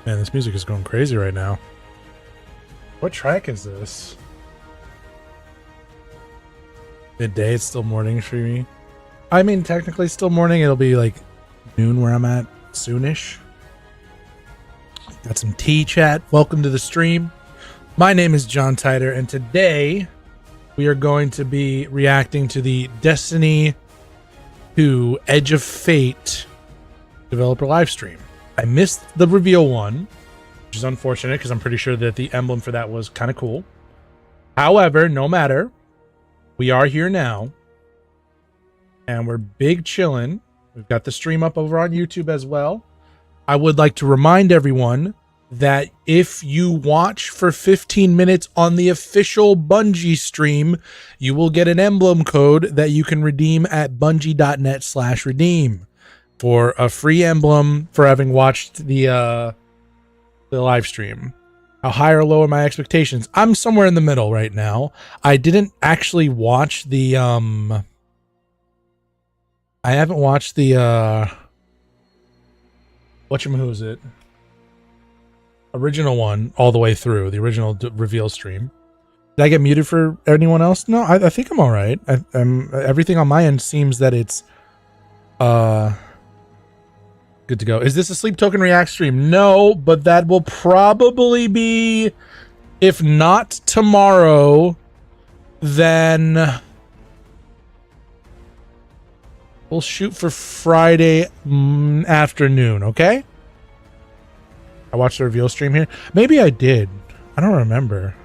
Man, this music is going crazy right now. What track is this? Midday, it's still morning for me. I mean, technically still morning. It'll be like noon where I'm at soonish. Got some tea, chat. Welcome to the stream. My name is John Titor, and today we are going to be reacting to the Destiny 2 Edge of Fate developer live stream. I missed the reveal one, which is unfortunate because I'm pretty sure that the emblem for that was kind of cool. However, no matter, we are here now, and we're big chillin'. We've got the stream up over on YouTube as well. I would like to remind everyone that if you watch for 15 minutes on the official Bungie stream, you will get an emblem code that you can redeem at bungie.net/redeem for a free emblem for having watched the live stream. How high or low are my expectations? I'm somewhere in the middle right now. I didn't actually watch the I haven't watched the whatchamahoosit original one all the way through, the original reveal stream. Did I get muted for anyone else? No, I think I'm all right. Everything on my end seems that it's good to go. Is this a Sleep Token React stream? No, but that will probably be, if not tomorrow, then we'll shoot for Friday afternoon, okay? I watched the reveal stream here. Maybe I did. I don't remember.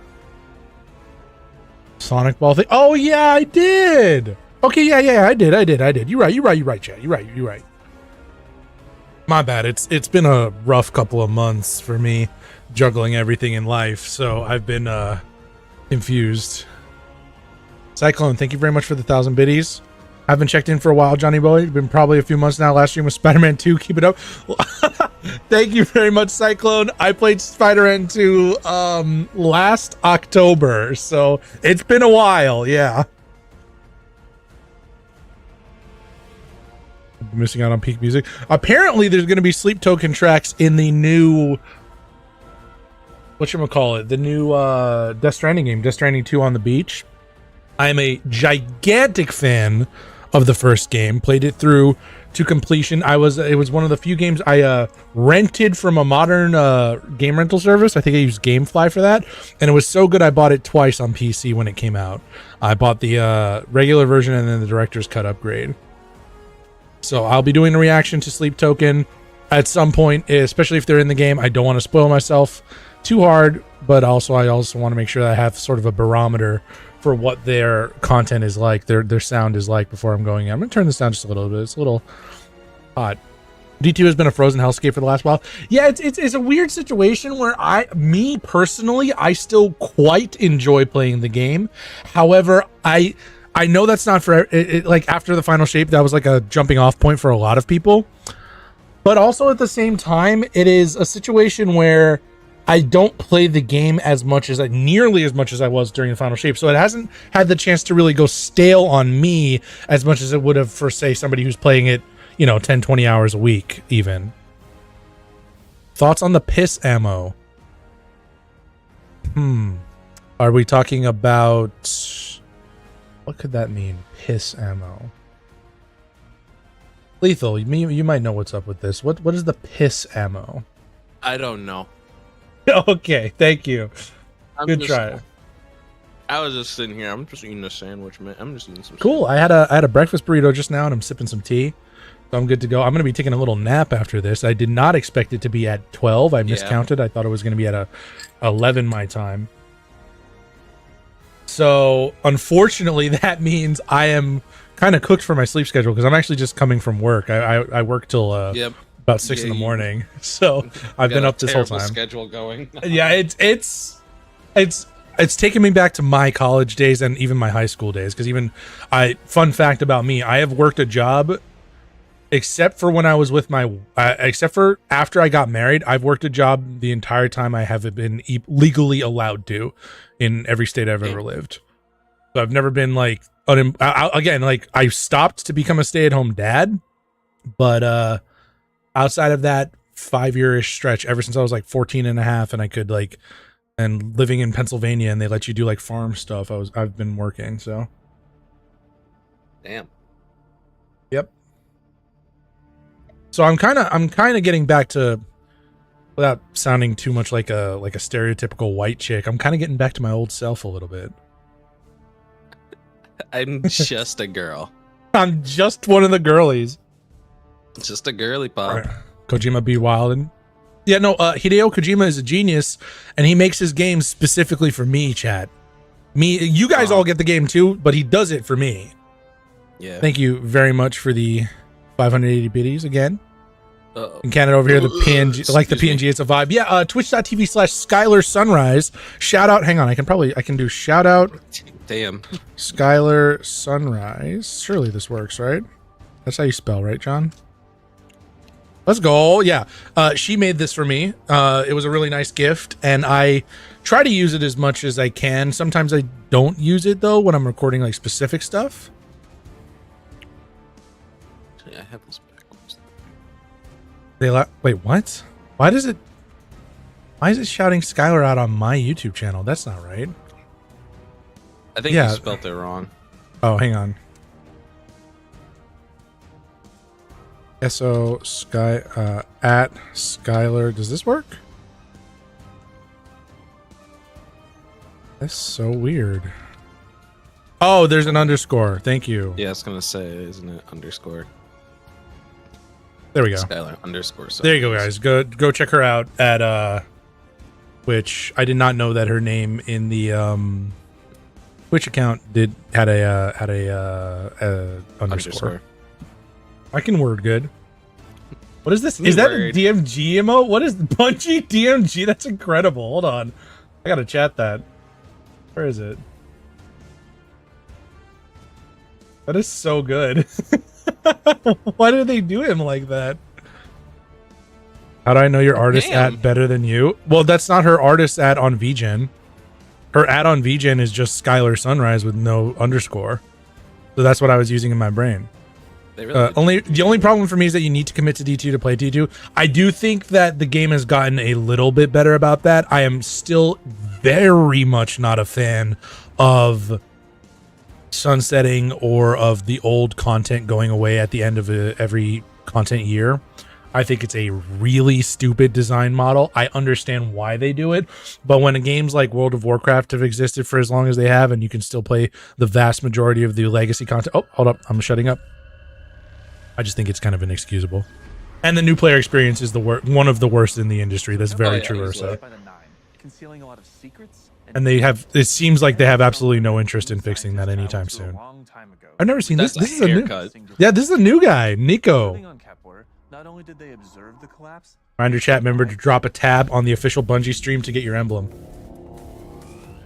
Sonic Ball thing. Oh, yeah, I did. Okay, yeah, I did. You're right, chat. You're right. My bad. It's been a rough couple of months for me juggling everything in life, so I've been confused. Cyclone, thank you very much for the 1,000 biddies. I haven't checked in for a while, Johnny Boy. Been probably a few months now. Last stream was Spider-Man 2. Keep it up. Thank you very much, Cyclone. I played Spider-Man 2 last October, so it's been a while. Yeah. Missing out on peak music. Apparently, there's going to be Sleep Token tracks in the new, whatchamacallit, the new Death Stranding game, Death Stranding 2 on the Beach. I am a gigantic fan of the first game. Played it through to completion. It was one of the few games I rented from a modern game rental service. I think I used GameFly for that, and it was so good I bought it twice on PC when it came out. I bought the regular version and then the director's cut upgrade. So I'll be doing a reaction to Sleep Token at some point, especially if they're in the game. I don't want to spoil myself too hard, but I also want to make sure that I have sort of a barometer for what their content is like, their sound is like before I'm going in. I'm going to turn this down just a little bit. It's a little hot. D2 has been a frozen hellscape for the last while. Yeah, it's a weird situation where me personally, I still quite enjoy playing the game. However, I know that's not for it, like after the final shape, that was like a jumping off point for a lot of people. But also at the same time, it is a situation where I don't play the game nearly as much as I was during the final shape. So it hasn't had the chance to really go stale on me as much as it would have for, say, somebody who's playing it, 10, 20 hours a week even. Thoughts on the piss ammo? Are we talking about, what could that mean? Piss ammo. Lethal, you might know what's up with this. What is the piss ammo? I don't know. Okay, thank you. Good try. I was just sitting here. I'm just eating a sandwich, man. I'm just eating some. Cool. I had a breakfast burrito just now, and I'm sipping some tea, so I'm good to go. I'm going to be taking a little nap after this. I did not expect it to be at 12. I miscounted. I thought it was going to be at 11 my time. So unfortunately, that means I am kind of cooked for my sleep schedule because I'm actually just coming from work. I work till about 6 in the morning, so I've been up this whole time. Schedule going. Yeah, it's taken me back to my college days and even my high school days, because fun fact about me, I have worked a job except for when I was with except for after I got married, I've worked a job the entire time I have been legally allowed to in every state I've ever lived. So I've never been like I stopped to become a stay-at-home dad, but outside of that, 5-year-ish stretch ever since I was like 14 and a half, and I could like, and living in Pennsylvania, and they let you do like farm stuff. I've been working, so. Damn. Yep. So I'm kind of getting back to, without sounding too much like a stereotypical white chick, I'm kind of getting back to my old self a little bit. I'm just a girl. I'm just one of the girlies. Just a girly pop. Right. Kojima be wild. And yeah, no, Hideo Kojima is a genius, and he makes his games specifically for me, chat. You guys all get the game too, but he does it for me. Yeah. Thank you very much for the 580 biddies again. Uh-oh. In Canada over here, the PNG, like the PNG, it's a vibe. Yeah, twitch.tv/Skylar Sunrise. Shout out. Hang on, I can do shout out. Damn. Skylar Sunrise. Surely this works, right? That's how you spell, right, John? Let's go. Yeah. She made this for me. It was a really nice gift, and I try to use it as much as I can. Sometimes I don't use it though when I'm recording like specific stuff. Yeah, I have this backwards. Wait, what? Why is it shouting Skylar out on my YouTube channel? That's not right. I think you spelled it wrong. Oh, hang on. SO Sky at Skylar. Does this work? That's so weird. Oh, there's an underscore. Thank you. Yeah, I was gonna say, isn't it underscore? There we go. Skylar underscore. There you go, guys. Go check her out at which I did not know that her name in the Twitch account had a underscore. I can word good. What is this? Is that a DMG emote? What is Bungie DMG? That's incredible. Hold on. I gotta chat that. Where is it? That is so good. Why do they do him like that? How do I know your artist at better than you? Well, that's not her artist at on VGen. Her ad on VGen is just Skylar Sunrise with no underscore. So that's what I was using in my brain. Really the only problem for me is that you need to commit to D2 to play D2. I do think that the game has gotten a little bit better about that. I am still very much not a fan of sunsetting or of the old content going away at the end of every content year. I think it's a really stupid design model. I understand why they do it, but when games like World of Warcraft have existed for as long as they have, and you can still play the vast majority of the legacy content. Oh, hold up. I'm shutting up. I just think it's kind of inexcusable. And the new player experience is one of the worst in the industry. That's very true, Ursa. And they have, it seems like they have absolutely no interest in fixing that anytime soon. I've never seen this. This is a new, yeah, this is a new guy, Nico. Not only did they observe the collapse, Reminder chat member to drop a tab on the official Bungie stream to get your emblem.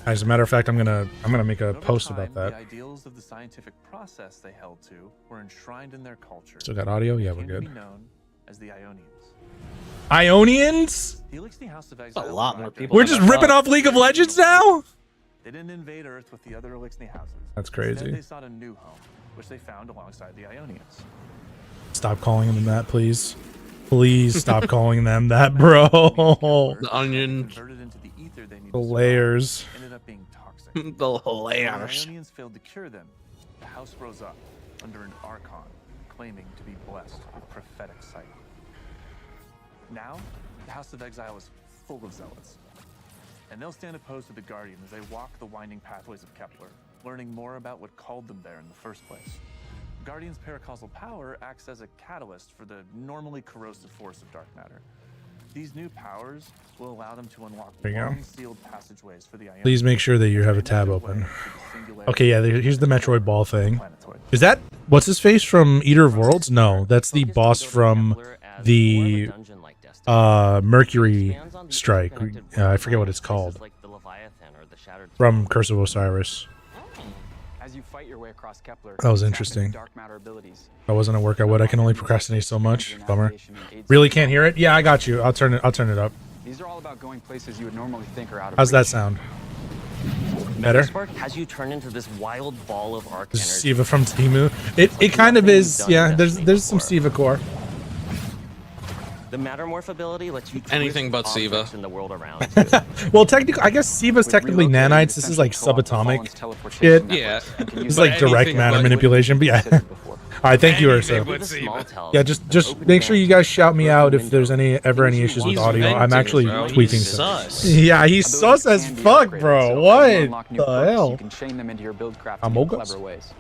As a matter of fact, I'm gonna make a post about that. The ideals of the scientific process they held to were enshrined in their culture. Still got audio? Yeah, we're good. Known as the Ionians. Ionians? The Elixir House of A Exile lot more people. We're just ripping off League of Legends now? They didn't invade Earth with the other Elixir houses. That's crazy. Instead, they sought a new home, which they found alongside the Ionians. Stop calling them that, please. Please stop calling them that, bro. The onion. The layers. Ended up being toxic. The layers. The Ionians failed to cure them. The house rose up under an archon, claiming to be blessed with prophetic sight. Now, the House of Exile is full of zealots, and they'll stand opposed to the Guardian as they walk the winding pathways of Kepler, learning more about what called them there in the first place. Guardian's paracausal power acts as a catalyst for the normally corrosive force of dark matter. These new powers will allow them to unlock sealed passageways for the Ionians. Please make sure that you have a tab open. Okay, yeah, here's the Metroid Ball thing. Is that, what's his face from Eater of Worlds? No, that's the boss from the Mercury Strike. I forget what it's called. From Curse of Osiris. As you fight your way across Kepler, that was interesting. Dark matter abilities. If I wasn't at work, I would. I can only procrastinate so much. Bummer. Really can't hear it? Yeah, I got you. I'll turn it up. These are all about going places you would normally think are out of How's reach. that sound? Better? Has you turned into this wild ball of arc energy. Siva from Timu. It kind of is. Yeah, there's some Siva core. The Mattermorph ability lets you Anything twist but Siva. objects in the world around you. Well, technically, I guess Siva's technically nanites. This is like subatomic shit. Yeah. It's like direct anything matter but- manipulation. But yeah. All right, thank you, Anything Ursa. but The small tells Yeah, just make sure you guys shout me out if there's ever any issues with He's audio. I'm venting, actually bro. tweaking He's stuff. sus. Yeah, he's sus as fuck, bro. What the You hell? can chain them into your build craft I'm in Ogos. clever ways.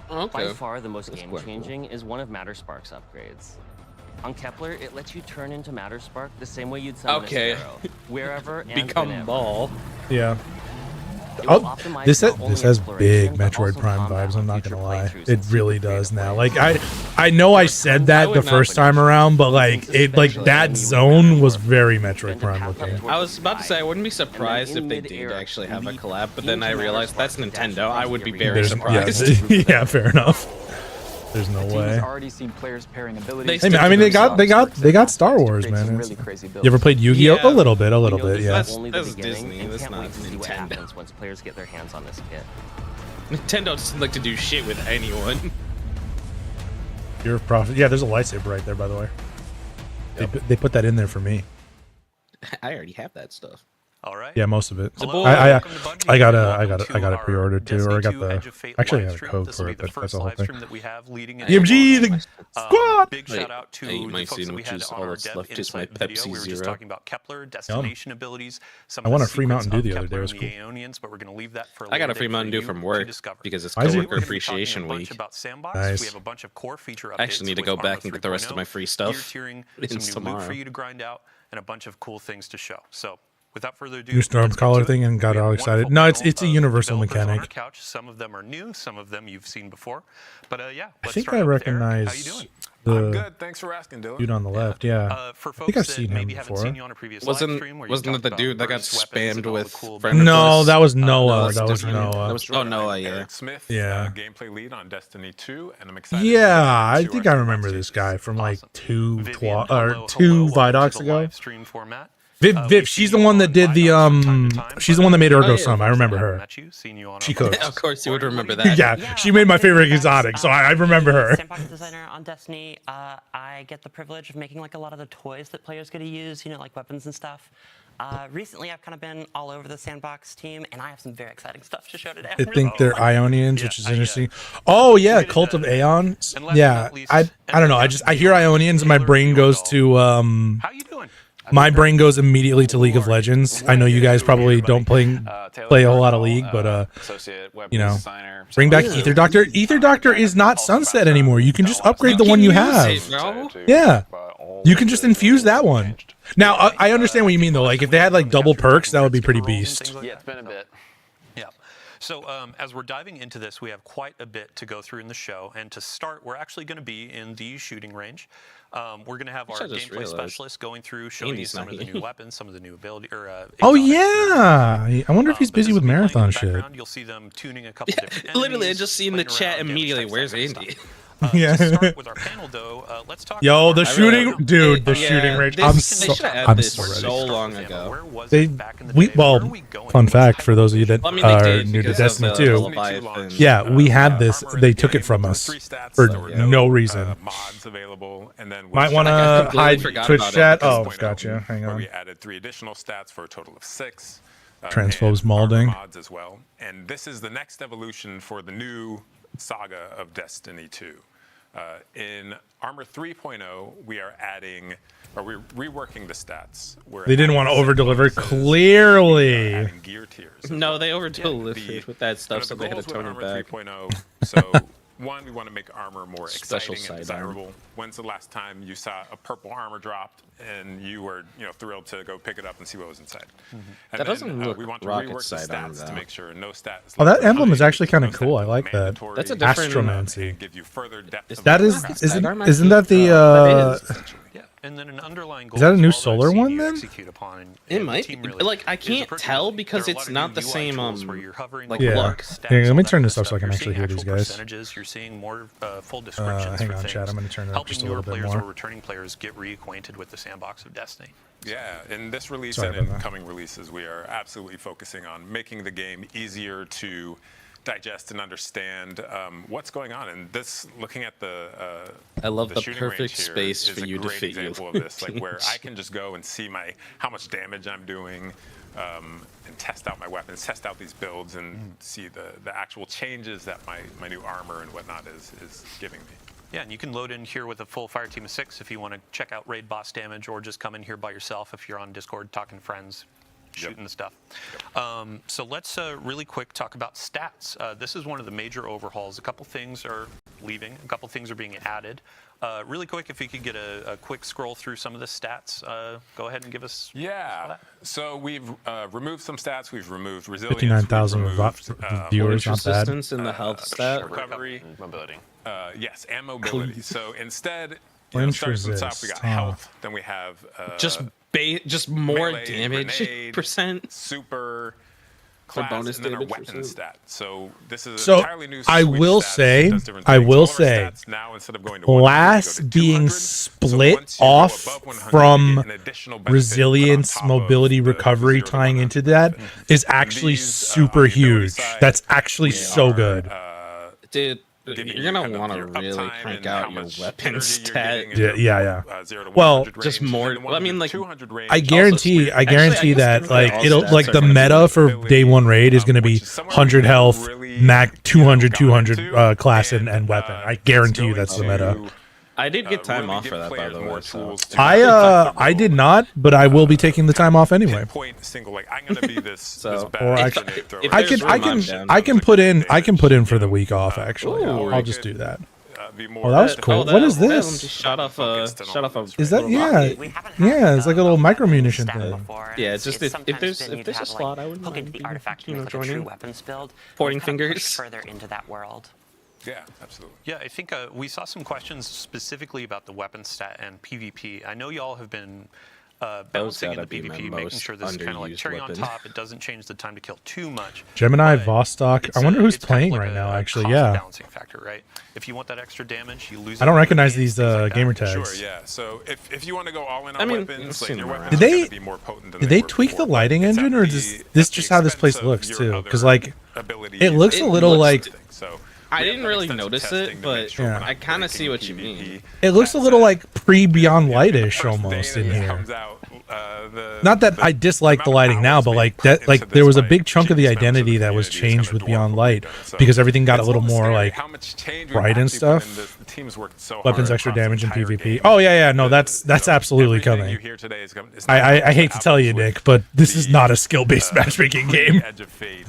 By Okay. far the most That's quite game-changing is one of Matterspark's upgrades. On Kepler, it lets you turn into Matterspark the same way you'd summon Okay. a sparrow, wherever and Become whenever. ball. Yeah. It will Oh, optimize this not only has big exploration, but Metroid also Prime combat vibes. I'm on not future gonna lie, playthroughs it in really super does creative now. ways. Like I know I said that the would not first like time around, but like Especially that when you zone was Mattermorph, very then Metroid to Prime path up looking. towards I was about to say I wouldn't be surprised in if they mid-air, did actually have a leap collab, but then I into realized that's Matterspark and Nintendo. dash I into would be the very arena. surprised. Yeah, fair enough. There's no The team way. has already seen players pairing abilities. Hey, man, I mean, they got Star Wars, to create some man. really crazy You ever builds. played Yu-Gi-Oh? Yeah. A little bit, We know this yeah. is only the That's beginning, Disney, and that's can't not wait to see what Nintendo. happens once players get their hands on this kit. Nintendo doesn't like to do shit with anyone. You're a prophet. Yeah, there's a lightsaber right there, by the way. They put that in there for me. I already have that stuff. All right. Yeah, most of it. Hello, I welcome to Bungie, I got and a welcome to pre-ordered too, or I got Destiny 2 Edge the of Fate actually I live got a stream. code This will for be it, the but first that's the whole live thing. stream that we have leading into EMG, the squad. Big Hey, shout out to hey, you the might folks see that we which had is on all our that's Dev left is my Insight video. Pepsi We were just Zero. talking about Kepler, destination abilities, some I of won the a free secrets Mountain Dew of the other day, Kepler it was and cool. the Aeonians, but we're going to leave that for a I got later a free date Mountain for Dew you from to work discover. because it's Why is it- We're coworker gonna be talking appreciation a bunch week. about Sandbox. Nice. We have a bunch of core feature updates. I actually need to with go Armor back and get the rest of 3.0, my free gear stuff tiering, in some new loot tomorrow. for you to grind out, and a bunch of cool things to show. So, without further ado, New let's Storm get Collar to it. thing and got We have all a excited. wonderful No, it's panel a of universal developers on our mechanic. couch. Some of them are new, some of them you've seen before. But yeah, I let's think start I out with Eric. How you recognize doing? I'm the good. Thanks for asking, Dylan. dude on the left. Yeah, For I folks think I've that seen him maybe haven't before. seen you on a previous live Wasn't stream where you wasn't it talked the about dude that got burst weapons and spammed all the with cool friendly No, requests? that was No, Noah. it's That was different. Noah. That was Sure, Noah. I'm Yeah. Eric Smith, Yeah. gameplay lead on Destiny 2, and I'm excited. Yeah, to I get into think our I new remember live this stages. guy from like Awesome. two Vivian, two welcome to Vidocs the ago. live stream format. Viv, We've she's seen the you one that on did the Vidocs from time to time, she's the but one that made Oh, Ergo yeah. Sum. I remember her. Met you, seen you on She our cooks. podcast. Of course you would What remember do you that. do? Yeah, she made my favorite Vidocs, exotic, so I remember her. Sandbox designer on Destiny. I get the privilege of making like a lot of the toys that players get to use, you know, like weapons and stuff. Recently, I've kind of been all over the Sandbox team, and I have some very exciting stuff to show today. I think they're Ionians, Yeah, which is I, interesting. Oh yeah, we did, Cult of Aeons. and last but Yeah, not least, I don't know. I hear Ionians, and my brain goes to How you doing? my brain goes immediately to League of Legends. I know you guys probably don't play a whole lot of League, but associate web you know, designer. bring back Ether Doctor. Ether Doctor is not sunset anymore. You can just upgrade the one you have. Bro. Yeah. You can just infuse that one. Now I understand what you mean though. Like if they had like double perks, that would be pretty beast. Yeah, it's been a bit. Yeah. So as we're diving into this, we have quite a bit to go through in the show. And to start, we're actually going to be in the shooting range. We're going to have our I just gameplay realized specialist going through, showing you Andy's some not of the here. new weapons, some of the new ability. Oh exotics. yeah. I wonder if he's But busy this with will be playing in marathon the shit. background. You'll see them tuning a couple different Literally, I enemies, just see in the playing chat around, damage immediately. types, Where's that kind of Andy? stuff. Yeah. To start with our panel, though, let's talk. Yo, about the our- shooting, dude, the Yeah, shooting range. they I'm should so, have I'm this so ready. so long ago. Where was They, it back in the day? Where well, are we going? fun What's fact for those of you that Well, I mean, they are did new to because of Destiny the 2. Leviathan. Yeah, we had this. armor in They the took it game from with us 3 stats for that were no reason. mods available, and then Might with want I to completely hide forgot Twitch about it chat. because Oh, gotcha. Hang where on. we added 3 additional stats for a total of 6. Transphobes and molding. armor mods as well. And this is the next evolution for the new saga of Destiny 2. In Armor 3.0, we are adding, or we're reworking the stats. We're They didn't adding want to over-deliver, bonuses, clearly. adding gear tiers. No, they The- over-delivered with that stuff, one of so the they had to goals with tone it Armor back. 3.0, so one, we want to make armor more Special exciting and side armor. desirable. When's the last time you saw a purple armor dropped and you were, thrilled to go pick it up and see what was inside? And That doesn't look we want to rocket rework the side armor, stats to though. make sure no stats. Oh, that left emblem is behind, actually kinda no cool. stats I like that. mandatory, That's a different- Astromancy. give you further depth of That the is, craft. isn't that the That is. Yeah, and then an underlying goal Is that a as new well that I've solar seen one you then? execute upon and It the might team be. really Like, I is can't approaching tell it. because There are a it's lot of not new the UI same, tools where you're hovering like, over Yeah. look. stats, Here, let all me that turn kind this of up so I stuff. can You're actually seeing hear these actual guys. percentages. You're seeing more full descriptions hang for on, things, chat. I'm gonna turn it up helping just a newer little bit players more. or returning players get reacquainted with the sandbox of Destiny. Yeah, in this release Sorry and about in that. coming releases, we are absolutely focusing on making the game easier to digest and understand what's going on. And this, looking at the I love the shooting perfect range here space is for a you to great fit your example of this, like where I can just go and see how much damage I'm doing, and test out my weapons, test out these builds, and see the actual changes that my new armor and whatnot is giving me. Yeah, and you can load in here with a full fire team of 6 if you want to check out raid boss damage, or just come in here by yourself if you're on Discord talking to friends, shooting the stuff. So let's really quick talk about stats. This is one of the major overhauls. A couple things are leaving, a couple things are being added. Really quick, if you could get a quick scroll through some of the stats, go ahead and give us. Yeah. So we've removed some stats. We've removed resilience. 59,000 we've removed, viewers, not bad. Resistance in the health stat. recovery, mobility. yes, and mobility. So instead, Flinch starting from the top, we got resist, huh. health. Then we have Just more melee, damage grenade, percent. super class, bonus and then our damage weapon percent. stat. So this is So, an entirely new I suite of will stats say- that does different I things. will All of our say, stats now, instead of going to 100, class they go to being 200. So split once you go off above 100, from you get an additional benefit put on resilience, top of mobility, the recovery 0 to tying 100 into that is actually These, super on the ability huge. side, That's actually we so are, good. Dude, giving you're you gonna kind of want to your really uptime crank and how out your much weapon energy you're stat. getting in your, Yeah. 0 to Well, 100 just range, more- and then well, I mean, 100 like, 200 range I is guarantee, also I split. guarantee I guess that like all it'll stats like are the different. meta for day one raid is going to be which is somewhere 100 we health, really, mac 200, got 200 into, class and weapon. I guarantee you that's the meta. I did get time really off for give that, by players the more way. So. tools to I did not, but I will be taking the time off anyway. pinpoint single, like I'm gonna be this Or better I- grenade thrower. if I there's can room, I'm down. I can put in for the week off actually. Ooh. I'll just do that. Be more Oh, that was cool. What is this? Just shot off a Is that little yeah? rocket. We haven't Yeah, had, it's like a little micro munition stat thing. before, and Yeah, it's just if sometimes there's- been if neat there's to a have, slot, I wouldn't hook mind into the being, artifact you and know, make like a true joining. weapons build. Pointing We've kind of pushed fingers. further into that world. Yeah, absolutely. Yeah, I think we saw some questions specifically about the weapon stat and PvP. I know y'all have been balancing in the gotta be my PvP, making most sure this is kind of like underused cherry on weapon. top. It doesn't change the time to kill too much. Gemini but Vostok. it's I wonder who's it's kind of playing like right now. a Actually, cost yeah. balancing factor, right? If you want that extra damage, you lose. I don't it in recognize games, these things like that. gamer tags. Sure, yeah. So if you want to go all in on I mean, weapons, I've like seen your them weapons around. are Did gonna they- be more potent than Did they they were tweak before, the lighting but it's engine, at or the- is this at the just how this place expense of looks your too? other Because like abilities it looks and a little like testing. So I we didn't have really extensive notice testing it, to make but sure we're Yeah. not I kind of see breaking what you PvP. mean. it looks a That little said, like pre Beyond the Lightish first almost day in that it here. comes out, Not that the I dislike the amount of lighting now, hours but being like put that, into like this there was a by big chunk of the huge members of identity the that was community is changed gonna with dwarf Beyond what we've Light done. So because everything got a it's little more scary like how much change we've bright and actually put stuff. in. The team's worked so weapons hard extra across the damage in entire PvP. game. Oh yeah, no, that's So absolutely everything coming. you hear today is it's not I just hate what to tell you, happens with Nick, but this is the, not a skill-based matchmaking game. Edge of fate,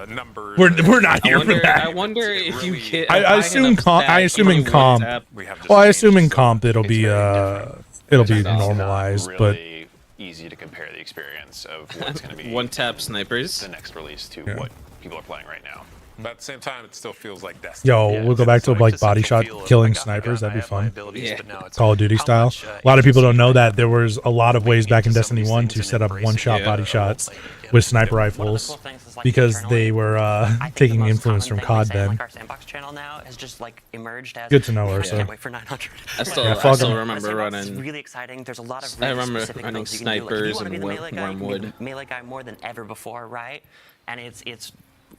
numbers. We're not I here wonder, for that. I wonder if you Really- get. I assume I assume in comp. We have just Well, I assume in changed, so comp it'll it's be very different. it'll be It's not normalized, but really easy to compare the experience of what's going to be One tap snipers. the next release to Yeah. what people are playing right now. But at the same time, it still feels like Destiny. yo, Yeah, we'll go it's back to like like the body central shot feel of, killing I got my snipers. gun, That'd be I have my fun. abilities, Yeah. but now it's Call of Duty how style. much, A lot of people agency don't know can I that there was a lot of put ways back in into some Destiny of these 1 things to and set up embracing one-shot the body role shots playing again. with sniper One of the rifles cool things is, like, because internally, they were I think the taking most influence common from thing we COD say in, then. like our sandbox channel now has just like emerged as Good to know, "Man, I Ursa. can't wait for 900. I still, Yeah, I fuck still 'em. remember Sandbox is running. really exciting. There's a lot of I really remember specific running builds you can do. Like, if you snipers want to be and the melee guy, you can be wormwood. the melee guy more than ever before, right? And it's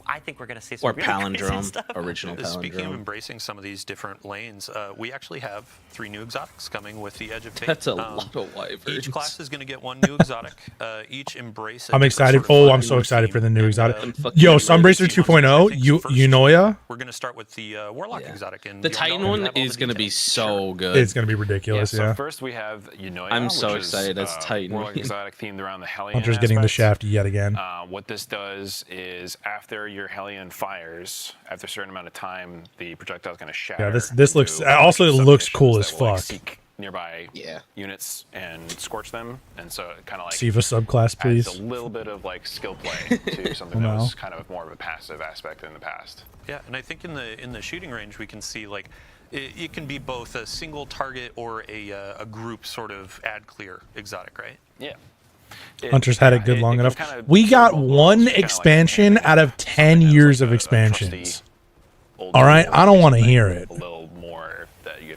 I think we're gonna see some Or really crazy palindrome, stuff. original Speaking of palindrome. embracing some of these different lanes, we actually have 3 new exotics coming with the Edge of Fate. That's a lot of wyverns. Each class is going to get 1 new exotic. Each embrace. I'm excited. Oh, I'm so excited for the new exotic. fucking Yo, Embrace Sunbracer Team 2.0, First, Unoya. We're going to start with the Warlock Yeah. exotic. And The you'll Titan know one have all is the going to be details. so good. It's gonna be Yeah, ridiculous. so Yeah. first we have Unoya, I'm so which is, excited as Titan. Warlock exotic themed around the Hellion Hunter's getting the aspects. shaft yet again. What this does is after your Hellion fires, after a certain amount of time, the projectile is going to shatter. Yeah, this looks- into also it looks submissions cool that as will, like, fuck. seek nearby units and scorch them, and so it kind of like Siva subclass, adds please. a little bit of like skill play to something that No. was kind of more of a passive aspect in the past. Yeah, and I think in the shooting range we can see like it can be both a single target or a group sort of ad clear exotic, right? Yeah. Hunter's had it good long can enough. kinda We serve got both worlds. one You kinda, like, expansion hand out of 10 something that's years like of a expansions. trusty old All right, school I don't want to something hear it. A little more that you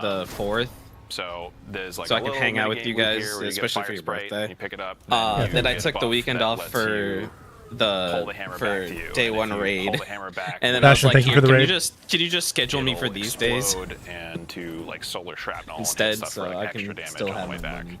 for the 4th. So there's like So a I can little hang out with you minigame loop guys, here where you get especially for fire your sprite, birthday. and you pick it up. Then I get a took the buff weekend that off lets for you pull the hammer for back to you, day and if 1 you raid. pull the hammer back, And then I was Bastion, like, thank you here, for the can raid. you just schedule me for it'll these days explode and to like solar shrapnel instead, and stuff so for like I extra can damage still on the have way my back. money.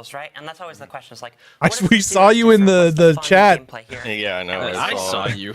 vehicles, right? And that's always the question: is like, We what if we do saw this you in different? What's the fun chat. gameplay here? Yeah, I know. I saw you.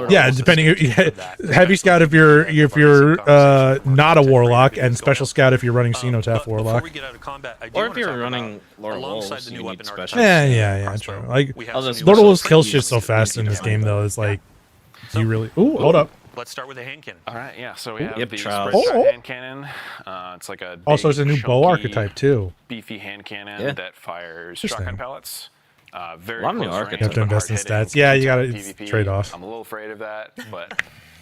Yeah, depending. Heavy scout if you're not a warlock, and special scout if you're running Cenotaph warlock. Or if you're running Lord of Wolves, you need special. Yeah, true. Like Lord of Wolves kills shit so fast in this game, though. It's like you really. Ooh, hold up. Let's start with a hand cannon. All right, yeah. So we have the trials. spread hand cannon. It's like a Also, it's a new bow chunky, archetype too. Beefy hand cannon that fires shotgun pellets. Very A lot of new close range, archetypes. You have to invest in hard-hitting, stats. Yeah, you gotta PvP. trade off. I'm a little afraid of that, but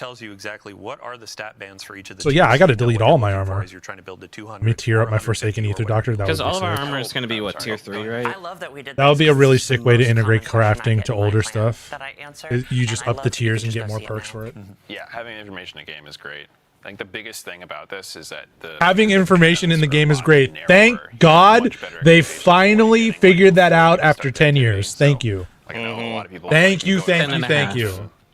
tells you exactly what are the stat bands for each of the. So yeah, I got to tiers, delete what all you're my looking for armor. as you're trying to build to 200. Let me tier up my 150 Forsaken or Ether whatever. Doctor. That would Because be all of our sick. armor is going to be what, tier 3, right? I love that we did That would this be a 'cause really this is the sick way to most integrate common question I crafting get to in my older plan stuff. that I answer, You just and I up the love that you tiers can and just get go more see it perks now. for it. Yeah, having information in the game is great. I think the biggest thing about this is that Having information in the game is great. narrower, Thank God they finally figured that out after 10 years. Thank you. Like I know a lot of people Thank you, going thank you, back thank and you. forth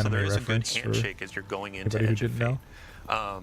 anime so there is reference a for good handshake as you're going into anybody who Edge of didn't Fate. know.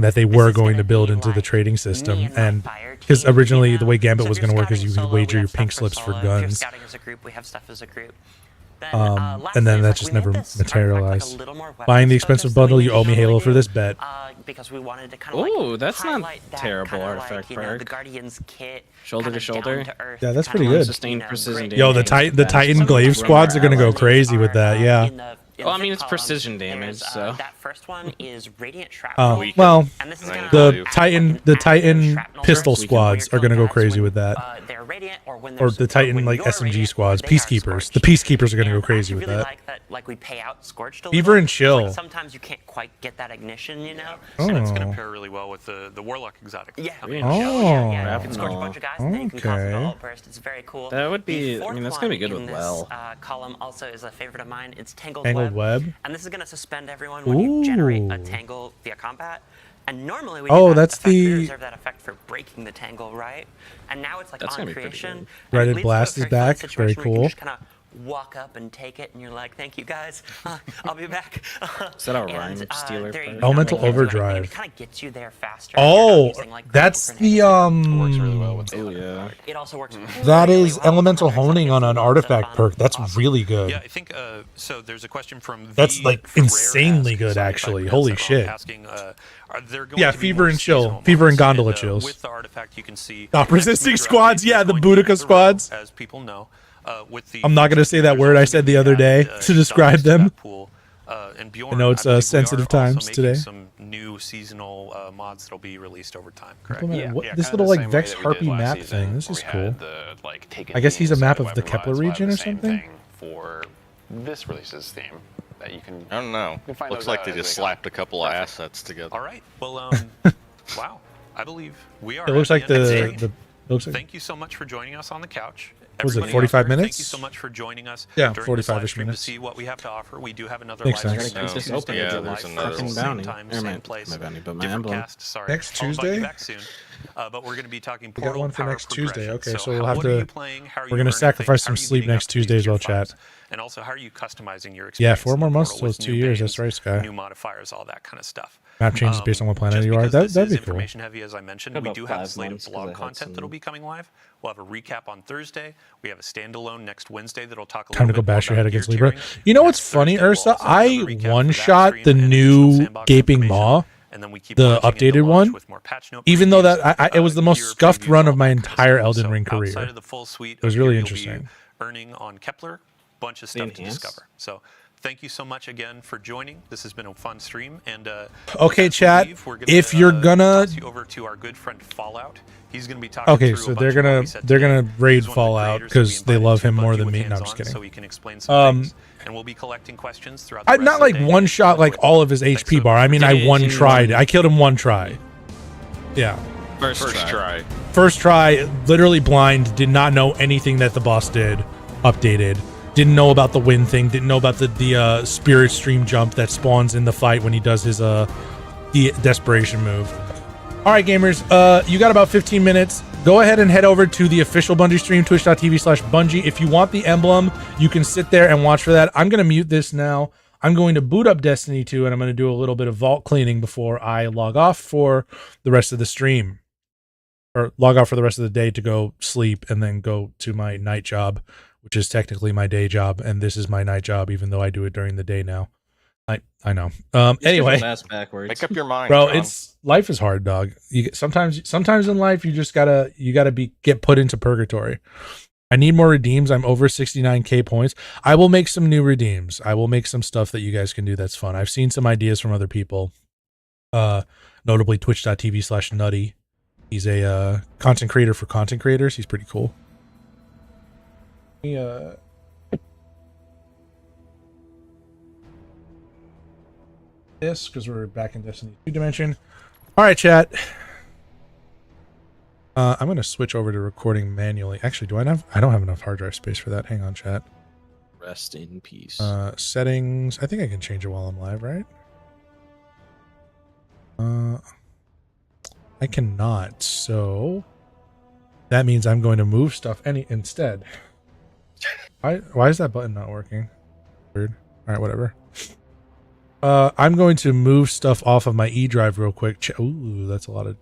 something that they were going to build into the trading system. And because originally the way Gambit was going to work is you could wager your pink slips for guns. Scouting as a group, we have stuff as a group. And then that just never materialized. Buying the expensive bundle, you owe me Halo for this bet. Because we wanted to kind of Ooh, that's not terrible artifact perk. The Guardians kit, shoulder to shoulder. Yeah, that's pretty good. Sustained precision damage. Yo, the Titan Glaive squads are gonna go crazy with that. Yeah. Well, I mean, it's precision damage, so. That first one is Radiant Shrapnel. Well, the Titan pistol squads are gonna go crazy with that. They're Radiant, or the Titan like SMG squads, Peacekeepers. The Peacekeepers are gonna go crazy with that. Like we pay out Scorched a Fever and Chill. Like sometimes you can't quite get that ignition, you know. And it's gonna pair really well with the Warlock exotic. Yeah. Oh. Yeah. You can scorch a bunch of guys, and then you can cause an all burst. It's very cool. That would be. I mean, that's gonna be good with Well. Column also is a favorite of mine. It's Tangled Web. And this is gonna suspend everyone when you generate a tangle via combat. And normally we that's the reserve that effect for breaking the tangle, right? And now it's like that's on creation. Reddit Blast is back. Very cool. Walk up and take it, and you're like, "Thank you, guys. I'll be back." Is that a rhyme stealer? Elemental Overdrive. It kind of gets you there faster. Oh, that's the Works really well with yeah. It also works. That is elemental honing on an artifact perk. That's really good. Yeah, I think so. There's a question from. That's like insanely good, actually. Holy shit. Asking, yeah, Fever and Chill, Fever and Gondola chills. With the artifact, you can see. Resisting squads, yeah, the Boudica squads. As people know. I'm not going to say that word I said the other day to describe them. I know it's sensitive times today. Some new seasonal mods that'll be released over time, correct? This little like Vex Harpy map thing. This is cool. I guess he's a map of the Kepler region or something. For this release's theme, that you can. I don't know. Looks like they just slapped a couple of assets together. All right. Well, wow. I believe we are. It looks like the. Thank you so much for joining us on the couch. Was it 45 minutes? Thank you so much for joining us. Yeah, during 45-ish this minutes. To see what we have to offer. We do have another Makes live sense. stream. Open. Yeah, there's another bounty. Same place. My bounty, but my Different emblem. cast. Sorry. Next I'll invite you Tuesday? back soon. But we're going to be talking We got Portal one for Power next Tuesday. Progression. Okay, so we'll have what are you to. playing? How are We're you going to learning sacrifice things? some How are you sleep leading next up to Tuesday as well, these tier chat. fives? And also, how are you customizing your experience? Yeah, 4 more months Portal till it's with 2 new years. bands, That's right, Sky. New modifiers, all that kind of stuff. Map changes based on what planet Just you are. because this That'd is be cool. information heavy, as I mentioned. We About do have a 5 slate of months 'cause I blog had content some- that'll be coming live. We'll have a recap on Thursday. We have a standalone next Wednesday that'll talk a Time to little go bit more bash your about head against gear Libra. tiering. You know what's Next funny, Thursday, we'll Ursa? also have I another recap for that one-shot stream the and additional new sandbox Gaping information. Maw, And then we keep the launching into updated launch one. with more patch note Even though previews, that it was the most gear scuffed previews, run all of my that kind of entire stuff. Elden So Ring outside career. of the full suite It was of really gear you'll be interesting. Earning on Kepler, bunch of stuff to enhanced? discover. So thank you so much again for joining. This has been a fun stream. And Okay, as we chat, leave, we're if you're gonna- toss you over to our good friend Fallout. He's going to be talking Okay, through so a bunch they're of what gonna we said they're today. gonna raid He's one of the Fallout creators that we because they invited love to him more Bungie than with me. No, I'm hands-on, just kidding. So he can explain some things, and we'll be collecting questions throughout the I rest not of like the day. one shot like all of his Thanks HP so bar. much I for mean, I tuning in. one tried. I killed him one try. Yeah, First try. first try. Literally blind. Did not know anything that the boss did. Updated. Didn't know about the wind thing. Didn't know about the spirit stream jump that spawns in the fight when he does his the desperation move. All right, gamers. You got about 15 minutes. Go ahead and head over to the official Bungie stream, twitch.tv/Bungie. If you want the emblem, you can sit there and watch for that. I'm going to mute this now. I'm going to boot up Destiny 2, and I'm going to do a little bit of vault cleaning before I log off for the rest of the stream. Or log off for the rest of the day to go sleep and then go to my night job, which is technically my day job, and this is my night job, even though I do it during the day now. I know. Anyway, That's backwards. Make up your mind, bro. John. Life is hard, dog. Sometimes in life you just gotta get put into purgatory. I need more redeems. I'm over 69k points. I will make some new redeems. I will make some stuff that you guys can do that's fun. I've seen some ideas from other people, notably twitch.tv/Nutty. He's a content creator for content creators. He's pretty cool. This because we're back in Destiny 2 dimension. All right, chat. I'm gonna switch over to recording manually. Actually, I don't have enough hard drive space for that. Hang on, chat. Rest in peace. Settings. I think I can change it while I'm live, right? I cannot. So that means I'm going to move stuff instead. Why is that button not working? Weird. All right, whatever. I'm going to move stuff off of my E drive real quick. Ooh, that's a lot of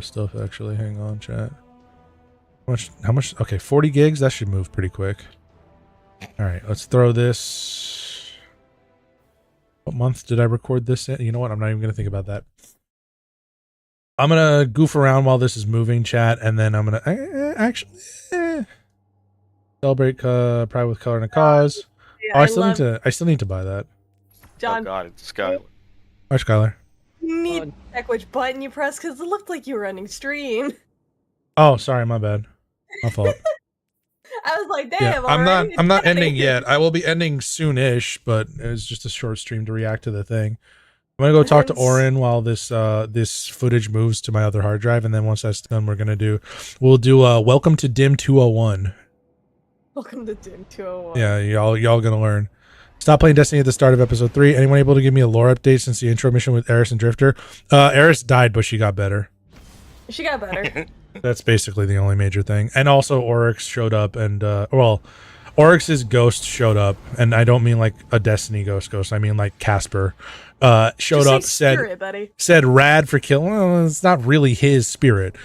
stuff actually. Hang on, chat. How much? Okay, 40 gigs. That should move pretty quick. All right, let's throw this. What month did I record this in? You know what? I'm not even gonna think about that. I'm gonna goof around while this is moving, chat, and then I'm gonna actually celebrate Pride with Color and a Cause. Yeah, Oh, I still need to buy that. John, Oh God, it's Skylar. Hi, Skylar. you need to check which button you press because it looked like you were ending stream. Oh, sorry, my bad. My fault. I was like, damn. Yeah, I'm already? not ending yet. I will be ending soon-ish, but it was just a short stream to react to the thing. I'm gonna go talk to Orin while this this footage moves to my other hard drive, and then once that's done, we'll do Welcome to Dim 201. Welcome to Dim 201. Yeah, y'all gonna learn. Stop playing Destiny at the start of episode 3. Anyone able to give me a lore update since the intro mission with Eris and Drifter? Eris died, but she got better. She got better. That's basically the only major thing. And also Oryx showed up, and Oryx's ghost showed up, and I don't mean like a Destiny ghost. I mean like Casper. Showed up, said rad for killing. Well, it's not really his spirit.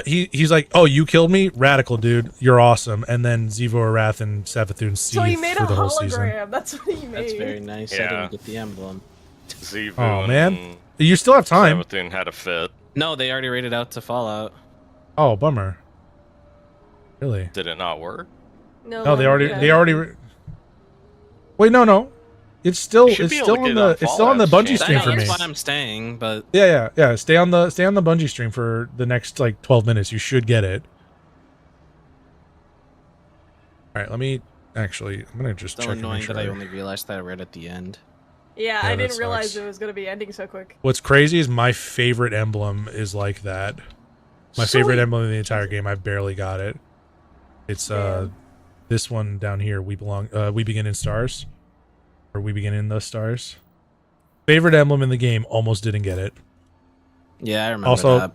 He's like, oh, you killed me, radical dude, you're awesome. And then Zevo Arath and Savathun see So he made for a the whole hologram. season. That's what he made. That's very nice. I didn't get the emblem. Zevo Oh man, you still have time. Savathun had a fit. No, they already rated out to Fallout. Oh, bummer. Really? Did it not work? No, they already. Wait, no. It's still on the Bungie stream for me. That's why I'm staying, but yeah. Stay on the Bungie stream for the next like 12 minutes. You should get it. All right, let me I'm gonna just check. So annoying that I only realized that right at the end. Yeah, I didn't realize it was gonna be ending so quick. What's crazy is my favorite emblem is like that. My favorite emblem in the entire game. I barely got it. It's this one down here. We begin in stars. Or we begin in the stars. Favorite emblem in the game, almost didn't get it. Yeah, I remember also, that.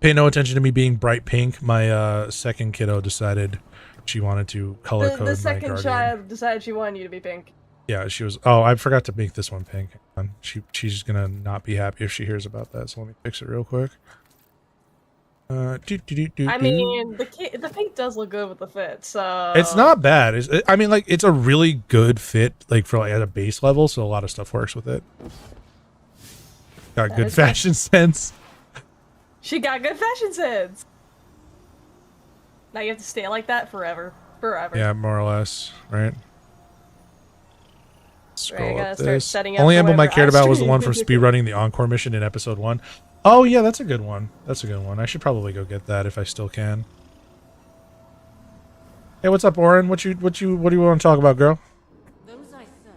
Pay no attention to me being bright pink. My second kiddo decided she wanted to color code The my second Guardian. child decided she wanted you to be pink. Yeah, she was. Oh, I forgot to make this one pink. She's gonna not be happy if she hears about that. So let me fix it real quick. I mean, the pink does look good with the fit, so it's not bad. I mean, like it's a really good fit, like for like at a base level. So a lot of stuff works with it. Got good fashion sense. She got good fashion sense. Now you have to stay like that forever. Yeah, more or less, right? Scroll up this. Only emblem I cared about was the one from speedrunning the Encore mission in episode 1. Oh yeah, that's a good one. I should probably go get that if I still can. Hey, what's up, Oren? What do you want to talk about, girl?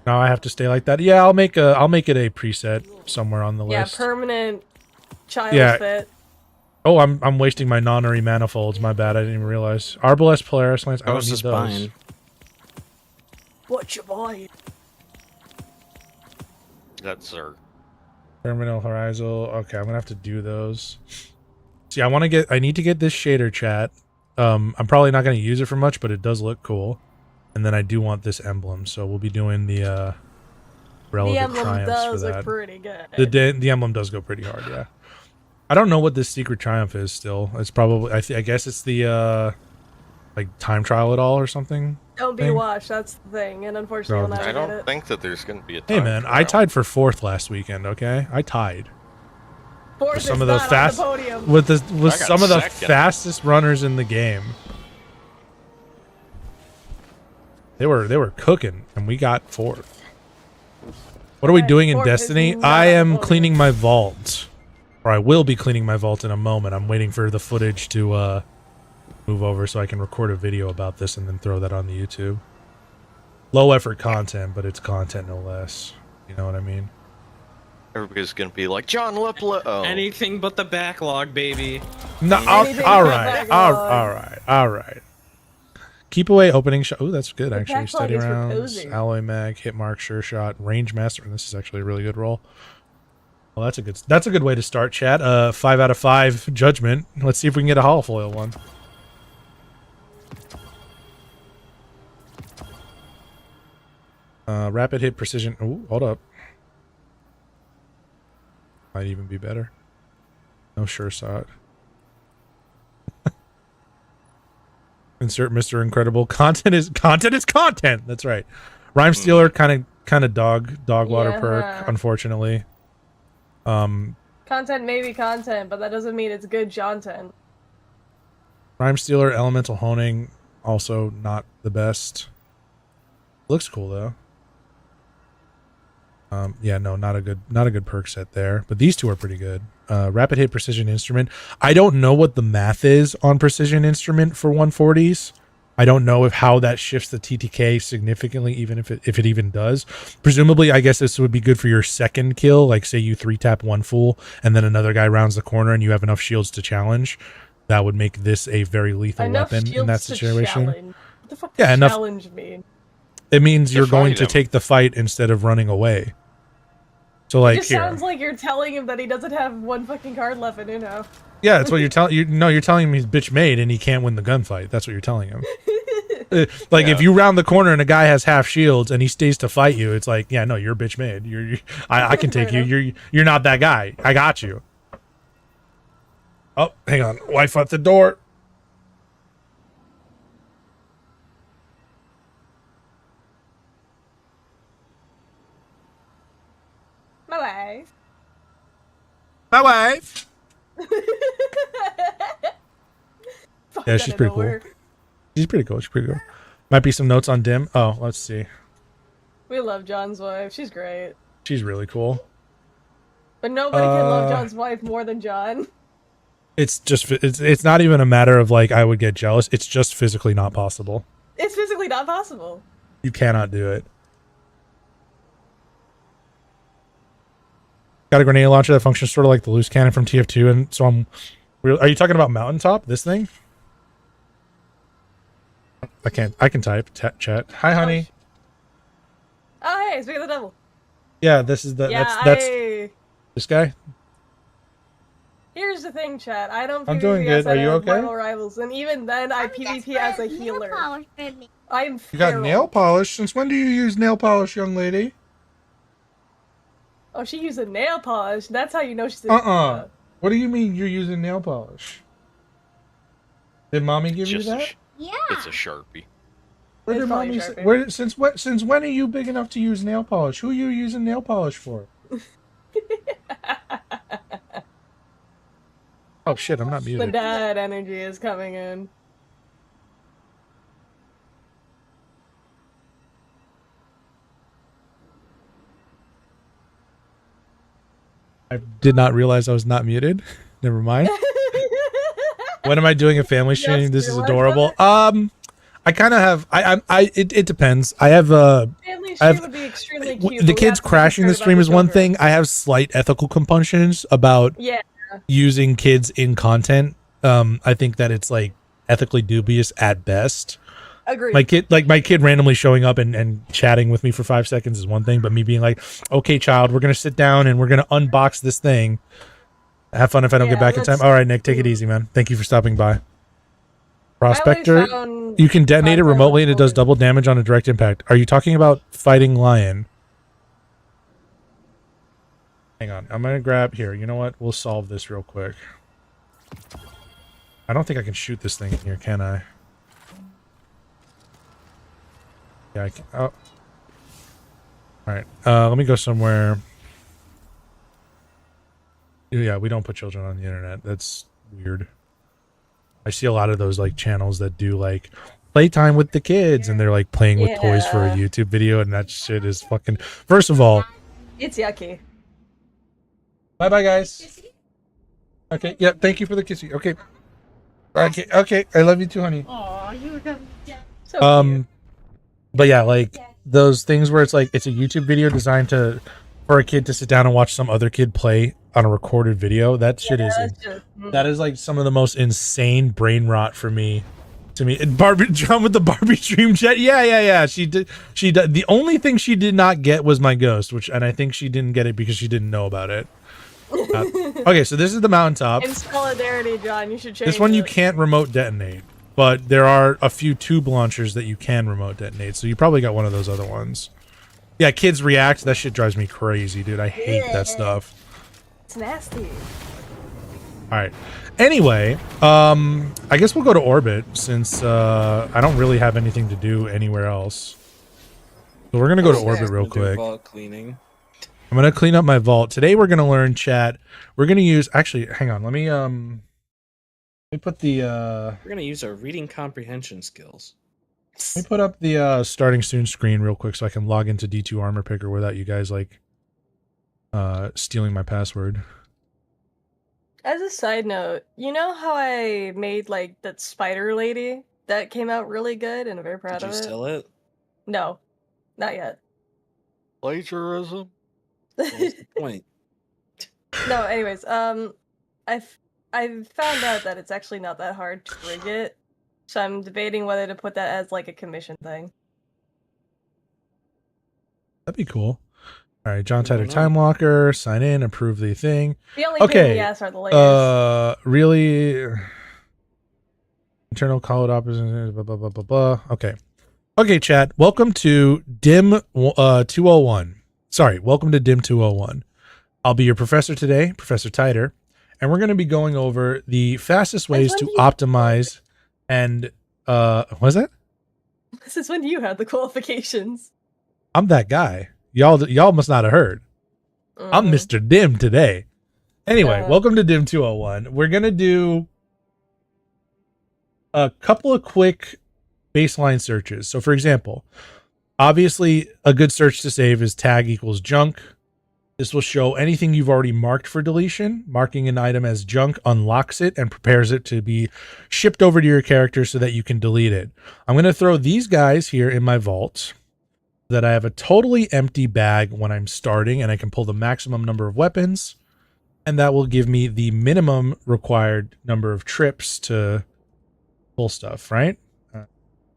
No, I have to stay like that. Yeah, I'll make it a preset somewhere on the list. Yeah, permanent child fit. Oh, I'm wasting my non-Uri manifolds. My bad. I didn't even realize. Arbalest, Polaris Lance. I don't need those. What you buying? That's Zerg. Terminal Horizon. Okay, I'm gonna have to do those. See, I need to get this shader, chat. I'm probably not gonna use it for much, but it does look cool. And then I do want this emblem, so we'll be doing the relevant triumphs for that. The emblem does look pretty good. The emblem does go pretty hard, yeah. I don't know what this secret triumph is still. It's probably I guess it's the like time trial at all or something. Don't be washed, that's the thing, and unfortunately you'll never I get don't it. think that there's going to be a time Hey man, trial. I tied for 4th last weekend, okay? I tied. Fourth Some is of the not fast on the podium. with some of the second. fastest runners in the game. They were cooking and we got 4th. What are we doing in Destiny? I am cleaning my vault. Or I will be cleaning my vault in a moment. I'm waiting for the footage to move over so I can record a video about this and then throw that on the YouTube. Low effort content, but it's content no less. You know what I mean? Everybody's going to be like, John Lipla. Oh. Anything but the backlog, baby. No, all right. Keep away opening shot. Oh, that's good actually. Steady rounds, alloy mag, hit mark, sure shot, range master. And this is actually a really good roll. Well, that's a good way to start, chat. 5 out of 5 judgment. Let's see if we can get a holofoil one. Rapid hit precision. Oh, hold up. Might even be better. No sure shot. Insert Mr. Incredible. Content is content. That's right. Rhyme Stealer kind of dog water perk, unfortunately. Content may be content, but that doesn't mean it's good content. Rhyme Stealer, Elemental Honing, also not the best. Looks cool though. Yeah, no, not a good perk set there. But these two are pretty good. Rapid Hit Precision Instrument. I don't know what the math is on Precision Instrument for 140s. I don't know how that shifts the TTK significantly, even if it even does. Presumably, I guess this would be good for your second kill. Like, say you 3-tap one fool, and then another guy rounds the corner, and you have enough shields to challenge. That would make this a very lethal weapon in that situation. What the fuck does challenge mean? It means you're going to take the fight instead of running away. So like, it just sounds like you're telling him that he doesn't have one fucking card left in Uno. Yeah, that's what you're telling. You're telling him he's bitch made and he can't win the gunfight. That's what you're telling him. Like if you round the corner and a guy has half shields and he stays to fight you, it's like, yeah, no, you're bitch made. I can take you. You're not that guy. I got you. Oh, hang on. Wife at the door. My wife. My wife. Yeah, she's pretty cool. She's pretty cool. Might be some notes on Dim. Oh, let's see. We love John's wife. She's great. She's really cool. But nobody can love John's wife more than John. It's just, it's not even a matter of like, I would get jealous. It's just physically not possible. It's physically not possible. You cannot do it. Got a grenade launcher that functions sort of like the loose cannon from TF2, and so are you talking about Mountaintop? This thing? I can type chat. Hi, honey. Oh, hey, speak of the devil. Yeah, this is that's this guy. Here's the thing, chat. I don't. I'm doing good. Are you okay? Marvel Rivals, and even then, I PvP as a healer. I'm. You got nail polish. Since when do you use nail polish, young lady? Oh, she using nail polish. That's how you know she's. What do you mean you're using nail polish? Did mommy give you that? Yeah. It's a Sharpie. Where did mommy say, since when are you big enough to use nail polish? Who are you using nail polish for? Oh shit, I'm not muted. The dad energy is coming in. I did not realize I was not muted. Never mind. When am I doing a family stream? Yes, this is adorable. I kind of have. It depends. I have family stream would be extremely cute. The kids crashing the stream is one thing. I have slight ethical compunctions about using kids in content. I think that it's like ethically dubious at best. Agreed. My kid randomly showing up and chatting with me for 5 seconds is one thing, but me being like, okay, child, we're gonna sit down and we're gonna unbox this thing. Have fun if I don't get back in time. All right, Nick, take it easy, man. Thank you for stopping by. Prospector, you can detonate it remotely and it does double damage on a direct impact. Are you talking about Fighting Lion? Hang on, I'm gonna grab here. You know what? We'll solve this real quick. I don't think I can shoot this thing in here, can I? Yeah, I can. Oh. Alright, let me go somewhere. Yeah, we don't put children on the internet. That's weird. I see a lot of those like channels that do like playtime with the kids and they're like playing with toys for a YouTube video, and that shit is fucking. First of all, it's yucky. Bye bye, guys. Okay, yeah, thank you for the kissy. Okay. Okay, I love you too, honey. Aw, you were so cute. But yeah, like those things where it's like it's a YouTube video designed for a kid to sit down and watch some other kid play on a recorded video. That shit that is like some of the most insane brain rot for me. To me, and Barbie John with the Barbie stream chat. Yeah. She did. The only thing she did not get was my ghost, and I think she didn't get it because she didn't know about it. Okay, so this is the mountaintop. In solidarity, John, you should change this one. it. You can't remote detonate, but there are a few tube launchers that you can remote detonate. So you probably got one of those other ones. Yeah, kids react. That shit drives me crazy, dude. I hate that stuff. It's nasty. All right. Anyway, I guess we'll go to orbit since I don't really have anything to do anywhere else. So we're gonna go to orbit real quick. Vault cleaning. I'm gonna clean up my vault. Today we're gonna learn chat. We're gonna use actually hang on, let me put the We're gonna use our reading comprehension skills. let me put up the starting soon screen real quick so I can log into D2 Armor Picker without you guys like stealing my password. As a side note, you know how I made like that spider lady that came out really good and I'm very proud Did of you it? sell it? No, not yet. Plagiarism? What's the point? No, anyways, I found out that it's actually not that hard to rig it, so I'm debating whether to put that as like a commission thing. That'd be cool. All right, John Titor Timewalker, sign in, approve the thing. The only pain in the ass are the layers. Really internal call it opposite blah blah blah blah blah. Okay. Okay, chat. Welcome to DIM 201. Sorry, welcome to DIM 201. I'll be your professor today, Professor Titor, and we're going to be going over the fastest ways to optimize and what is that? This is when you had the qualifications. I'm that guy. Y'all must not have heard. I'm Mr. Dim today. Anyway, welcome to DIM 201. We're going to do a couple of quick baseline searches. So for example, obviously a good search to save is tag equals junk. This will show anything you've already marked for deletion. Marking an item as junk unlocks it and prepares it to be shipped over to your character so that you can delete it. I'm going to throw these guys here in my vault so that I have a totally empty bag when I'm starting and I can pull the maximum number of weapons. And that will give me the minimum required number of trips to pull stuff, right?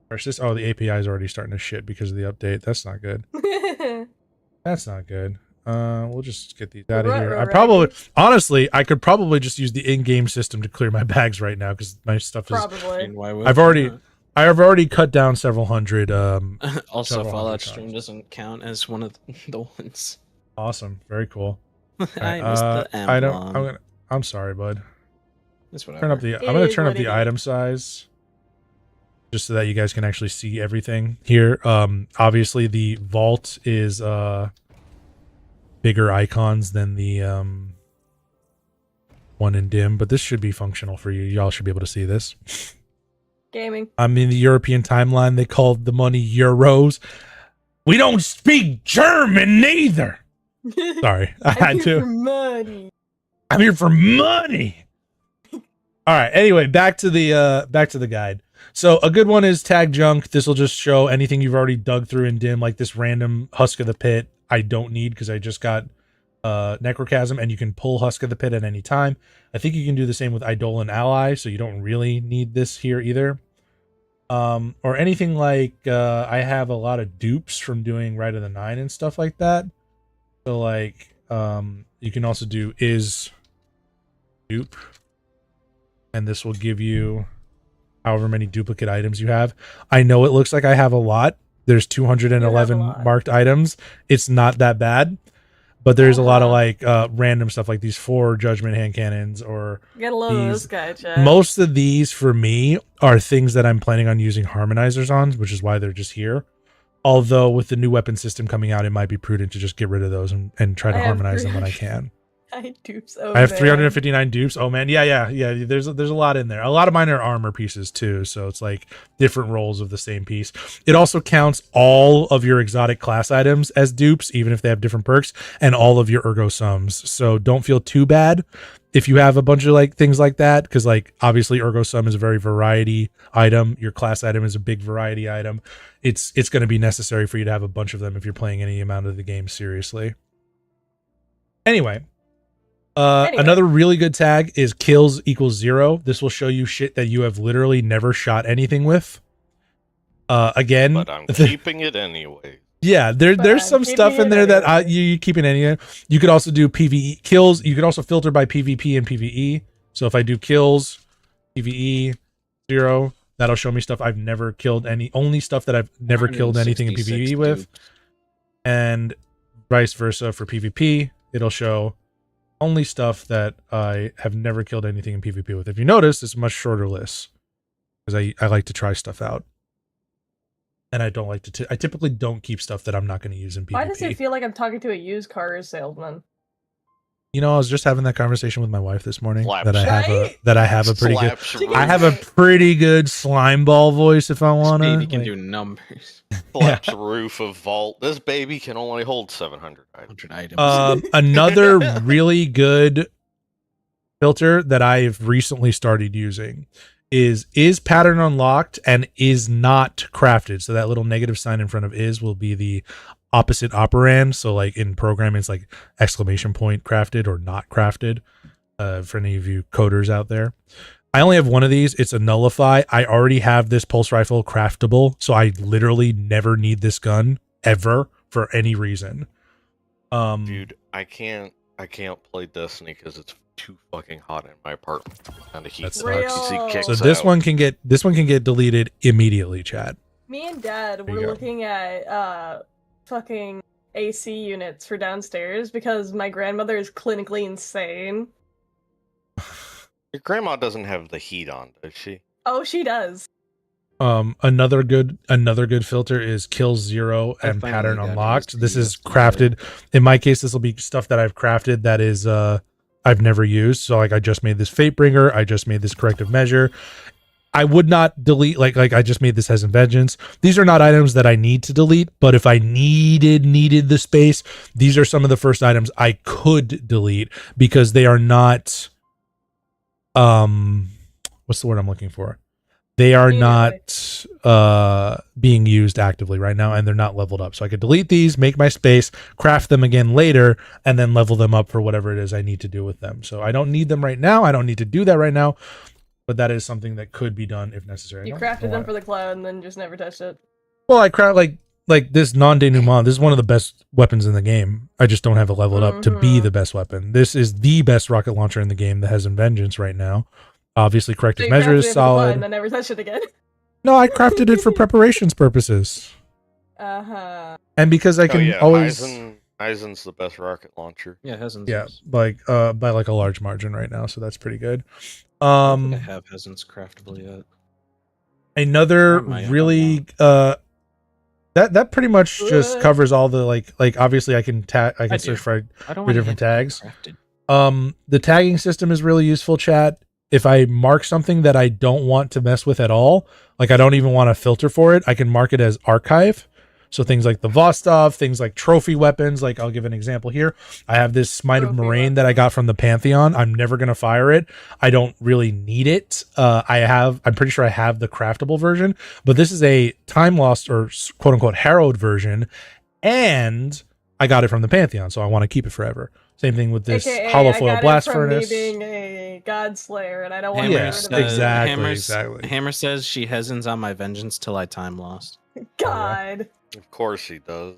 Versus, oh, the API is already starting to shit because of the update. That's not good. That's not good. We'll just get these out of here. I probably, honestly, I could probably just use the in-game system to clear my bags right now because my stuff is. I have already cut down several hundred. Also, Fallout Stream doesn't count as one of the ones. Awesome, very cool. I missed the emblem. I'm sorry, bud. That's whatever. Turn up the. I'm gonna turn up the item size, just so that you guys can actually see everything here. Obviously the vault is bigger icons than the one in DIM, but this should be functional for you. Y'all should be able to see this. Gaming. I'm in the European timeline. They called the money euros. We don't speak German neither. Sorry, I had to. For money. I'm here for money. All right. Anyway, back to the guide. So a good one is tag junk. This will just show anything you've already dug through in DIM, like this random Husk of the Pit. I don't need because I just got Necrochasm, and you can pull Husk of the Pit at any time. I think you can do the same with Eidolon Ally, so you don't really need this here either. Or anything like I have a lot of dupes from doing Rite of the Nine and stuff like that. So like you can also do is dupe, and this will give you however many duplicate items you have. I know it looks like I have a lot. There's 211 marked items. It's not that bad, but there's a lot of like random stuff like these 4 judgment hand cannons or Get a load of this guy, Chad. Most of these for me are things that I'm planning on using harmonizers on, which is why they're just here. Although with the new weapon system coming out, it might be prudent to just get rid of those and try to harmonize them when I can. Dupes. I have 359 dupes. Oh man, yeah. There's a lot in there. A lot of mine are armor pieces too, so it's like different rolls of the same piece. It also counts all of your exotic class items as dupes, even if they have different perks, and all of your ergo sums. So don't feel too bad if you have a bunch of like things like that, because like obviously ergo sum is a very variety item. Your class item is a big variety item. It's going to be necessary for you to have a bunch of them if you're playing any amount of the game seriously. Anyway. Another really good tag is kills equals 0. This will show you shit that you have literally never shot anything with. Again, but I'm keeping it anyway. Yeah, there's some stuff in there that you keep it anyway. You could also do PvE kills. You could also filter by PvP and PvE. So if I do kills, PvE 0, that'll show me stuff I've never killed only stuff that I've never killed anything in PvE with. And vice versa for PvP, it'll show only stuff that I have never killed anything in PvP with. If you notice, it's a much shorter list because I like to try stuff out. And I don't like to. I typically don't keep stuff that I'm not going to use in PvP. Why does it feel like I'm talking to a used car salesman? You know, I was just having that conversation with my wife this morning. Slaps. That I have a pretty good. Slaps your I have a pretty good slime ball voice if I want to. Baby can do numbers. Slaps roof of vault. This baby can only hold 700 items. Another really good filter that I've recently started using is pattern unlocked and is not crafted. So that little negative sign in front of is will be the opposite operand. So like in programming, it's like exclamation point crafted or not crafted. For any of you coders out there, I only have one of these. It's a nullify. I already have this pulse rifle craftable, so I literally never need this gun ever for any reason. Dude, I can't play Destiny because it's too fucking hot in my apartment. And the heat sucks. So this one can get deleted immediately, chat. Me and Dad were looking at fucking AC units for downstairs because my grandmother is clinically insane. Your grandma doesn't have the heat on, does she? Oh, she does. Another good filter is kill 0 and pattern unlocked. This is crafted. In my case, this will be stuff that I've crafted that is I've never used. So like I just made this Fatebringer, I just made this corrective measure. I would not delete like I just made this Heaven Vengeance. These are not items that I need to delete, but if I needed the space, these are some of the first items I could delete because they are not what's the word I'm looking for? They are not being used actively right now, and they're not leveled up. So I could delete these, make my space, craft them again later, and then level them up for whatever it is I need to do with them. So I don't need them right now. I don't need to do that right now, but that is something that could be done if necessary. You crafted them for the cloud and then just never touched it. Well, I craft like this non-denouement. This is one of the best weapons in the game. I just don't have it leveled up to be the best weapon. This is the best rocket launcher in the game that has Vengeance right now. Obviously, corrective measure is solid. And then never touched it again. No, I crafted it for preparations purposes. And because I can always. Eisen's the best rocket launcher. Yeah, Hezen's. Yeah, like by like a large margin right now, so that's pretty good. I don't think I have Hezen's craftable yet. Another really that pretty much just covers all the like obviously I can search for different tags. The tagging system is really useful, chat. If I mark something that I don't want to mess with at all, like I don't even want to filter for it, I can mark it as archive. So things like the Vostok, things like trophy weapons, like I'll give an example here. I have this Smite of Moraine that I got from the Pantheon. I'm never going to fire it. I don't really need it. I'm pretty sure I have the craftable version, but this is a time lost or quote unquote harrowed version. And I got it from the Pantheon, so I want to keep it forever. Same thing with this hollow foil blast furnace. Me being a god slayer, and I don't want to exactly. Hammer says she Hezen's on my vengeance till I time lost. God. Of course he does.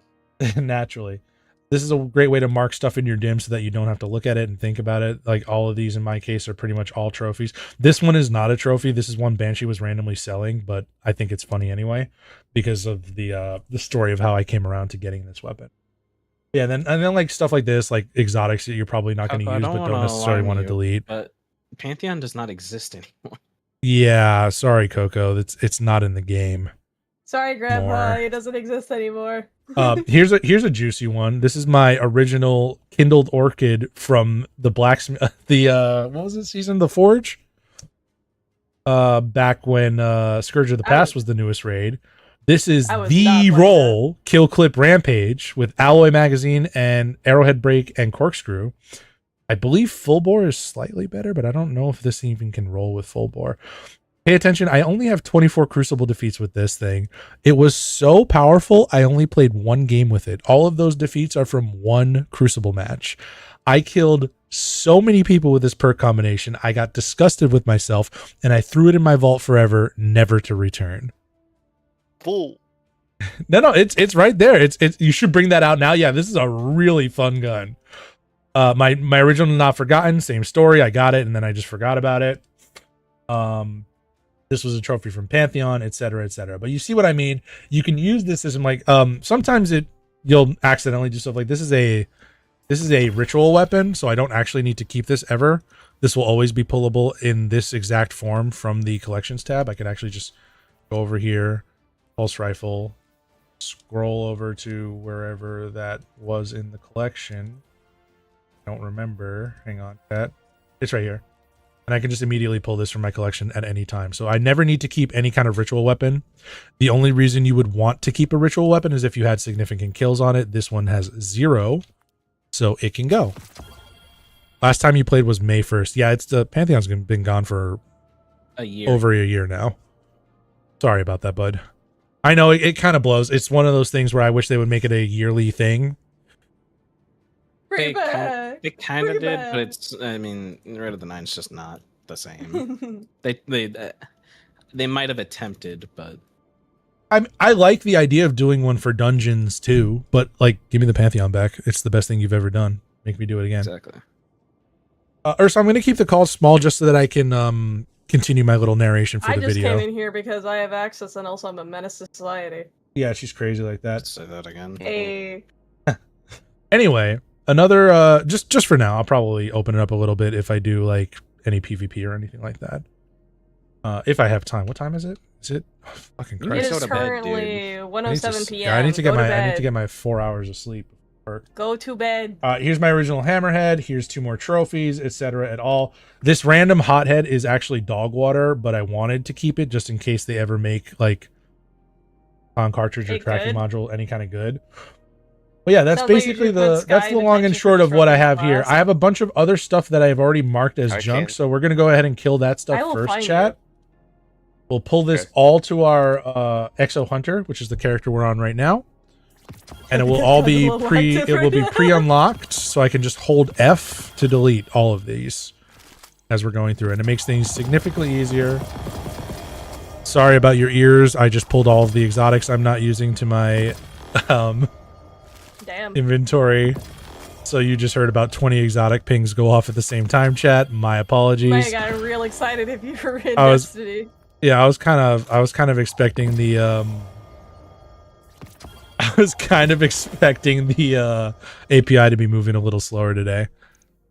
Naturally. This is a great way to mark stuff in your dim so that you don't have to look at it and think about it. Like all of these in my case are pretty much all trophies. This one is not a trophy. This is one Banshee was randomly selling, but I think it's funny anyway because of the story of how I came around to getting this weapon. Yeah, and then like stuff like this, like exotics that you're probably not going to use, but don't necessarily want to delete. But Pantheon does not exist anymore. Yeah, sorry, Coco. It's not in the game. Sorry, Grandpa. It doesn't exist anymore. Here's a juicy one. This is my original kindled orchid from the blacksmith. What was it? Season the Forge. Back when Scourge of the Past was the newest raid. This is the roll kill clip rampage with alloy magazine and arrowhead break and corkscrew. I believe full bore is slightly better, but I don't know if this even can roll with full bore. Pay attention. I only have 24 crucible defeats with this thing. It was so powerful. I only played one game with it. All of those defeats are from one crucible match. I killed so many people with this perk combination. I got disgusted with myself and I threw it in my vault forever, never to return. Cool. No, it's right there. It's you should bring that out now. Yeah, this is a really fun gun. My original Not Forgotten, same story. I got it and then I just forgot about it. This was a trophy from Pantheon, etc., etc. But you see what I mean? You can use this system like sometimes you'll accidentally do stuff like this is a This is a ritual weapon, so I don't actually need to keep this ever. This will always be pullable in this exact form from the collections tab. I can actually just go over here, pulse rifle, scroll over to wherever that was in the collection. I don't remember. Hang on, chat. It's right here. And I can just immediately pull this from my collection at any time. So I never need to keep any kind of ritual weapon. The only reason you would want to keep a ritual weapon is if you had significant kills on it. This one has 0, so it can go. Last time you played was May 1st. Yeah, it's the Pantheon's been gone for a year. Over a year now. Sorry about that, bud. I know it kind of blows. It's one of those things where I wish they would make it a yearly thing. They kind of did, but it's. I mean, Red of the Nine's just not the same. they might have attempted, but I like the idea of doing one for dungeons too. But like, give me the Pantheon back. It's the best thing you've ever done. Make me do it again. Exactly. So I'm going to keep the calls small just so that I can continue my little narration for the video. I just came in here because I have access and also I'm a menace to society. Yeah, she's crazy like that. Say that again. Hey. Anyway. Another, just for now, I'll probably open it up a little bit if I do, like, any PvP or anything like that. If I have time. What time is it? Is it? Oh, fucking Christ. It is currently 1:07 p.m. Yeah, I need to get my 4 hours of sleep. Go to bed. Here's my original hammerhead. Here's 2 more trophies, etc. at all. This random hothead is actually dog water, but I wanted to keep it just in case they ever make, like, on cartridge or tracking module any kind of good. Well, yeah, that's basically that's the long and short of what I have here. I have a bunch of other stuff that I've already marked as junk, so we're going to go ahead and kill that stuff first, chat. We'll pull this all to our Exo Hunter, which is the character we're on right now. And it will all be pre-unlocked, so I can just hold F to delete all of these as we're going through. And it makes things significantly easier. Sorry about your ears. I just pulled all of the exotics I'm not using to my inventory. So you just heard about 20 exotic pings go off at the same time, chat. My apologies. I got real excited if you were in Destiny. Yeah, I was kind of expecting the API to be moving a little slower today.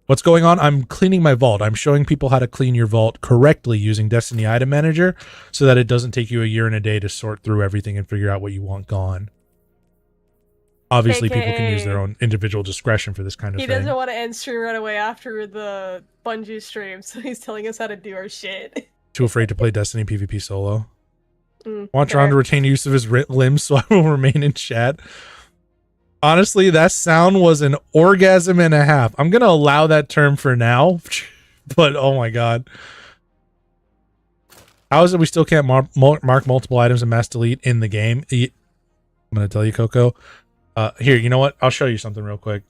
What's going on? I'm cleaning my vault. I'm showing people how to clean your vault correctly using Destiny Item Manager so that it doesn't take you a year and a day to sort through everything and figure out what you want gone. Obviously, people can use their own individual discretion for this kind of thing. He doesn't want to end stream right away after the Bungie stream, so he's telling us how to do our shit. Too afraid to play Destiny PvP solo. Want John to retain use of his limbs so I will remain in chat. Honestly, that sound was an orgasm and a half. I'm going to allow that term for now, but oh my god. How is it we still can't mark multiple items and mass delete in the game? I'm going to tell you, Coco. Here, you know what? I'll show you something real quick.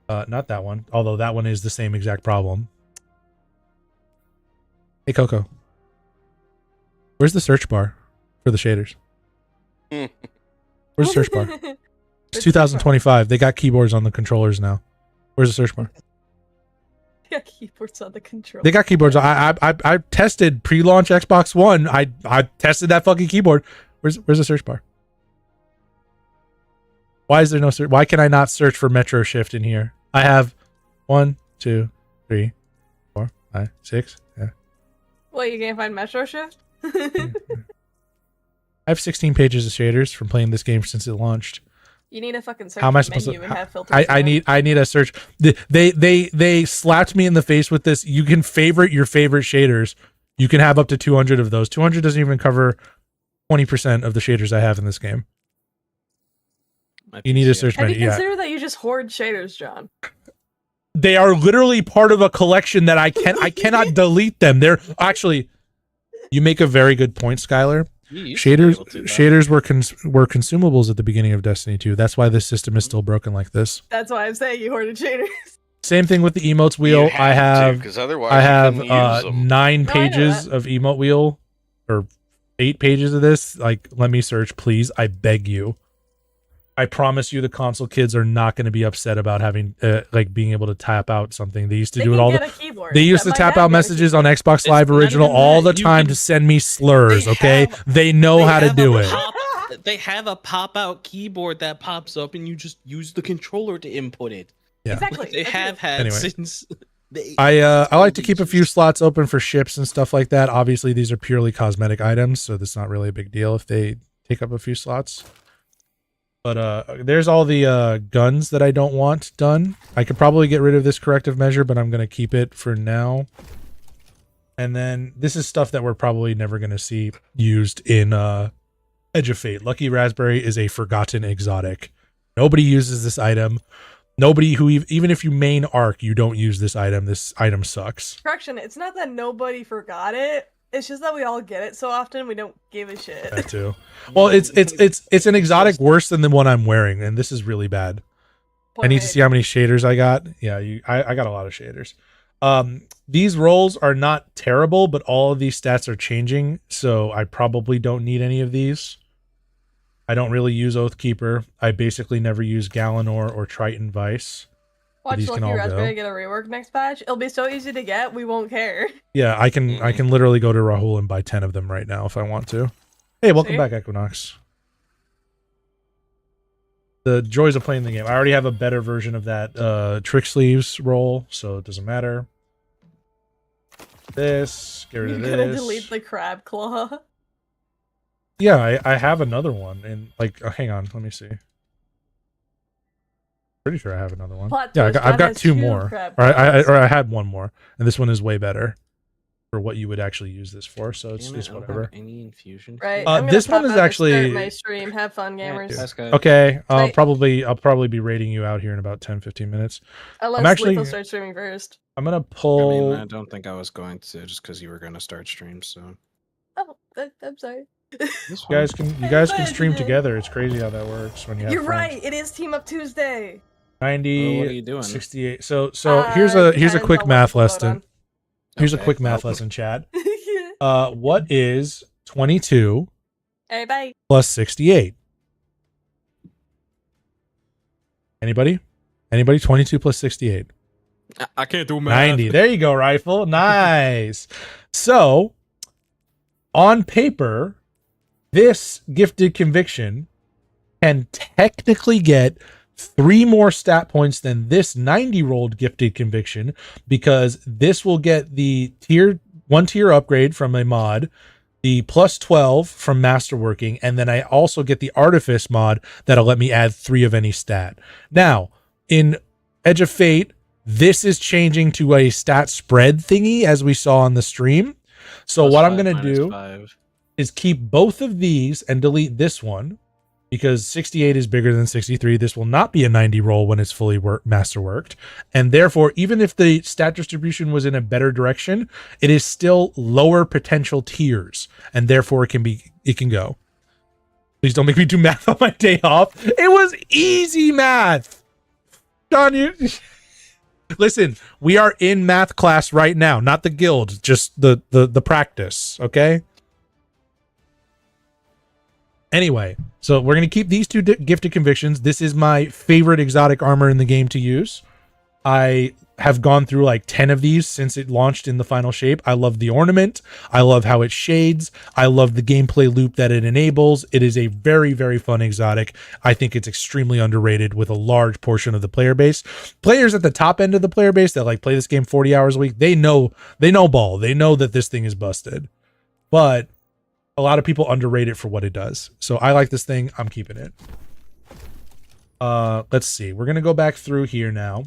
Not that one, although that one is the same exact problem. Hey, Coco. Where's the search bar for the shaders? Where's the search bar? It's 2025. They got keyboards on the controllers now. Where's the search bar? They got keyboards on the controller. They got keyboards. I tested pre-launch Xbox One. I tested that fucking keyboard. Where's the search bar? Why is there no search? Why can I not search for Metro Shift in here? I have 1, 2, 3, 4, 5, 6. Yeah. What, you can't find Metro Shift? I have 16 pages of shaders from playing this game since it launched. You need a fucking search How am I supposed menu to? and have filters. I need a search. They slapped me in the face with this. You can favorite your favorite shaders. You can have up to 200 of those. 200 doesn't even cover 20% of the shaders I have in this game. You need a search menu. Have you considered that you just hoard shaders, John? They are literally part of a collection that I cannot delete them. They're actually. You make a very good point, Skylar. Shaders were consumables at the beginning of Destiny 2. That's why this system is still broken like this. That's why I'm saying you hoarded shaders. Same thing with the emotes wheel. I have 9 pages of emote wheel, or 8 pages of this. Like, let me search, please. I beg you. I promise you, the console kids are not going to be upset about having like being able to tap out something. They used to do it all. They used to tap out messages on Xbox Live Original all the time to send me slurs. Okay, they know how to do it. They have a pop-out keyboard that pops up, and you just use the controller to input it. Yeah. Exactly. They have had Anyway. since. I like to keep a few slots open for ships and stuff like that. Obviously, these are purely cosmetic items, so that's not really a big deal if they take up a few slots. But there's all the guns that I don't want done. I could probably get rid of this corrective measure, but I'm going to keep it for now. And then this is stuff that we're probably never going to see used in Edge of Fate. Lucky Raspberry is a forgotten exotic. Nobody uses this item. Nobody who, even if you main arc, you don't use this item. This item sucks. Correction, it's not that nobody forgot it. It's just that we all get it so often we don't give a shit. That too. Well, it's an exotic worse than the one I'm wearing, and this is really bad. I need to see how many shaders I got. Yeah, I got a lot of shaders. These rolls are not terrible, but all of these stats are changing, so I probably don't need any of these. I don't really use Oathkeeper. I basically never use Galanor or Triton Vice. Watch These can Lucky all Raspberry go. get a rework next patch. It'll be so easy to get, we won't care. Yeah, I can literally go to Rahul and buy 10 of them right now if I want to. Hey, welcome back, Equinox. The joys of playing the game. I already have a better version of that Trick Sleeves roll, so it doesn't matter. This, get rid of You're gonna this. delete the crab claw. Yeah, I have another one, and like, hang on, let me see. Pretty sure I have another one. Plot Yeah, twist, I've John got has 2 2 more, crab or claws. I had 1 more, and this one is way better for what you would actually use this for. So it's Damn it, just I don't have whatever. Any infusion? Right. I'm gonna This pop one is out and actually start my stream. Have fun, gamers. okay. I'll Right. probably be rating you out here in about 10-15 minutes. Unless I'm actually Lethal starts streaming first. I'm gonna I pull. mean, I don't think I was going to, just because you were going to start stream. So Oh, I'm sorry. You guys can stream together. It's crazy how that works when you have You're friends. right. It is Team Up Tuesday. 90, Well, what are you doing? 68. So here's a depends quick on math what's going lesson. Here's a Okay, quick math well. lesson, chat. What is 22 Hey, bye. plus 68? Anybody? 22 plus 68? I can't do math. 90. There you go, Rifle. Nice. So, on paper, this gifted conviction can technically get 3 more stat points than this 90 rolled gifted conviction, because this will get the one tier upgrade from a mod, the plus 12 from masterworking, and then I also get the artifice mod that'll let me add 3 of any stat. Now, in Edge of Fate, this is changing to a stat spread thingy, as we saw on the stream. So Plus what I'm 5 going to minus do 5. is keep both of these and delete this one, because 68 is bigger than 63. This will not be a 90 roll when it's fully masterworked. And therefore, even if the stat distribution was in a better direction, it is still lower potential tiers. And therefore, it can go. Please don't make me do math on my day off. It was easy math. John, you... Listen, we are in math class right now, not the guild, just the practice, okay? Anyway, so we're going to keep these 2 gifted convictions. This is my favorite exotic armor in the game to use. I have gone through like 10 of these since it launched in the final shape. I love the ornament. I love how it shades. I love the gameplay loop that it enables. It is a very, very fun exotic. I think it's extremely underrated with a large portion of the player base. Players at the top end of the player base that like play this game 40 hours a week, they know ball. They know that this thing is busted. But a lot of people underrate it for what it does. So I like this thing. I'm keeping it. Let's see. We're going to go back through here now.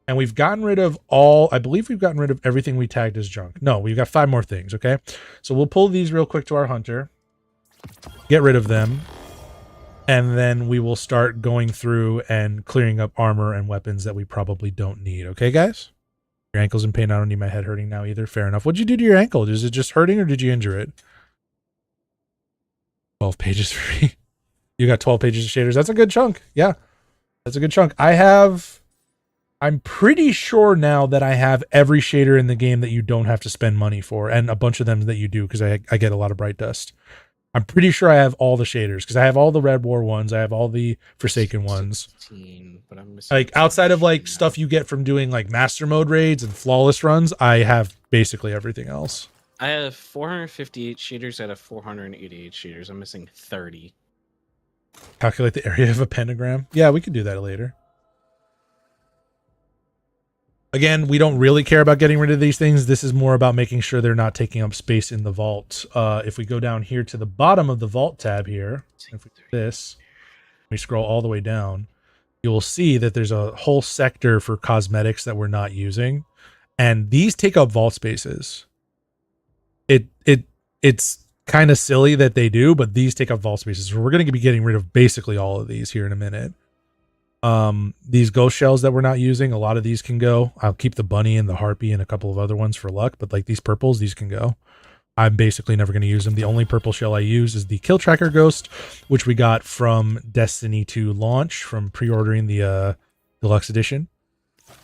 And we've gotten rid of I believe we've gotten rid of everything we tagged as junk. No, we've got 5 more things, okay? So we'll pull these real quick to our hunter. Get rid of them. And then we will start going through and clearing up armor and weapons that we probably don't need. Okay, guys? Your ankle's in pain. I don't need my head hurting now either. Fair enough. What'd you do to your ankle? Is it just hurting or did you injure it? 12 pages for me. You got 12 pages of shaders. That's a good chunk. Yeah. That's a good chunk. I'm pretty sure now that I have every shader in the game that you don't have to spend money for, and a bunch of them that you do, because I get a lot of bright dust. I'm pretty sure I have all the shaders, because I have all the Red War ones. I have all the Forsaken ones. 16, but I'm missing Like outside of like stuff you get from doing like master mode raids and flawless runs, I have basically everything else. I have 458 shaders out of 488 shaders. I'm missing 30. Calculate the area of a pentagram. Yeah, we could do that later. Again, we don't really care about getting rid of these things. This is more about making sure they're not taking up space in the vault. If we go down here to the bottom of the vault tab here, if we do this, we scroll all the way down, you will see that there's a whole sector for cosmetics that we're not using. And these take up vault spaces. It's kind of silly that they do, but these take up vault spaces. So we're going to be getting rid of basically all of these here in a minute. These ghost shells that we're not using, a lot of these can go. I'll keep the bunny and the harpy and a couple of other ones for luck, but like these purples, these can go. I'm basically never going to use them. The only purple shell I use is the Kill Tracker Ghost, which we got from Destiny 2 launch from pre-ordering the deluxe edition.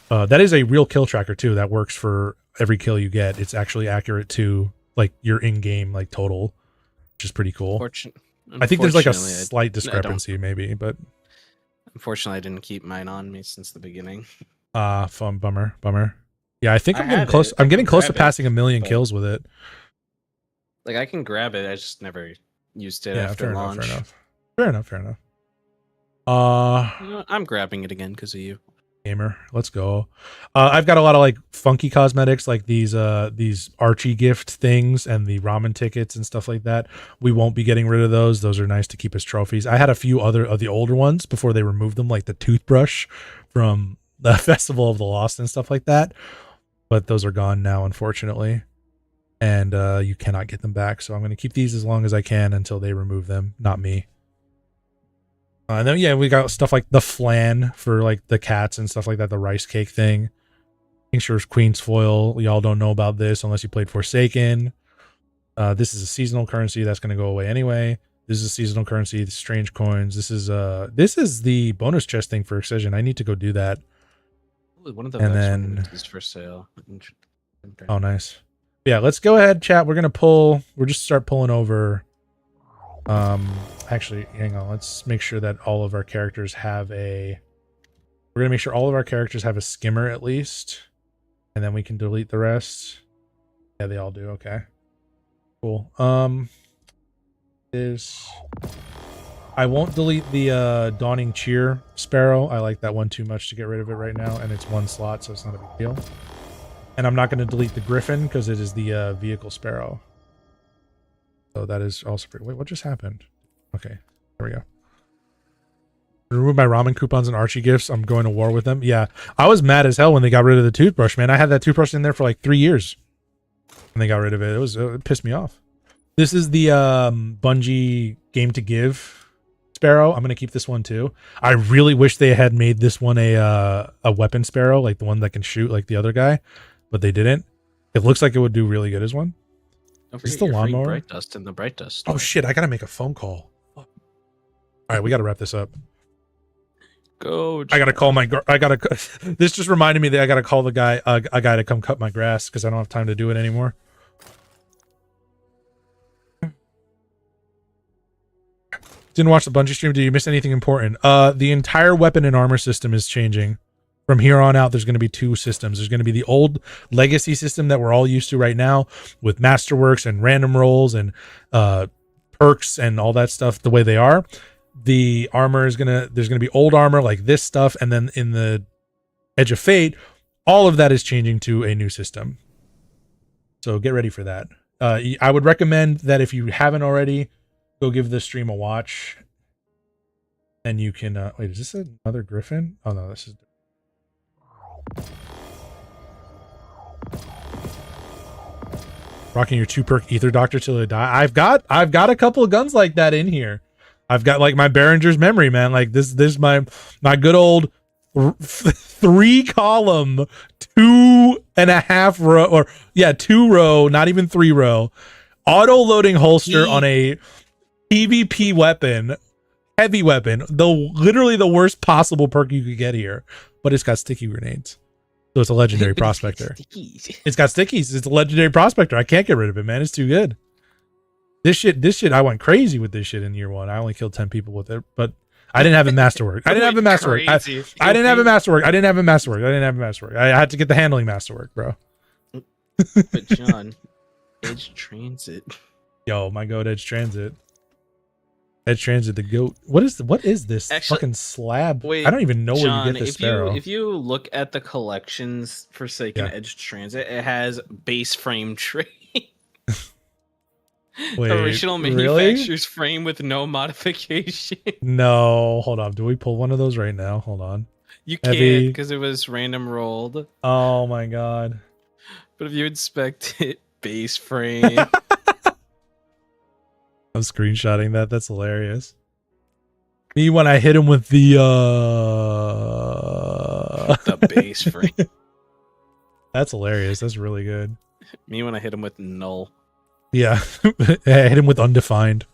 That is a real kill tracker too. That works for every kill you get. It's actually accurate to like your in-game like total, which is pretty cool. I think there's like a slight discrepancy maybe, but unfortunately I didn't keep mine on me since the beginning. Fun, bummer. Yeah, I think I'm getting close. I'm getting close to passing 1 million kills with it. Like I can grab it, I just never used it after launch. Fair enough. I'm grabbing it again because of you. Gamer, let's go. I've got a lot of like funky cosmetics, like these Archie gift things and the ramen tickets and stuff like that. We won't be getting rid of those. Those are nice to keep as trophies. I had a few other of the older ones before they removed them, like the toothbrush from the Festival of the Lost and stuff like that. But those are gone now, unfortunately. And you cannot get them back. So I'm going to keep these as long as I can until they remove them, not me. And then, yeah, we got stuff like the flan for like the cats and stuff like that, the rice cake thing. Tincture's Queen's Foil. Y'all don't know about this unless you played Forsaken. This is a seasonal currency that's going to go away anyway. This is a seasonal currency, the strange coins. This is the bonus chest thing for Excision. I need to go do that. One of the is for sale. Oh, nice. Yeah, let's go ahead, chat. We're just start pulling over. Actually, hang on. Let's make sure that all of our characters have we're going to make sure all of our characters have a skimmer at least. And then we can delete the rest. Yeah, they all do. Okay. Cool. I won't delete the Dawning Cheer Sparrow. I like that one too much to get rid of it right now. And it's 1 slot, so it's not a big deal. And I'm not going to delete the Griffin because it is the Vehicle Sparrow. So that is also pretty... Wait, what just happened? Okay, there we go. Remove my ramen coupons and Archie gifts. I'm going to war with them. Yeah, I was mad as hell when they got rid of the toothbrush, man. I had that toothbrush in there for like 3 years. And they got rid of it. It pissed me off. This is the Bungie Game to Give Sparrow. I'm going to keep this one too. I really wish they had made this one a weapon Sparrow, like the one that can shoot like the other guy. But they didn't. It looks like it would do really good as one. Don't Is forget the your free lawnmower? Bright Dust in the Bright Dust. Oh shit! I gotta make a phone call. All right, we gotta wrap this up. Go. I gotta call my. This just reminded me that I gotta call the guy, a guy to come cut my grass because I don't have time to do it anymore. Didn't watch the Bungie stream. Did you miss anything important? The entire weapon and armor system is changing. From here on out, there's going to be 2 systems. There's going to be the old legacy system that we're all used to right now with Masterworks and random rolls and perks and all that stuff the way they are. The armor is there's going to be old armor like this stuff. And then in the Edge of Fate, all of that is changing to a new system. So get ready for that. I would recommend that if you haven't already, go give the stream a watch. And you can... wait, is this another Griffin? Oh, no, this is... Rocking your 2-perk Ether Doctor till they die. I've got a couple of guns like that in here. I've got like my Behringer's Memory, man. Like this my good old 3-column, 2.5 row, or yeah, 2 row, not even 3 row, auto loading holster on a PvP weapon, heavy weapon. Literally the worst possible perk you could get here. But it's got sticky grenades. So it's a legendary prospector. It's got stickies. It's a legendary prospector. I can't get rid of it, man. It's too good. This shit, I went crazy with this shit in year 1. I only killed 10 people with it, but I didn't have a masterwork. I didn't have a masterwork. I didn't have a masterwork. I didn't have a masterwork. I had to get the handling masterwork, bro. But John, Edge Transit. Yo, my goat Edge Transit. Edge Transit, the goat. What is this Actually, fucking slab? Wait, I don't even know John, where you get this sparrow. if you look at the collections for Forsaken Edge Transit, it has base frame tray. Wait, original manufacturer's frame with no modification. No, hold on. Do we pull one of those right now? Hold on. You can't because it was random rolled. Oh my god. But if you inspect it, base frame. I'm screenshotting that. That's hilarious. Me when I hit him with the base frame. That's hilarious. That's really good. Me when I hit him with null. Yeah. I hit him with undefined.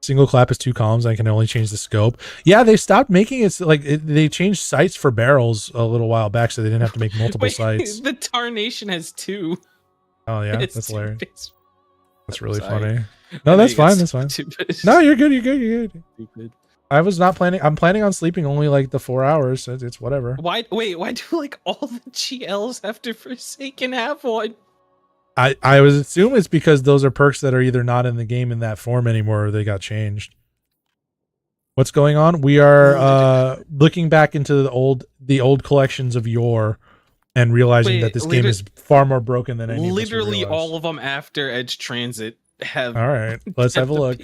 Single clap is 2 columns. I can only change the scope. Yeah, they stopped making it like they changed sights for barrels a little while back, so they didn't have to make multiple sights. The Tarnation has 2. Oh yeah, It's that's hilarious. That's really sorry. funny. No, that's fine. That's fine. No, you're good. You're good. You're good. Stupid. I was not planning. I'm planning on sleeping only like the 4 hours. So it's whatever. Why do like all the GLs after Forsaken have one? I would assume it's because those are perks that are either not in the game in that form anymore or they got changed. What's going on? We are looking back into the old collections of yore and realizing that this game is far more broken than any Literally of us all of them after Edge Transit have. All right, let's have a look.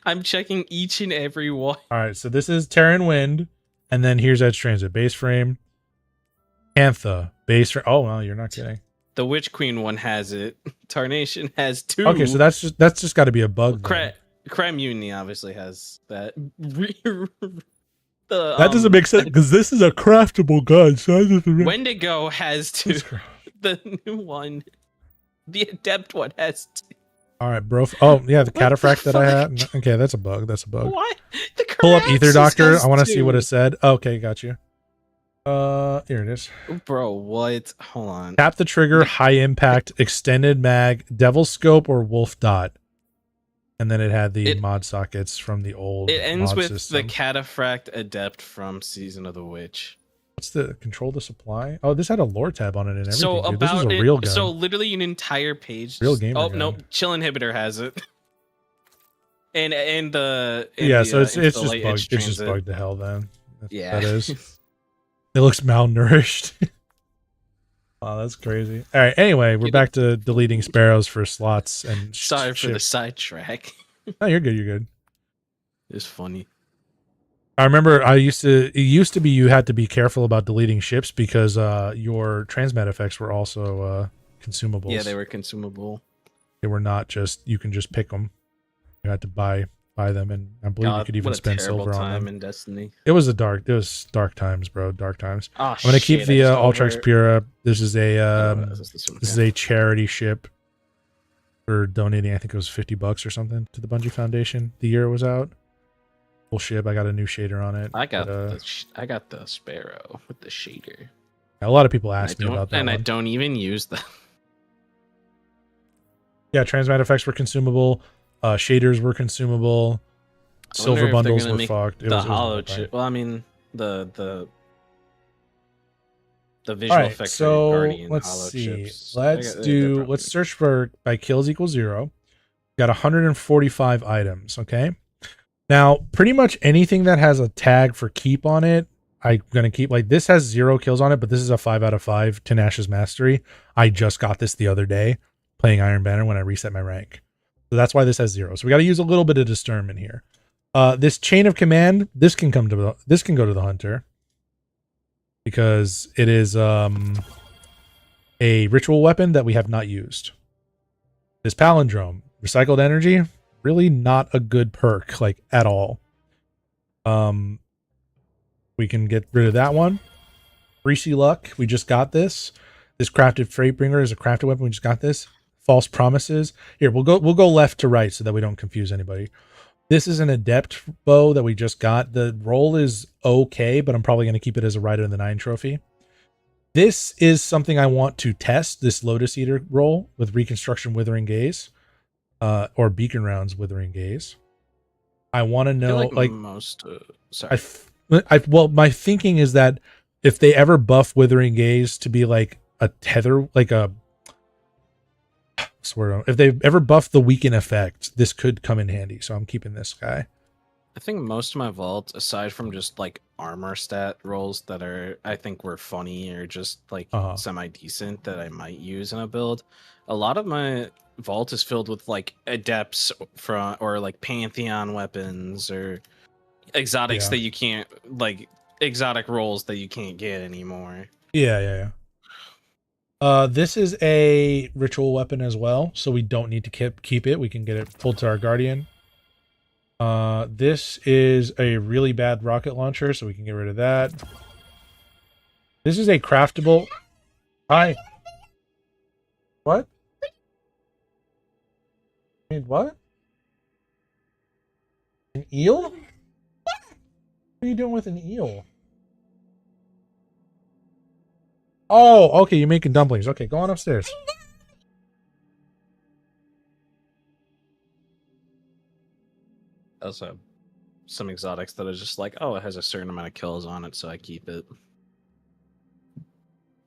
I'm checking each and every one. All right, so this is Terran Wind, and then here's Edge Transit. Base frame. Pantha. Base frame. Oh, well, you're not kidding. The Witch Queen one has it. Tarnation has 2. Okay, so that's just got to be a bug. Crime Mutiny obviously has that. That doesn't make sense because this is a craftable gun. So Wendigo has 2. The new one, the Adept one has 2. All right, bro. Oh yeah, the cataphract that I had. Okay, that's a bug. That's a bug. What? Pull up Ether Doctor. I want to see what it said. Okay, got you. Here it is. Bro, what? Hold on. Tap the trigger, high impact, extended mag, devil scope, or wolf dot. And then it had the mod sockets from the old. It ends mod with system. the Cataphract Adept from Season of the Witch. What's the control the supply? Oh, this had a lore tab on it and everything. So dude. about This is a real gun. So literally an entire page. Real gamer Oh gun. no, Chill Inhibitor has it. And so it's just bugged. It's just bugged to hell then. Yeah. That is. It looks malnourished. Wow, that's crazy. All right. Anyway, we're back to deleting sparrows for slots and. Sorry for the sidetrack. No, you're good. You're good. It's funny. I remember it used to be you had to be careful about deleting ships because your transmat effects were also consumables. Yeah, they were consumable. They were not just you can just pick them. You had to buy them, and I believe you could even spend silver on them. In Destiny. It was dark times, bro. Dark times. Oh, I'm gonna keep the Ultrax Pura. This is a charity ship. For donating, I think it was $50 or something to the Bungie Foundation the year it was out. Full ship. I got a new shader on it. I got the Sparrow with the shader. A lot of people ask me about that. And I don't even use them. Yeah, transmat effects were consumable. Shaders were consumable. Silver bundles were fucked. The hollow chip. Well, I mean the visual effects. So Guardian let's hollow see. chips. Let's search for by kills equals 0. Got 145 items. Okay. Now, pretty much anything that has a tag for keep on it, I'm gonna keep. Like this has 0 kills on it, but this is a 5 out of 5 to Nash's Mastery. I just got this the other day playing Iron Banner when I reset my rank. So that's why this has 0. So we got to use a little bit of discernment here. This chain of command, this can go to the hunter because it is a ritual weapon that we have not used. This palindrome, recycled energy, really not a good perk, like at all. We can get rid of that one. Greasy luck, we just got this. This crafted freight bringer is a crafted weapon. We just got this. False promises. Here, we'll go left to right so that we don't confuse anybody. This is an adept bow that we just got. The roll is okay, but I'm probably going to keep it as a Rider in the 9 trophy. This is something I want to test, this Lotus Eater roll with Reconstruction Withering Gaze, or Beacon Rounds Withering Gaze. I want to know, well, my thinking is that if they ever buff Withering Gaze to be like a tether, like a If they ever buff the weaken effect, this could come in handy. So I'm keeping this guy. I think most of my vault, aside from just like armor stat rolls that I think were funny or just like semi decent that I might use in a build, a lot of my vault is filled with like adepts or like pantheon weapons or exotics that you can't, like exotic rolls that you can't get anymore. Yeah. This is a ritual weapon as well, so we don't need to keep it. We can get it pulled to our guardian. This is a really bad rocket launcher, so we can get rid of that. This is a craftable. Hi. What? What? An eel? What are you doing with an eel? Oh, okay, you're making dumplings. Okay, go on upstairs. Also, some exotics that are just like, oh, it has a certain amount of kills on it, so I keep it.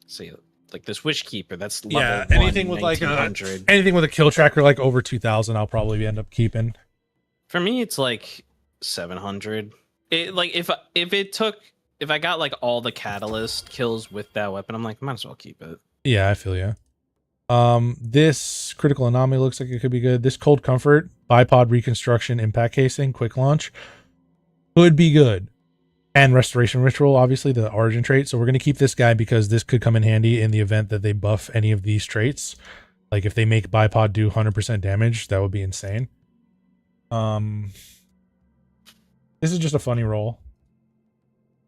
See, like this Witch Keeper, that's level 1, anything with like anything with a kill tracker like over 2,000, I'll probably end up keeping. For me, it's like 700. It like if I got like all the catalyst kills with that weapon, I'm like, might as well keep it. Yeah, I feel you. This critical anomaly looks like it could be good. This cold comfort, bipod reconstruction, impact casing, quick launch could be good. And restoration ritual, obviously the origin trait. So we're going to keep this guy because this could come in handy in the event that they buff any of these traits. Like if they make bipod do 100% damage, that would be insane. This is just a funny roll.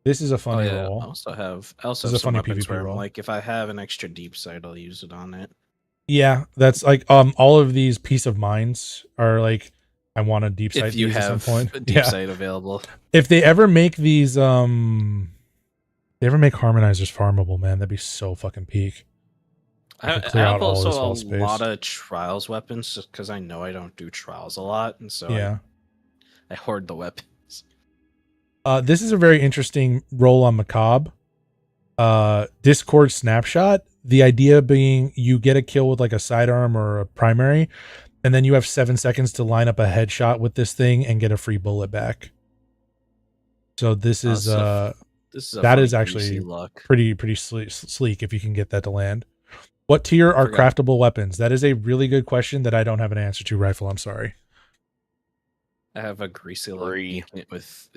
This is a funny roll. I also have some weapons where I'm like, if I have an extra deep sight, I'll use it on it. Yeah, that's like all of these peace of minds are like, I want a deep sight. If you have a deep sight available. If they ever make these they ever make harmonizers farmable, man, that'd be so fucking peak. I have also a lot of trials weapons just because I know I don't do trials a lot, and so I hoard the weapons. This is a very interesting roll on Macabre. Discord snapshot. The idea being you get a kill with like a sidearm or a primary, and then you have 7 seconds to line up a headshot with this thing and get a free bullet back. So this is that is actually pretty sleek if you can get that to land. What tier are craftable weapons? That is a really good question that I don't have an answer to, Rifle. I'm sorry. I have a greasy luck with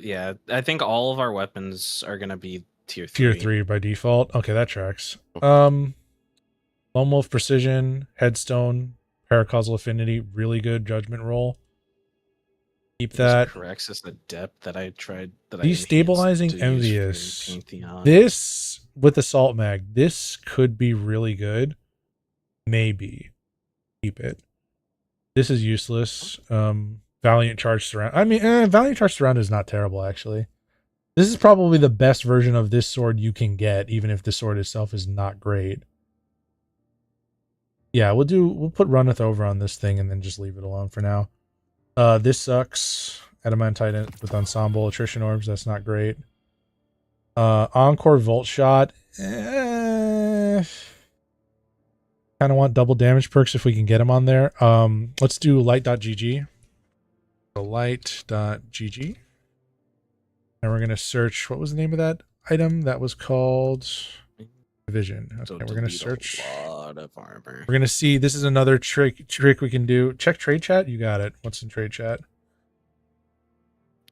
I think all of our weapons are gonna be tier 3. Tier 3 by default. Okay, that tracks. Lone Wolf Precision, Headstone, Paracausal Affinity, really good judgment roll. Keep that. Caraxis Adept that I tried. Destabilizing Envious. This with Assault Mag. This could be really good. Maybe. Keep it. This is useless. Valiant Charge Surround. I mean, Valiant Charge Surround is not terrible, actually. This is probably the best version of this sword you can get, even if the sword itself is not great. Yeah, we'll put Runneth over on this thing and then just leave it alone for now. This sucks. Adamantite with Ensemble. Attrition Orbs, that's not great. Encore Volt Shot. Kind of want double damage perks if we can get them on there. Let's do light.gg. So light.gg. And we're going to search, what was the name of that item? That was called Division. Okay, so we're going to search. A lot of armor. We're going to see, this is another trick we can do. Check trade chat. You got it. What's in trade chat?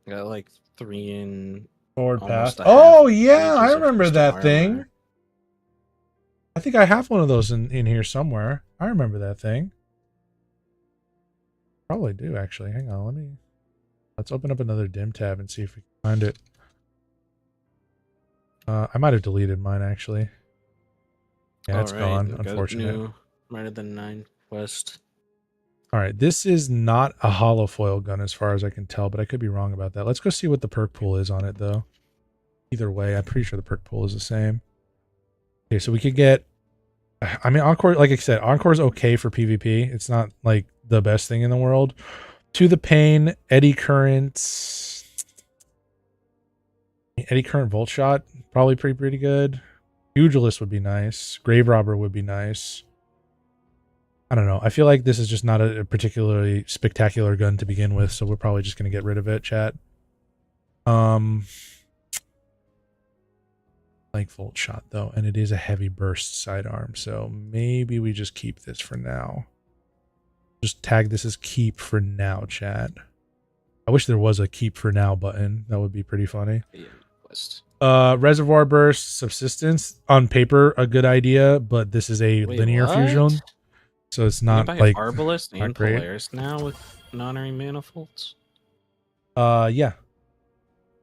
Got like 3 in forward pass. Oh yeah, I remember that thing. I think I have one of those in here somewhere. I remember that thing. Probably do actually. Hang on, let's open up another dim tab and see if we can find it. I might have deleted mine actually. Yeah, it's gone. Unfortunate. Mightier than 9 quest. All right, this is not a hollow foil gun as far as I can tell, but I could be wrong about that. Let's go see what the perk pool is on it, though. Either way, I'm pretty sure the perk pool is the same. Okay, so we could get... I mean, Encore, like I said, Encore is okay for PvP. It's not, like, the best thing in the world. To the Pain, Eddy Current... Eddy Current Volt Shot, probably pretty good. Pugilist would be nice. Grave Robber would be nice. I don't know. I feel like this is just not a particularly spectacular gun to begin with, so we're probably just going to get rid of it, chat. Like Volt Shot, though, and it is a heavy burst sidearm, so maybe we just keep this for now. Just tag this as keep for now, chat. I wish there was a keep for now button. That would be pretty funny. Reservoir Burst, Subsistence. On paper, a good idea, but this is a linear fusion. So it's not like Arbalist and great. Polaris now with non-array manifolds. Yeah.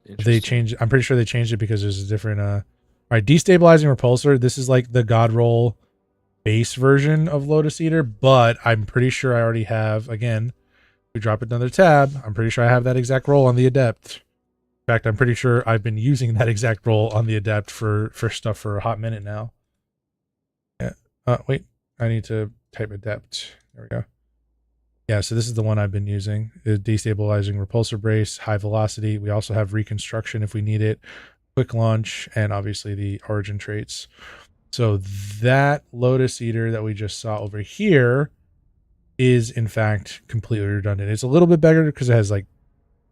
They changed. I'm pretty sure they changed it because there's a different. All right, destabilizing repulsor. This is like the God Roll base version of Lotus Eater, but I'm pretty sure I already have. Again, we drop another tab. I'm pretty sure I have that exact roll on the Adept. In fact, I'm pretty sure I've been using that exact roll on the Adept for stuff for a hot minute now. Yeah. Wait. I need to type Adept. There we go. Yeah, so this is the one I've been using. Destabilizing repulsor brace, high velocity. We also have reconstruction if we need it, quick launch, and obviously the origin traits. So that Lotus Eater that we just saw over here is in fact completely redundant. It's a little bit better because it has like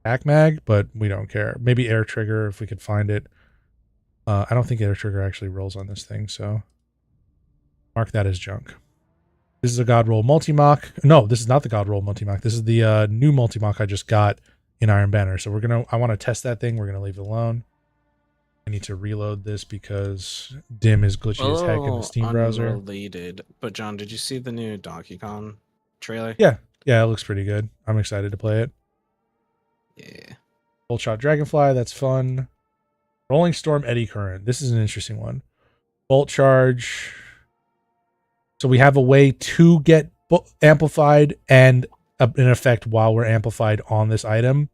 back mag, but we don't care. Maybe air trigger if we could find it. I don't think air trigger actually rolls on this thing, so mark that as junk. This is a God Roll multi-mock. No, this is not the God Roll multi-mock. This is the new multi-mock I just got in Iron Banner. So I want to test that thing. We're going to leave it alone. I need to reload this because DIM is glitchy as heck in the Steam browser. Unrelated. But John, did you see the new Donkey Kong trailer? Yeah. Yeah, it looks pretty good. I'm excited to play it. Yeah. Bolt Shot Dragonfly, that's fun. Rolling Storm Eddy Current. This is an interesting one. Bolt Charge. So we have a way to get amplified and an effect while we're amplified on this item.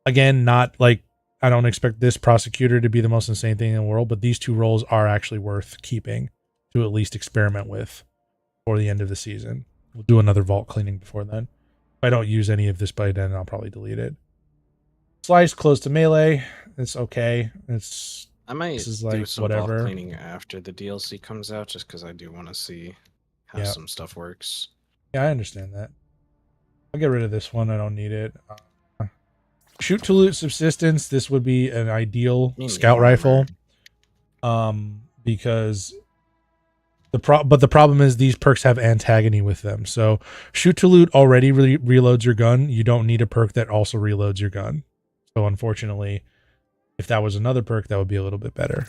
Again, not like I don't expect this prosecutor to be the most insane thing in the world, but these two rolls are actually worth keeping to at least experiment with for the end of the season. We'll do another vault cleaning before then. If I don't use any of this by then, I'll probably delete it. Slice close to melee. It's okay. I might do like some whatever. vault cleaning after the DLC comes out, just because I do want to see how some stuff works. Yeah, I understand that. I'll get rid of this one. I don't need it. Shoot to loot subsistence. This would be an ideal scout rifle. Because the problem is these perks have antagony with them. So shoot to loot already reloads your gun. You don't need a perk that also reloads your gun. So unfortunately, if that was another perk, that would be a little bit better.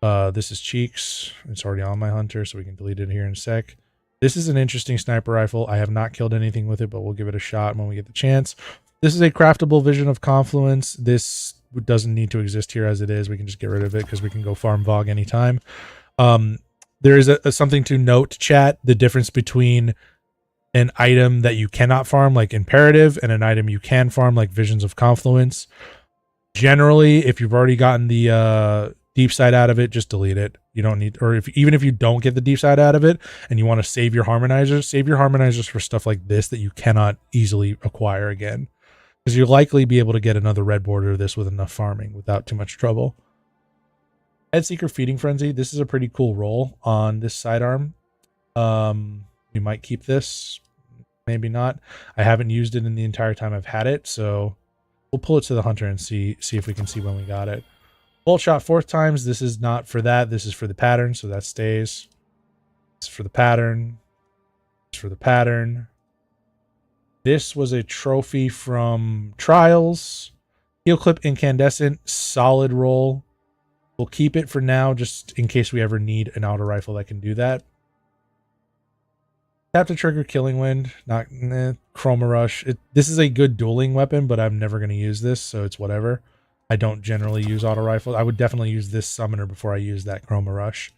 This is Cheeks. It's already on my hunter, so we can delete it here in a sec. This is an interesting sniper rifle. I have not killed anything with it, but we'll give it a shot when we get the chance. This is a craftable Vision of Confluence. This doesn't need to exist here as it is. We can just get rid of it because we can go farm Vogue anytime. There is something to note, chat, the difference between an item that you cannot farm, like Imperative, and an item you can farm, like Visions of Confluence. Generally, if you've already gotten the deep side out of it, just delete it. You don't need, or even if you don't get the deep side out of it and you want to save your harmonizers for stuff like this that you cannot easily acquire again, because you'll likely be able to get another red border of this with enough farming without too much trouble. Headseeker Feeding Frenzy. This is a pretty cool roll on this sidearm. We might keep this, maybe not. I haven't used it in the entire time I've had it, so we'll pull it to the hunter and see if we can see when we got it. Bolt Shot 4th times. This is not for that. This is for the pattern, so that stays. This is for the pattern. This is for the pattern. This was a trophy from Trials. Heel Clip Incandescent. Solid roll. We'll keep it for now, just in case we ever need an auto rifle that can do that. Tap to trigger Killing Wind. Chroma Rush. This is a good dueling weapon, but I'm never going to use this, so it's whatever. I don't generally use auto rifles. I would definitely use this summoner before I use that Chroma Rush.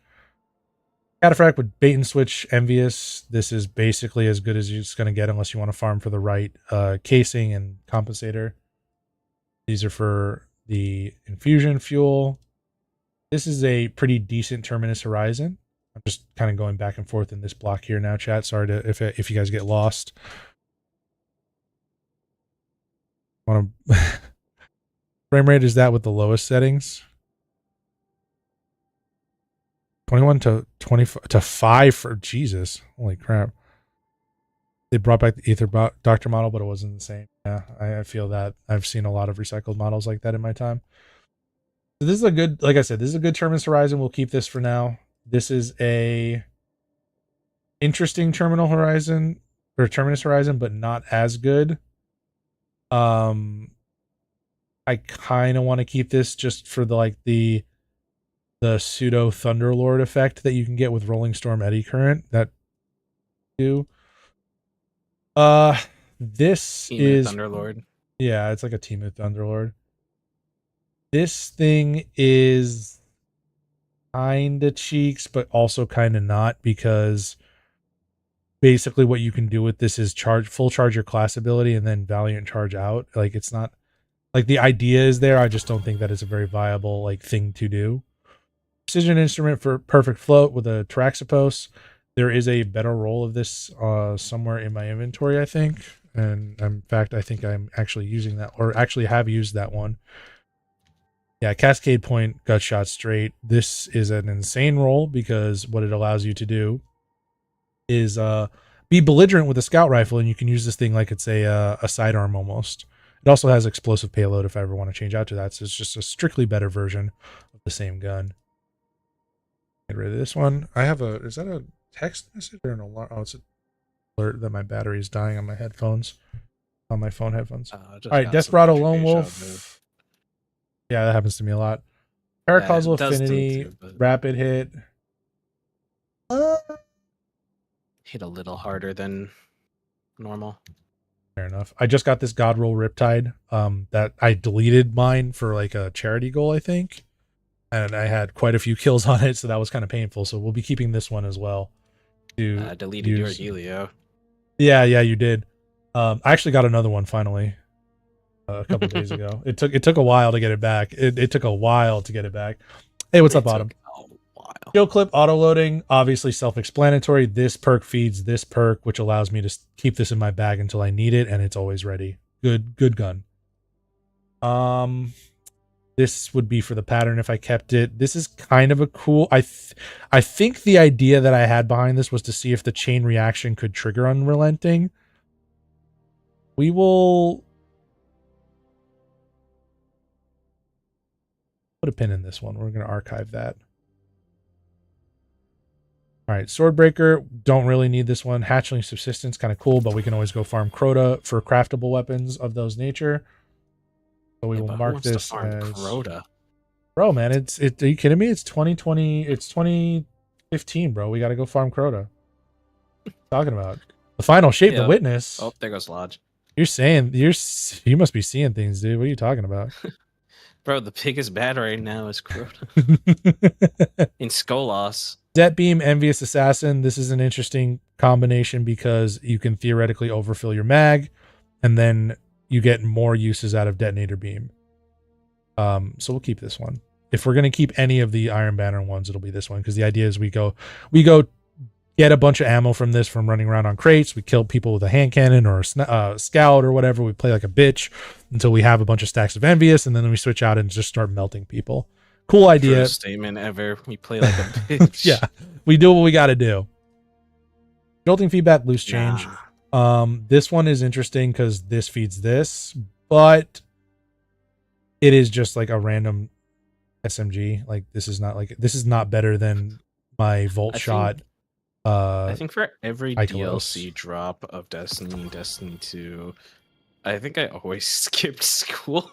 Cataphract with Bait and Switch Envious. This is basically as good as you're just going to get unless you want to farm for the right casing and compensator. These are for the infusion fuel. This is a pretty decent Terminus Horizon. I'm just kind of going back and forth in this block here now, chat. Sorry to if you guys get lost. Want to frame rate is that with the lowest settings? 21 to 20 to 5 for Jesus. Holy crap. They brought back the Ether Doctor model, but it wasn't the same. Yeah, I feel that. I've seen a lot of recycled models like that in my time. So this is a good, like I said, this is a good Terminus Horizon. We'll keep this for now. This is a interesting Terminal Horizon or Terminus Horizon, but not as good. I kind of want to keep this just for the pseudo Thunderlord effect that you can get with Rolling Storm Eddy Current. That do. This Team is Thunderlord. Yeah, it's like a Timu Thunderlord. This thing is kind of cheeks, but also kind of not, because basically what you can do with this is full charge your class ability and then Valiant charge out. Like, it's not like the idea is there. I just don't think that is a very viable like thing to do. Precision instrument for perfect float with a Traxipos. There is a better roll of this somewhere in my inventory, I think. And in fact, I think I'm actually using that, or actually have used that one. Yeah, Cascade Point, gut shot straight. This is an insane roll because what it allows you to do is be belligerent with a scout rifle, and you can use this thing like it's a sidearm almost. It also has explosive payload if I ever want to change out to that. So it's just a strictly better version of the same gun. Get rid of this one. I have is that a text message or an alarm? Oh, it's an alert that my battery is dying on my headphones, on my phone headphones. All right, Desperado Lone Wolf. Yeah, that happens to me a lot. Paracausal Affinity, Rapid Hit. Hit a little harder than normal. Fair enough. I just got this God Roll Riptide that I deleted mine for like a charity goal, I think. And I had quite a few kills on it, so that was kind of painful. So we'll be keeping this one as well. I deleted your Helio. Yeah, you did. I actually got another one finally a couple days ago. It took a while to get it back. It took a while to get it back. Hey, what's up, Autumn? Skill clip auto loading, obviously self-explanatory. This perk feeds this perk, which allows me to keep this in my bag until I need it, and it's always ready. Good gun. This would be for the pattern if I kept it. This is kind of a cool. I think the idea that I had behind this was to see if the chain reaction could trigger Unrelenting. We will put a pin in this one. We're going to archive that. All right, Swordbreaker, don't really need this one. Hatchling Subsistence, kind of cool, but we can always go farm Crota for craftable weapons of those nature. So we will mark this as Crota. Bro, man, are you kidding me? It's 2020, it's 2015, bro. We got to go farm Crota. What are you talking about? The final shape, the witness. Oh, there goes Lodge. You're saying you must be seeing things, dude. What are you talking about? Bro, the biggest bad right now is Crota. In Skolas. Debt Beam, Envious Assassin. This is an interesting combination because you can theoretically overfill your mag, and then you get more uses out of Detonator Beam. So we'll keep this one. If we're going to keep any of the Iron Banner ones, it'll be this one, because the idea is we go get a bunch of ammo from this from running around on crates. We kill people with a hand cannon or a scout or whatever. We play like a bitch until we have a bunch of stacks of Envious, and then we switch out and just start melting people. Cool idea. First statement ever. We play like a bitch. Yeah, we do what we got to do. Jolting feedback, loose change. This one is interesting because this feeds this, but it is just like a random SMG. Like this is not better than my Volt Shot. I think for every Ikelos. DLC drop of Destiny, Destiny 2, I think I always skipped school.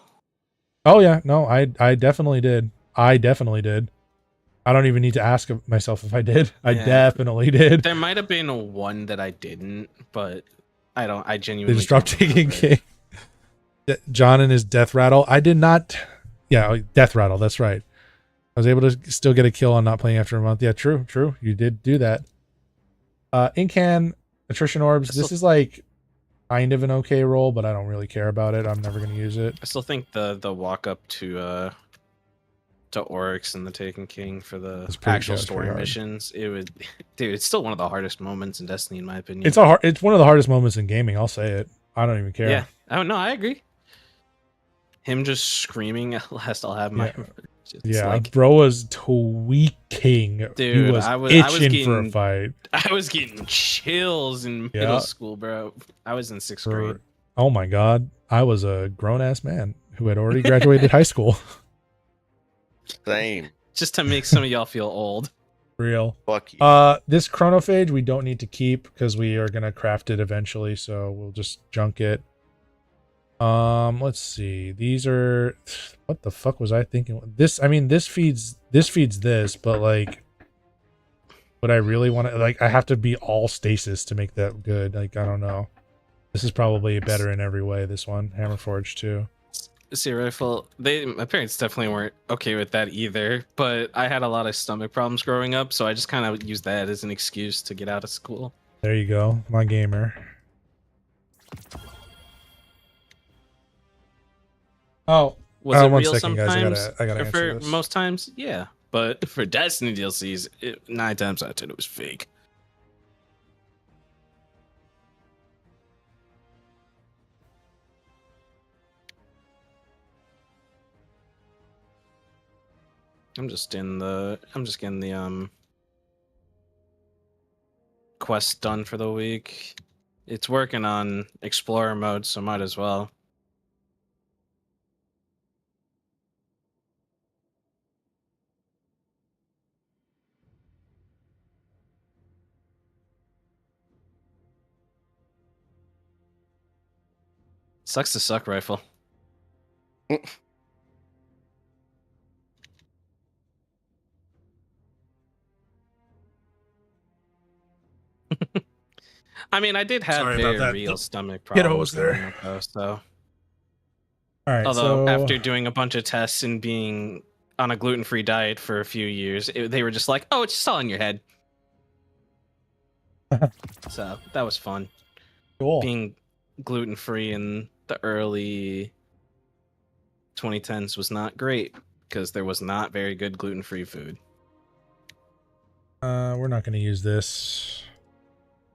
Oh yeah, no, I definitely did. I don't even need to ask myself if I did. I definitely did. There might have been one that I didn't, but I genuinely They just dropped Taking King. John and his Death Rattle. I did not. Yeah, Death Rattle. That's right. I was able to still get a kill on not playing after a month. Yeah, true. You did do that. Incan, Attrition Orbs. This is like kind of an okay roll, but I don't really care about it. I'm never going to use it. I still think the walk up to Oryx and the Taken King for the actual story missions, it's still one of the hardest moments in Destiny in my opinion. It's one of the hardest moments in gaming, I'll say it. I don't even care. Yeah. Oh no, I agree. Him just screaming at last I'll have my Yeah, like, bro was tweaking. Dude, he was itching for a fight. I was getting chills in middle school, bro. I was in 6th grade. Oh my god, I was a grown ass man who had already graduated high school. Same. Just to make some of y'all feel old. Real. Fuck you. This chronophage we don't need to keep because we are gonna craft it eventually, so we'll just junk it. Let's see. These are, what the fuck was I thinking? This, I mean, this feeds this, but like, would I really want to, like, I have to be all stasis to make that good. Like, I don't know. This is probably better in every way. This one, Hammerforge too. See, rifle. My parents definitely weren't okay with that either. But I had a lot of stomach problems growing up, so I just kind of used that as an excuse to get out of school. There you go, my gamer. Oh, was it one real second, sometimes? guys. I gotta answer for this. most times, yeah. But for Destiny DLCs, 9 times out of 10 it was fake. I'm just getting the quest done for the week. It's working on Explorer mode, so might as well. Sucks to suck, rifle. I mean, I did have very real stomach problems. Was there. So. All right. Although after doing a bunch of tests and being on a gluten-free diet for a few years, they were just like, "Oh, it's just all in your head." So that was fun. Cool. Being gluten-free in the early 2010s was not great because there was not very good gluten-free food. We're not going to use this.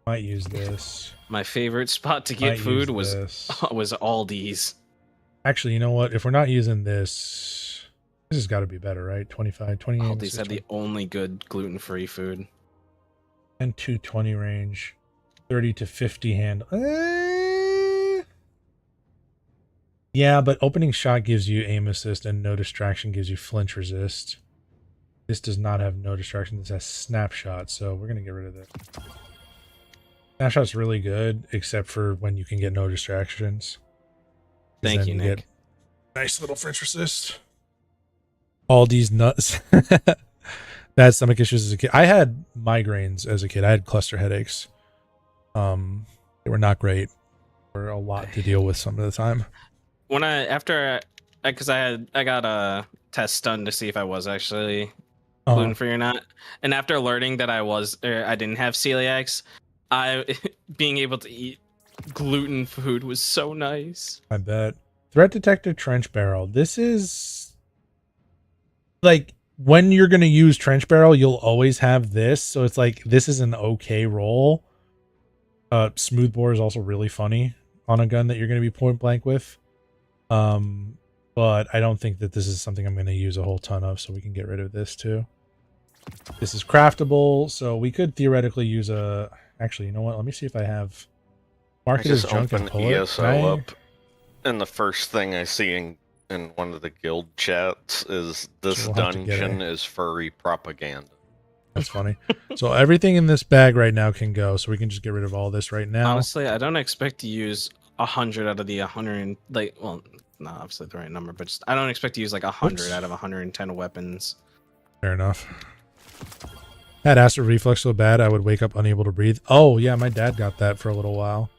Might use this. My favorite spot to get food was Aldi's. Actually, you know what? If we're not using this has got to be better, right? 25, 28. Aldi's had the only good gluten-free food. And 220 range. 30 to 50 handle. Yeah, but opening shot gives you aim assist and no distraction gives you flinch resist. This does not have no distraction. This has snapshot, so we're going to get rid of it. Snapshot's really good, except for when you can get no distractions. Thank you, Nick. Nice little flinch resist. Aldi's nuts. Bad stomach issues as a kid. I had migraines as a kid. I had cluster headaches. They were not great. They were a lot to deal with some of the time. Because I got a test done to see if I was actually gluten free or not, and after learning that I didn't have celiacs, being able to eat gluten food was so nice. I bet. Threat detector trench barrel. This is like when you're going to use trench barrel, you'll always have this. So it's like this is an okay roll. Smoothbore is also really funny on a gun that you're going to be point blank with. But I don't think that this is something I'm going to use a whole ton of, so we can get rid of this too. This is craftable, so we could theoretically use a... Actually, you know what? Let me see if I have... Mark it as junk and pull it. ESO up, and the first thing I see in one of the guild chats is this dungeon is furry propaganda. That's funny. So everything in this bag right now can go, so we can just get rid of all this right now. Honestly, I don't expect to use 100 out of the 100, like, well, not obviously the right number, but just I don't expect to use like 100 out of 110 weapons. Fair enough. Had acid reflux so bad I would wake up unable to breathe. Oh yeah, my dad got that for a little while.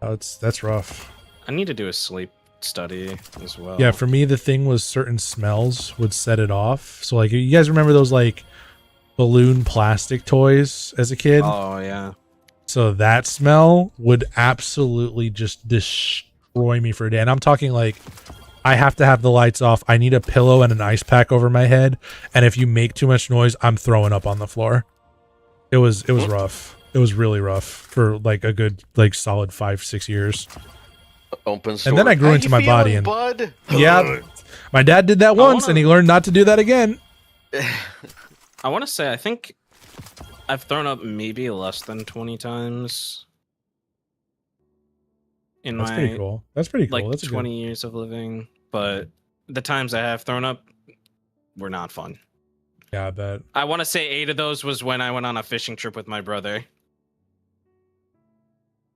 Oh, that's rough. I need to do a sleep study as well. Yeah, for me the thing was certain smells would set it off. So like, you guys remember those like balloon plastic toys as a kid? Oh yeah. So that smell would absolutely just destroy me for a day. And I'm talking like, I have to have the lights off. I need a pillow and an ice pack over my head. And if you make too much noise, I'm throwing up on the floor. It was rough. It was really rough for like a good, like solid 5-6 years. Open and then I grew into my body and bud? yeah, My dad did that once, and he learned not to do that again. I want to say I think I've thrown up maybe less than 20 times. That's pretty cool. That's pretty cool. Like That's 20 years of living, but the times I have thrown up were not fun. Yeah, I bet. I want to say 8 of those was when I went on a fishing trip with my brother.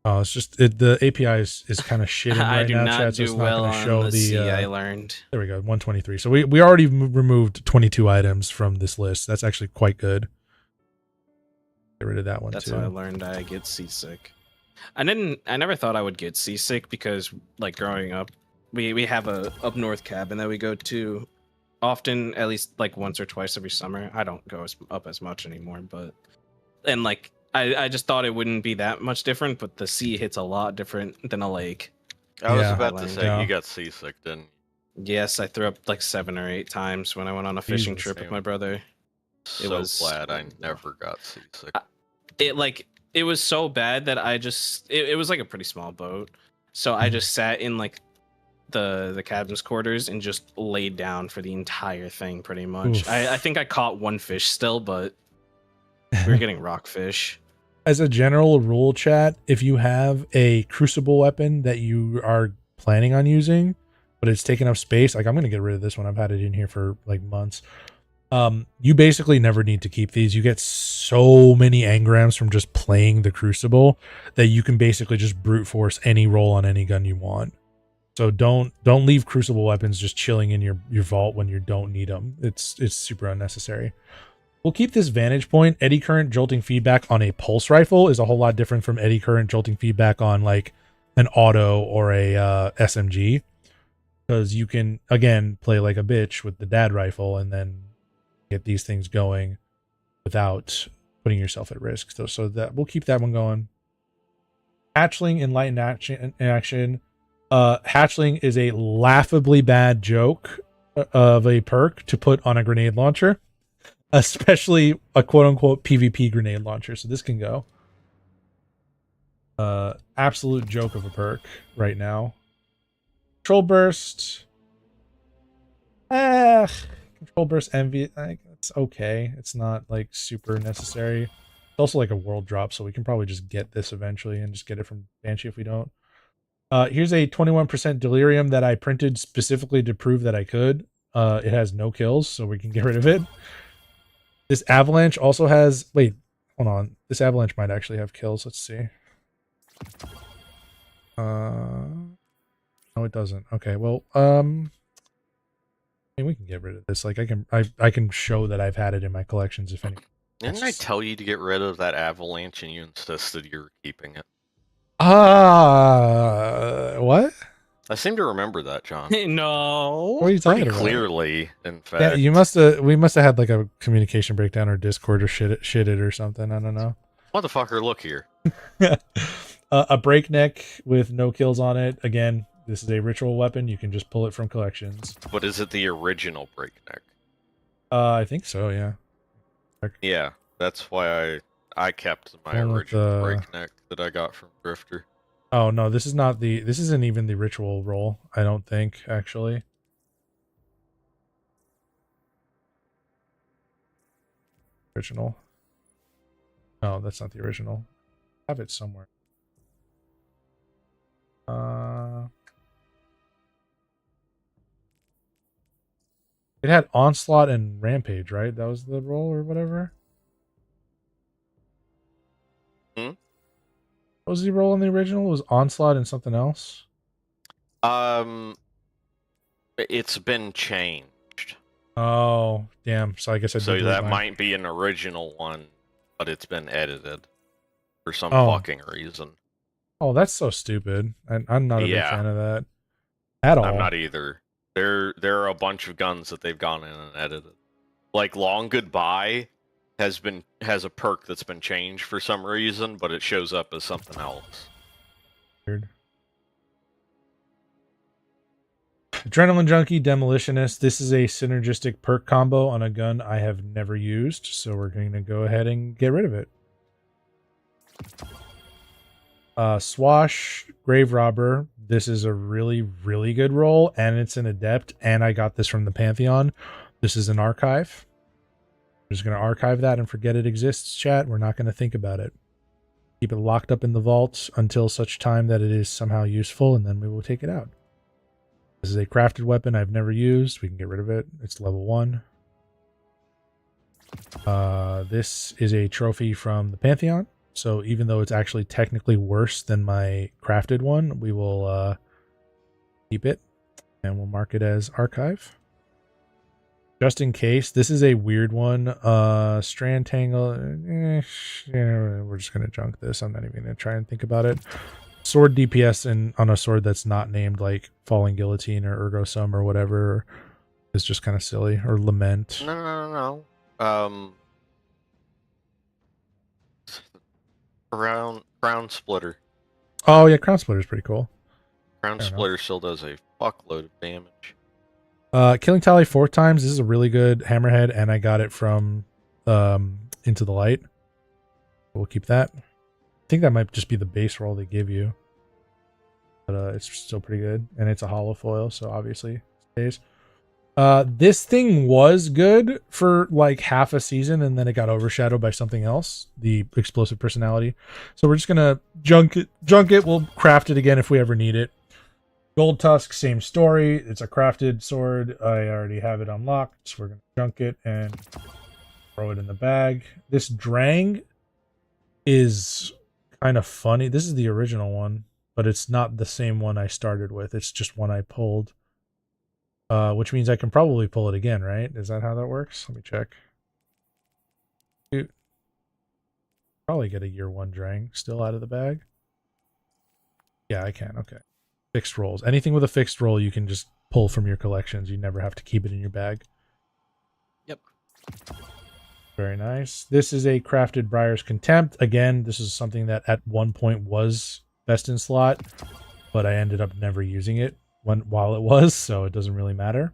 Oh, it's just the API is kind of shitting right I do now, not chat, so do it's not well going to on show the the. sea, I learned. There we go, 123. So we already removed 22 items from this list. That's actually quite good. Get rid of that one That's too. how I learned I get seasick. I never thought I would get seasick because, like, growing up, we have a up north cabin that we go to often, at least like once or twice every summer. I don't go up as much anymore, but like I just thought it wouldn't be that much different, but the sea hits a lot different than a lake. I was about to say you got seasick, didn't you? Yes, I threw up like 7 or 8 times when I went on a fishing trip with my brother. It was glad I never got seasick. It was so bad that I just it was like a pretty small boat, so I just sat in like the captain's quarters and just laid down for the entire thing pretty much. I think I caught 1 fish still, but we were getting rockfish. As a general rule, chat, if you have a crucible weapon that you are planning on using, but it's taking up space, like I'm going to get rid of this one. I've had it in here for like months. You basically never need to keep these. You get so many engrams from just playing the crucible that you can basically just brute force any roll on any gun you want. So don't leave crucible weapons just chilling in your vault when you don't need them. It's super unnecessary. We'll keep this vantage point. Eddy current jolting feedback on a pulse rifle is a whole lot different from eddy current jolting feedback on like an auto or a SMG, because you can again play like a bitch with the dad rifle and then get these things going without putting yourself at risk. So that we'll keep that one going. Hatchling enlightened action. Hatchling is a laughably bad joke of a perk to put on a grenade launcher, especially a quote-unquote PvP grenade launcher. So this can go. Absolute joke of a perk right now. Control burst. Control burst envy. It's okay. It's not like super necessary. It's also like a world drop, so we can probably just get this eventually and just get it from Banshee if we don't. Here's a 21% delirium that I printed specifically to prove that I could. It has no kills, so we can get rid of it. This avalanche also has... Wait, hold on. This avalanche might actually have kills. Let's see. No, it doesn't. Okay, well, I mean, we can get rid of this. Like, I can show that I've had it in my collections, if any. Didn't I tell you to get rid of that avalanche and you insisted you were keeping it? What? I seem to remember that, John. No. What are you talking about? Clearly, in fact. Yeah, we must have had like a communication breakdown or Discord or shit it or something. I don't know. Motherfucker, look here. A breakneck with no kills on it. Again, this is a ritual weapon. You can just pull it from collections. But is it the original breakneck? I think so, yeah. Yeah, that's why I kept my original breakneck that I got from Drifter. Oh no, this isn't even the ritual roll, I don't think, actually. Original. No, that's not the original. I have it somewhere. It had Onslaught and Rampage, right? That was the roll or whatever. What was the roll in the original? It was Onslaught and something else? It's been changed. Oh, damn. So I guess I did. So that might be an original one, but it's been edited for some fucking reason. Oh, that's so stupid. I'm not a big fan of that at all. I'm not either. There are a bunch of guns that they've gone in and edited. Like Long Goodbye has a perk that's been changed for some reason, but it shows up as something else. Weird. Adrenaline Junkie, Demolitionist. This is a synergistic perk combo on a gun I have never used, so we're going to go ahead and get rid of it. Swash, Grave Robber, this is a really, really good roll, and it's an adept, and I got this from the Pantheon. This is an archive. We're just going to archive that and forget it exists, chat. We're not going to think about it. Keep it locked up in the vault until such time that it is somehow useful, and then we will take it out. This is a crafted weapon I've never used. We can get rid of it. It's level 1. This is a trophy from the Pantheon. So even though it's actually technically worse than my crafted one, we will keep it, and we'll mark it as archive. Just in case, this is a weird one. Strand Tangle. We're just going to junk this. I'm not even going to try and think about it. Sword DPS on a sword that's not named like Falling Guillotine or Ergo Sum or whatever is just kind of silly. Or Lament. No. Crown Splitter. Oh, yeah, Crown Splitter is pretty cool. Crown Splitter still does a fuckload of damage. Killing Tally 4 times. This is a really good hammerhead, and I got it from Into the Light. We'll keep that. I think that might just be the base roll they give you. But it's still pretty good. And it's a hollow foil, so obviously it stays. This thing was good for like half a season, and then it got overshadowed by something else, the Explosive Personality. So we're just gonna junk it. We'll craft it again if we ever need it. Gold Tusk, same story. It's a crafted sword. I already have it unlocked, so we're gonna junk it and throw it in the bag. This Drang is kind of funny. This is the original one, but it's not the same one I started with. It's just one I pulled. Which means I can probably pull it again, right? Is that how that works? Let me check. Probably get a year 1 Drang still out of the bag. Yeah, I can. Okay. Fixed rolls. Anything with a fixed roll you can just pull from your collections. You never have to keep it in your bag. Yep. Very nice. This is a crafted Briar's Contempt. Again, this is something that at one point was best in slot, but I ended up never using it while it was, so it doesn't really matter.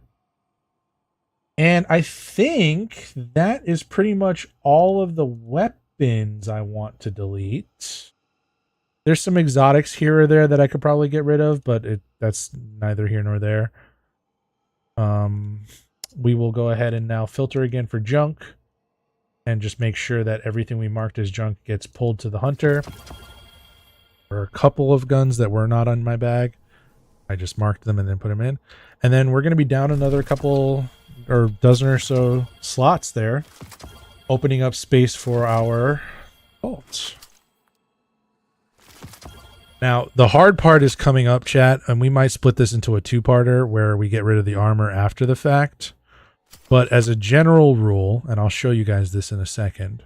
And I think that is pretty much all of the weapons I want to delete. There's some exotics here or there that I could probably get rid of, but that's neither here nor there. We will go ahead and now filter again for junk and just make sure that everything we marked as junk gets pulled to the hunter. There are a couple of guns that were not on my bag. I just marked them and then put them in. And then we're going to be down another couple or dozen or so slots there, opening up space for our vault. Now, the hard part is coming up, chat, and we might split this into a 2-parter where we get rid of the armor after the fact. But as a general rule, and I'll show you guys this in a second,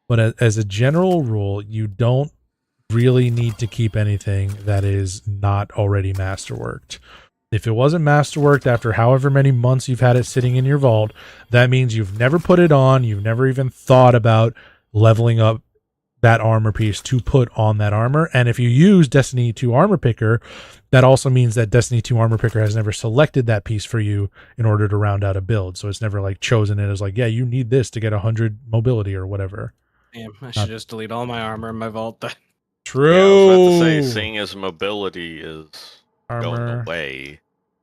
but as a general rule, you don't really need to keep anything that is not already masterworked. If it wasn't masterworked after however many months you've had it sitting in your vault, that means you've never put it on, you've never even thought about leveling up that armor piece to put on that armor. And if you use Destiny 2 Armor Picker, that also means that Destiny 2 Armor Picker has never selected that piece for you in order to round out a build. So it's never like chosen it as like, yeah, you need this to get 100 mobility or whatever. Damn, I should just delete all my armor in my vault. True. Yeah, I was about to say, seeing as mobility is armor going away.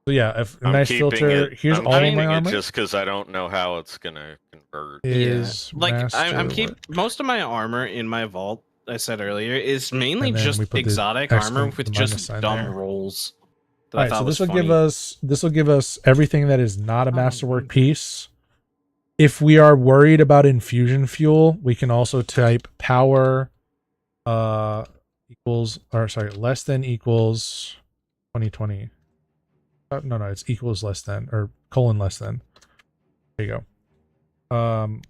So yeah, if a nice filter, here's all of my armor. Just because I don't know how it's gonna convert. Is like I'm keep most of my armor in my vault. I said earlier is mainly just exotic armor with just dumb rolls. All right, so this will give us everything that is not a masterwork piece. If we are worried about infusion fuel, we can also type power less than equals 2020. No, it's equals less than or colon less than. There you go.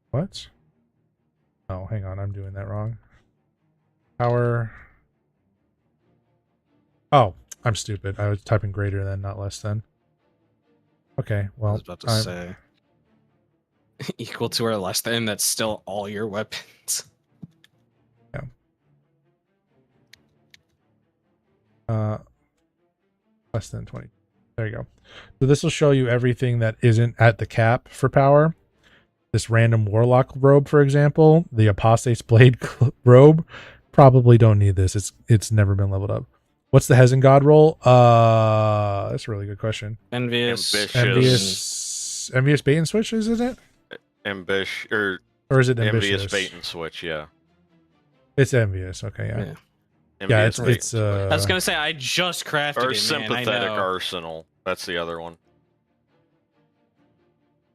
What? Oh, hang on, I'm doing that wrong. Power. Oh, I'm stupid. I was typing greater than, not less than. Okay, well, I was about to say equal to or less than. That's still all your weapons. Yeah. Less than 20. There you go. So this will show you everything that isn't at the cap for power. This random warlock robe, for example, the Apostate's Blade robe probably don't need this. It's never been leveled up. What's the Hezen God roll? That's a really good question. Envious. Envious bait and switch, isn't it? Or is it envious bait and switch? Yeah. It's envious. Okay, yeah. Envious I was gonna say I just crafted or it. sympathetic man, I know. arsenal. That's the other one.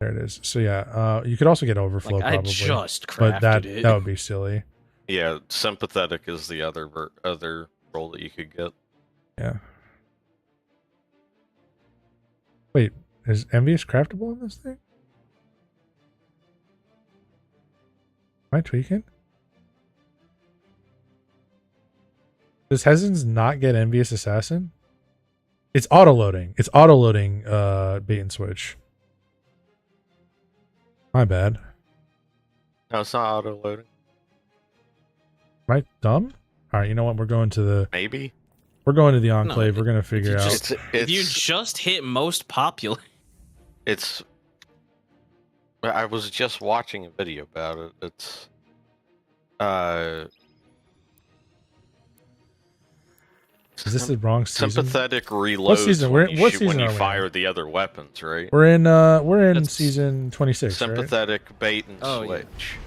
There it is. So yeah, you could also get overflow Like, probably. I just crafted but that it. that would be silly. Yeah, sympathetic is the other role that you could get. Yeah. Wait, is envious craftable in this thing? Am I tweaking? Does Hezen's not get envious assassin? It's auto loading. It's auto loading bait and switch. My bad. No, it's not auto loading. Am I dumb? All right, you know what? We're going to the maybe. We're going to the enclave. We're gonna figure out. If you just hit most popular. It's. I was just watching a video about it. It's. Is this the wrong season? Sympathetic reloads what season? when you, what shoot, season when you are we fire in? the other weapons, right? We're in season 26. Sympathetic right? bait and switch. Yeah.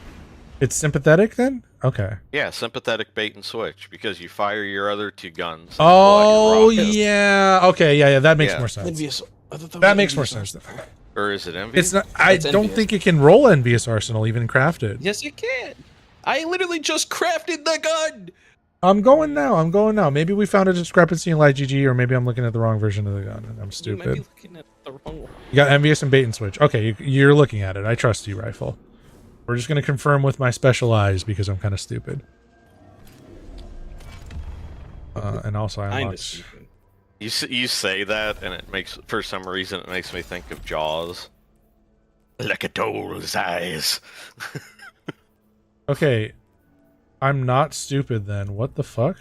It's sympathetic then? Okay. Yeah, sympathetic bait and switch because you fire your other two guns. and Oh pull out your rockets. yeah. Okay, yeah, that makes Yeah. more sense. Envious. That makes more sense. Or is it envious? It's not. I don't think it can roll envious arsenal even crafted. Yes, you can. I literally just crafted the gun. I'm going now. Maybe we found a discrepancy in Light GG, or maybe I'm looking at the wrong version of the gun and I'm You might be stupid. looking at the wrong one. You got envious and bait and switch. Okay, you're looking at it. I trust you, Rifle. We're just gonna confirm with my special eyes because I'm kind of stupid. And also I unlocked. You say that, and it makes, for some reason, it makes me think of Jaws. Like a doll's eyes. Okay, I'm not stupid then. What the fuck?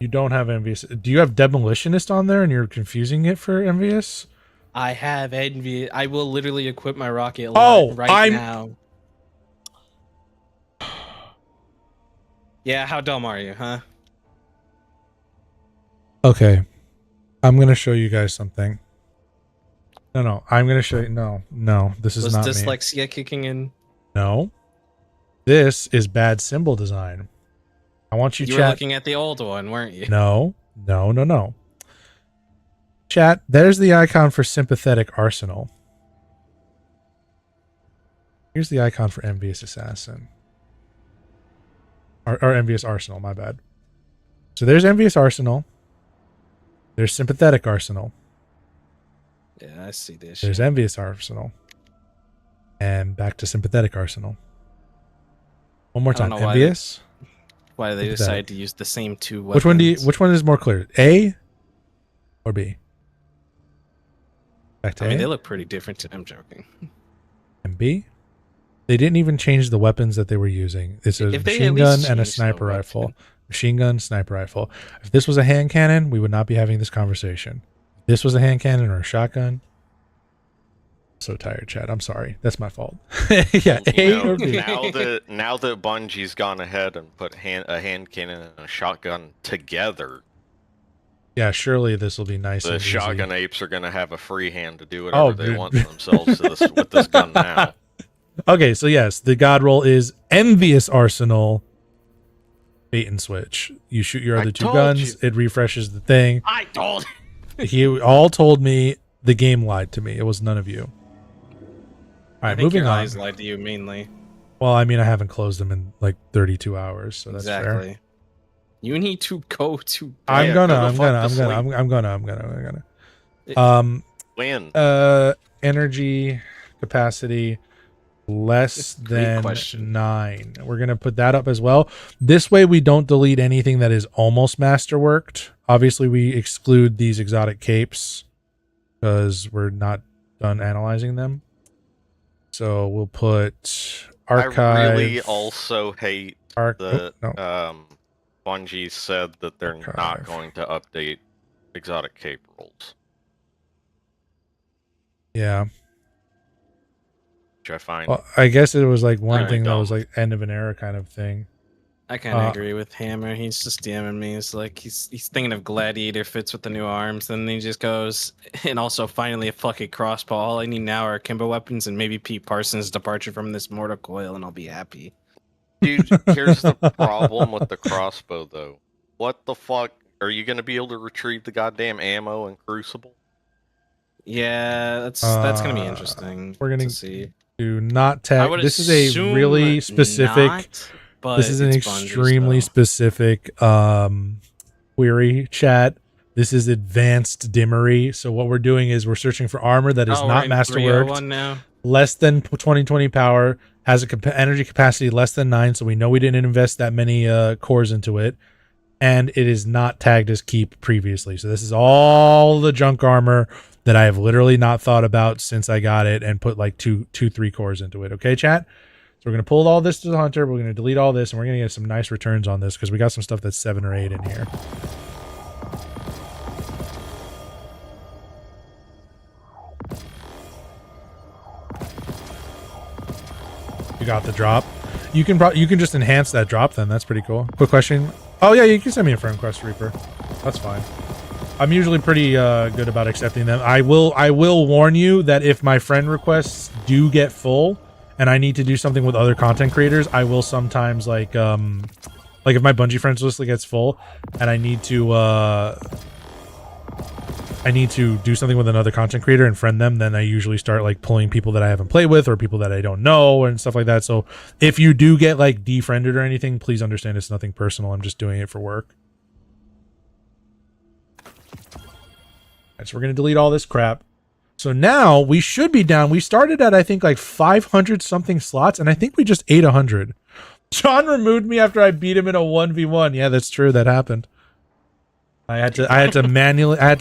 You don't have envious. Do you have demolitionist on there, and you're confusing it for envious? I have envy. I will literally equip my rocket I'm now. Yeah, how dumb are you, huh? Okay, I'm gonna show you guys something. No, I'm gonna show you. No, this is Was not me. dyslexia kicking in? No, this is bad symbol design. I want you, You chat. were looking at the old one, weren't you? No. Chat, there's the icon for sympathetic arsenal. Here's the icon for envious assassin. Or envious arsenal, my bad. So there's envious arsenal. There's sympathetic arsenal. Yeah, I see this. There's envious arsenal. And back to sympathetic arsenal. One more I don't time. know Envious. Why they sympathetic. decided to use the same two weapons. Which one is more clear? A or B? Back to I mean, A they look pretty different. I'm joking. and B. They didn't even change the weapons that they were using. It's a If they machine at gun least and a changed the sniper weapon. rifle. Machine gun, sniper rifle. If this was a hand cannon, we would not be having this conversation. If this was a hand cannon or a shotgun. So tired, Chad. I'm sorry. That's my fault. Yeah, A or B. Now that Bungie's gone ahead and put a hand cannon and a shotgun together, Yeah, surely this will be nice. the and easy. shotgun apes are going to have a free hand to do whatever they want to themselves with this gun now. Okay, so yes, the god roll is envious arsenal. Bait and switch. You shoot your other two guns. It refreshes the thing. I told. He all told me. The game lied to me. It was none of you. All I right, think moving your on. eyes lied to you mainly. Well, I mean, I haven't closed them in like 32 hours, so that's Exactly. fair. You need to go to. I'm bed. gonna. Win. Energy capacity less than question. 9. We're gonna put that up as well. This way, we don't delete anything that is almost masterworked. Obviously, we exclude these exotic capes because we're not done analyzing them. So we'll put archive. I really also hate that Bungie said that they're not going to update exotic cape rules. Yeah. Which I find. Well, I guess it was like one Kinda thing that dumb. was like end of an era kind of thing. I kind of agree with Hammer. He's just DMing me. It's like he's thinking of Gladiator fits with the new arms. Then he just goes, and also finally a fucking crossbow. All I need now are akimbo weapons and maybe Pete Parsons' departure from this mortar coil, and I'll be happy. Dude, here's the problem with the crossbow, though. What the fuck? Are you going to be able to retrieve the goddamn ammo in Crucible? Yeah, that's going to be interesting. We're going to see. Do not tag. This is a really specific. Not, but this is an extremely specific query, chat. This is advanced dimmery. So what we're doing is we're searching for armor that is not masterworked, less than 2020 power, has a energy capacity less than 9, so we know we didn't invest that many cores into it, and it is not tagged as keep previously. So this is all the junk armor that I have literally not thought about since I got it and put like 3 cores into it. Okay, chat? So we're going to pull all this to the hunter. We're going to delete all this, and we're going to get some nice returns on this because we got some stuff that's 7 or 8 in here. You got the drop. You can just enhance that drop then. That's pretty cool. Quick question. Oh yeah, you can send me a friend request, Reaper. That's fine. I'm usually pretty good about accepting them. I will warn you that if my friend requests do get full and I need to do something with other content creators, I will sometimes like if my Bungie friends list gets full and I need to do something with another content creator and friend them, then I usually start like pulling people that I haven't played with or people that I don't know and stuff like that. So if you do get like defriended or anything, please understand it's nothing personal. I'm just doing it for work. Right, so we're going to delete all this crap. So now we should be down. We started at, I think, like 500 something slots, and I think we just ate 100. John removed me after I beat him in a 1v1. Yeah, that's true. That happened. I had to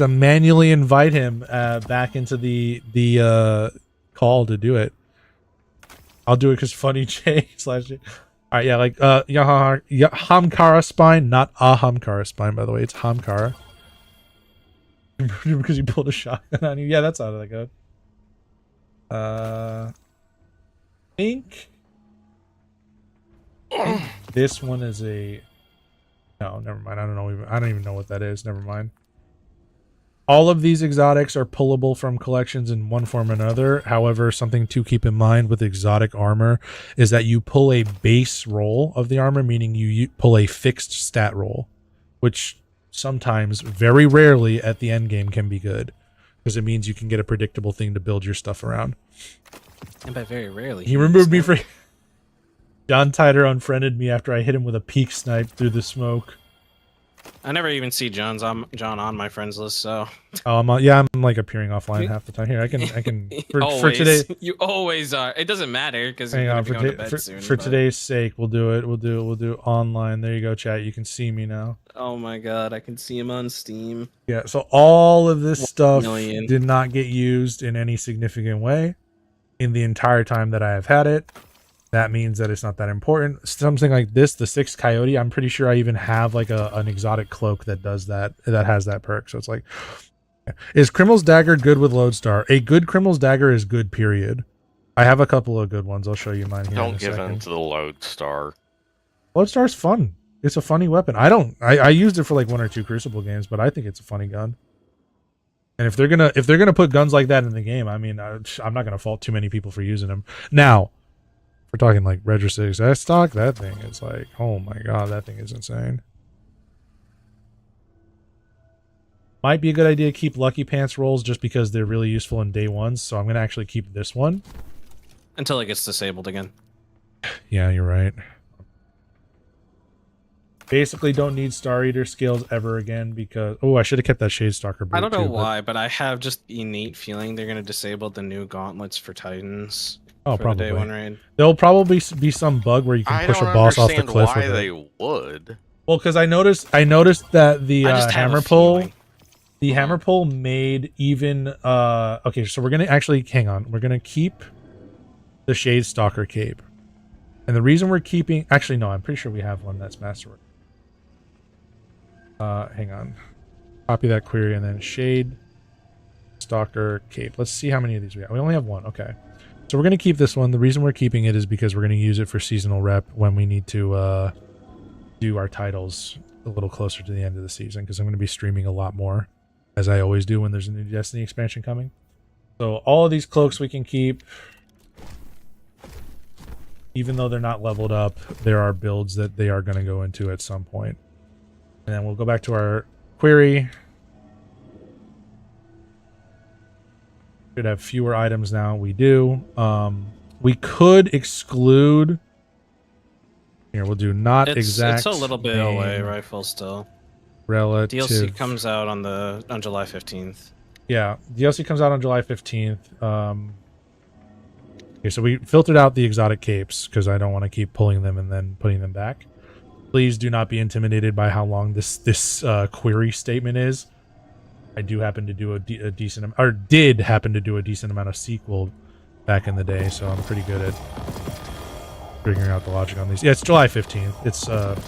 manually invite him back into the call to do it. I'll do it because funny J / all right, yeah, like Hamkara spine, not a Hamkara spine, by the way. It's Hamkara. Because you pulled a shotgun on you. Yeah, that's out of that good. Think this one is a. No, never mind. I don't even know what that is. Never mind. All of these exotics are pullable from collections in one form or another. However, something to keep in mind with exotic armor is that you pull a base roll of the armor, meaning you pull a fixed stat roll, which sometimes, very rarely at the end game can be good because it means you can get a predictable thing to build your stuff around. And by very rarely, he removed me for. John Tider unfriended me after I hit him with a peek snipe through the smoke. I never even see John on my friends list, so. Oh, I'm like appearing offline half the time. Here, I can for today. You always are. It doesn't matter because you're gonna be going to bed soon. For today's sake, we'll do it. We'll do online. There you go, chat. You can see me now. Oh my god, I can see him on Steam. Yeah. So all of this stuff did not get used in any significant way in the entire time that I have had it. That means that it's not that important. Something like this, the 6th Coyote, I'm pretty sure I even have like an exotic cloak that does that has that perk. So it's like, is Criminal's Dagger good with Lodestar? A good Criminal's Dagger is good, period. I have a couple of good ones. I'll show you mine here. Don't give in to the Lodestar. Lodestar's fun. It's a funny weapon. I used it for like 1 or 2 Crucible games, but I think it's a funny gun. And if they're gonna put guns like that in the game, I mean, I'm not gonna fault too many people for using them. Now, we're talking like Register 6 stock. That thing is like, oh my god, that thing is insane. Might be a good idea to keep Lucky Pants rolls just because they're really useful in day ones. So I'm gonna actually keep this one until it gets disabled again. Yeah, you're right. Basically, don't need Star Eater skills ever again because I should have kept that Shade Stalker. I don't know why, but I have just innate feeling they're gonna disable the new gauntlets for Titans. Oh, probably. The day 1 raid. There'll probably be some bug where you can push a boss off the cliff. Why they would? Well, because I noticed that the hammer pull, made even. Okay, so we're gonna actually hang on. We're gonna keep the Shade Stalker cape, and the reason we're keeping. Actually, no, I'm pretty sure we have one that's master. Hang on. Copy that query and then Shade Stalker cape. Let's see how many of these we have. We only have one. Okay. So we're going to keep this one. The reason we're keeping it is because we're going to use it for seasonal rep when we need to do our titles a little closer to the end of the season, because I'm going to be streaming a lot more, as I always do when there's a new Destiny expansion coming. So all of these cloaks we can keep. Even though they're not leveled up, there are builds that they are going to go into at some point. And then we'll go back to our query. Should have fewer items now. We do. We could exclude. Here, we'll do not exact. It's a little bit away, rifle still. Relative. DLC comes out on July 15th. Yeah, DLC comes out on July 15th. Okay, so we filtered out the exotic capes because I don't want to keep pulling them and then putting them back. Please do not be intimidated by how long this query statement is. I do happen to do a decent, or did happen to do a decent amount of SQL back in the day, so I'm pretty good at figuring out the logic on these. Yeah, it's July 15th. It's a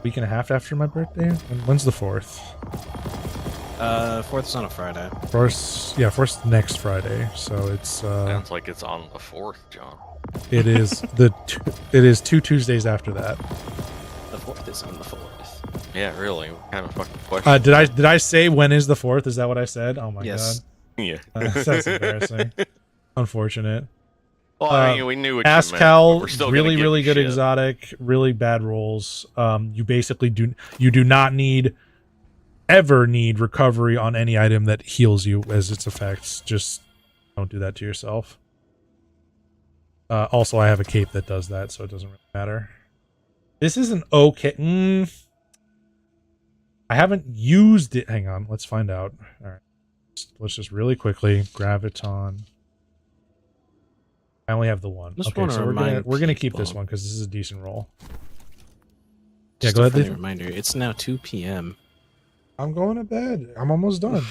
week and a half after my birthday. When's the 4th? 4th is on a Friday. 4th next Friday. So it's sounds like it's on the 4th, John. It is it is 2 Tuesdays after that. The 4th is on the 4th. Yeah, really. What kind of fucking question? Did I say when is the 4th? Is that what I said? Oh my god. Yeah. That's embarrassing. Unfortunate. Well, I mean, we knew what Ascal, you meant, we're still really good shit. exotic, really bad rolls. You basically do not ever need recovery on any item that heals you as its effects. Just don't do that to yourself. Also, I have a cape that does that, so it doesn't really matter. This is an okay. I haven't used it. Hang on, let's find out. All right, let's just really quickly graviton. I only have the one. Okay, so we're gonna keep this one because this is a decent roll. Just go ahead. Reminder: it's now 2 p.m. I'm going to bed. I'm almost done.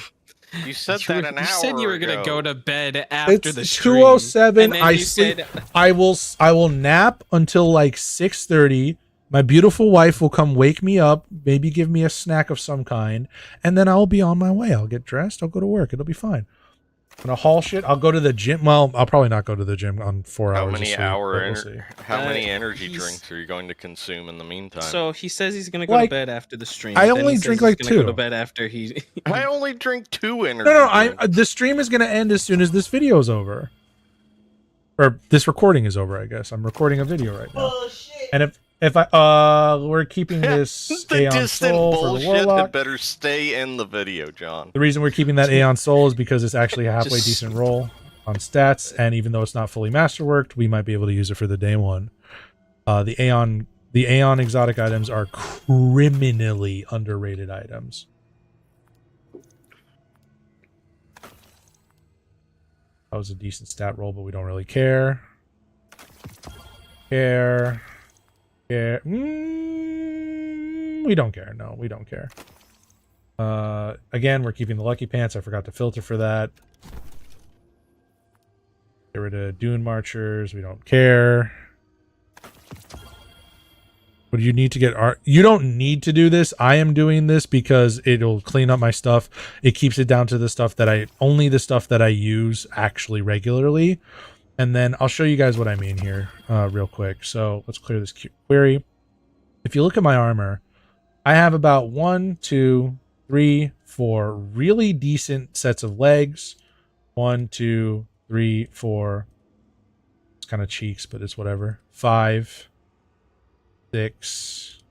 You said that an hour. You said you were gonna go to bed after the stream. 2:07. I sleep. I will nap until like 6:30. My beautiful wife will come wake me up, maybe give me a snack of some kind, and then I'll be on my way. I'll get dressed. I'll go to work. It'll be fine. I'm gonna haul shit. I'll go to the gym. Well, I'll probably not go to the gym on 4 hours. How many energy drinks are you going to consume in the meantime? So he says he's gonna go to bed after the stream. I only drink like 2. Go to bed after he. I only drink 2 energy. No. The stream is gonna end as soon as this video is over, or this recording is over. I guess I'm recording a video right now. Bullshit. And if we're keeping this the Aeon distant Soul bullshit for the Warlock. that better stay in the video, John. The reason we're keeping that Aeon Soul is because it's actually a halfway decent roll on stats, and even though it's not fully masterworked, we might be able to use it for the day one. The Aeon exotic items are criminally underrated items. That was a decent stat roll, but we don't really care. We don't care. No, we don't care. Again, we're keeping the Lucky Pants. I forgot to filter for that. Get rid of Dune Marchers. We don't care. What do you need to get? You don't need to do this. I am doing this because it'll clean up my stuff. It keeps it down to the stuff that I use actually regularly. And then I'll show you guys what I mean here real quick. So let's clear this query. If you look at my armor, I have about 1, 2, 3, 4 really decent sets of legs. 1, 2, 3, 4. It's kind of cheeks, but it's whatever. 5, 6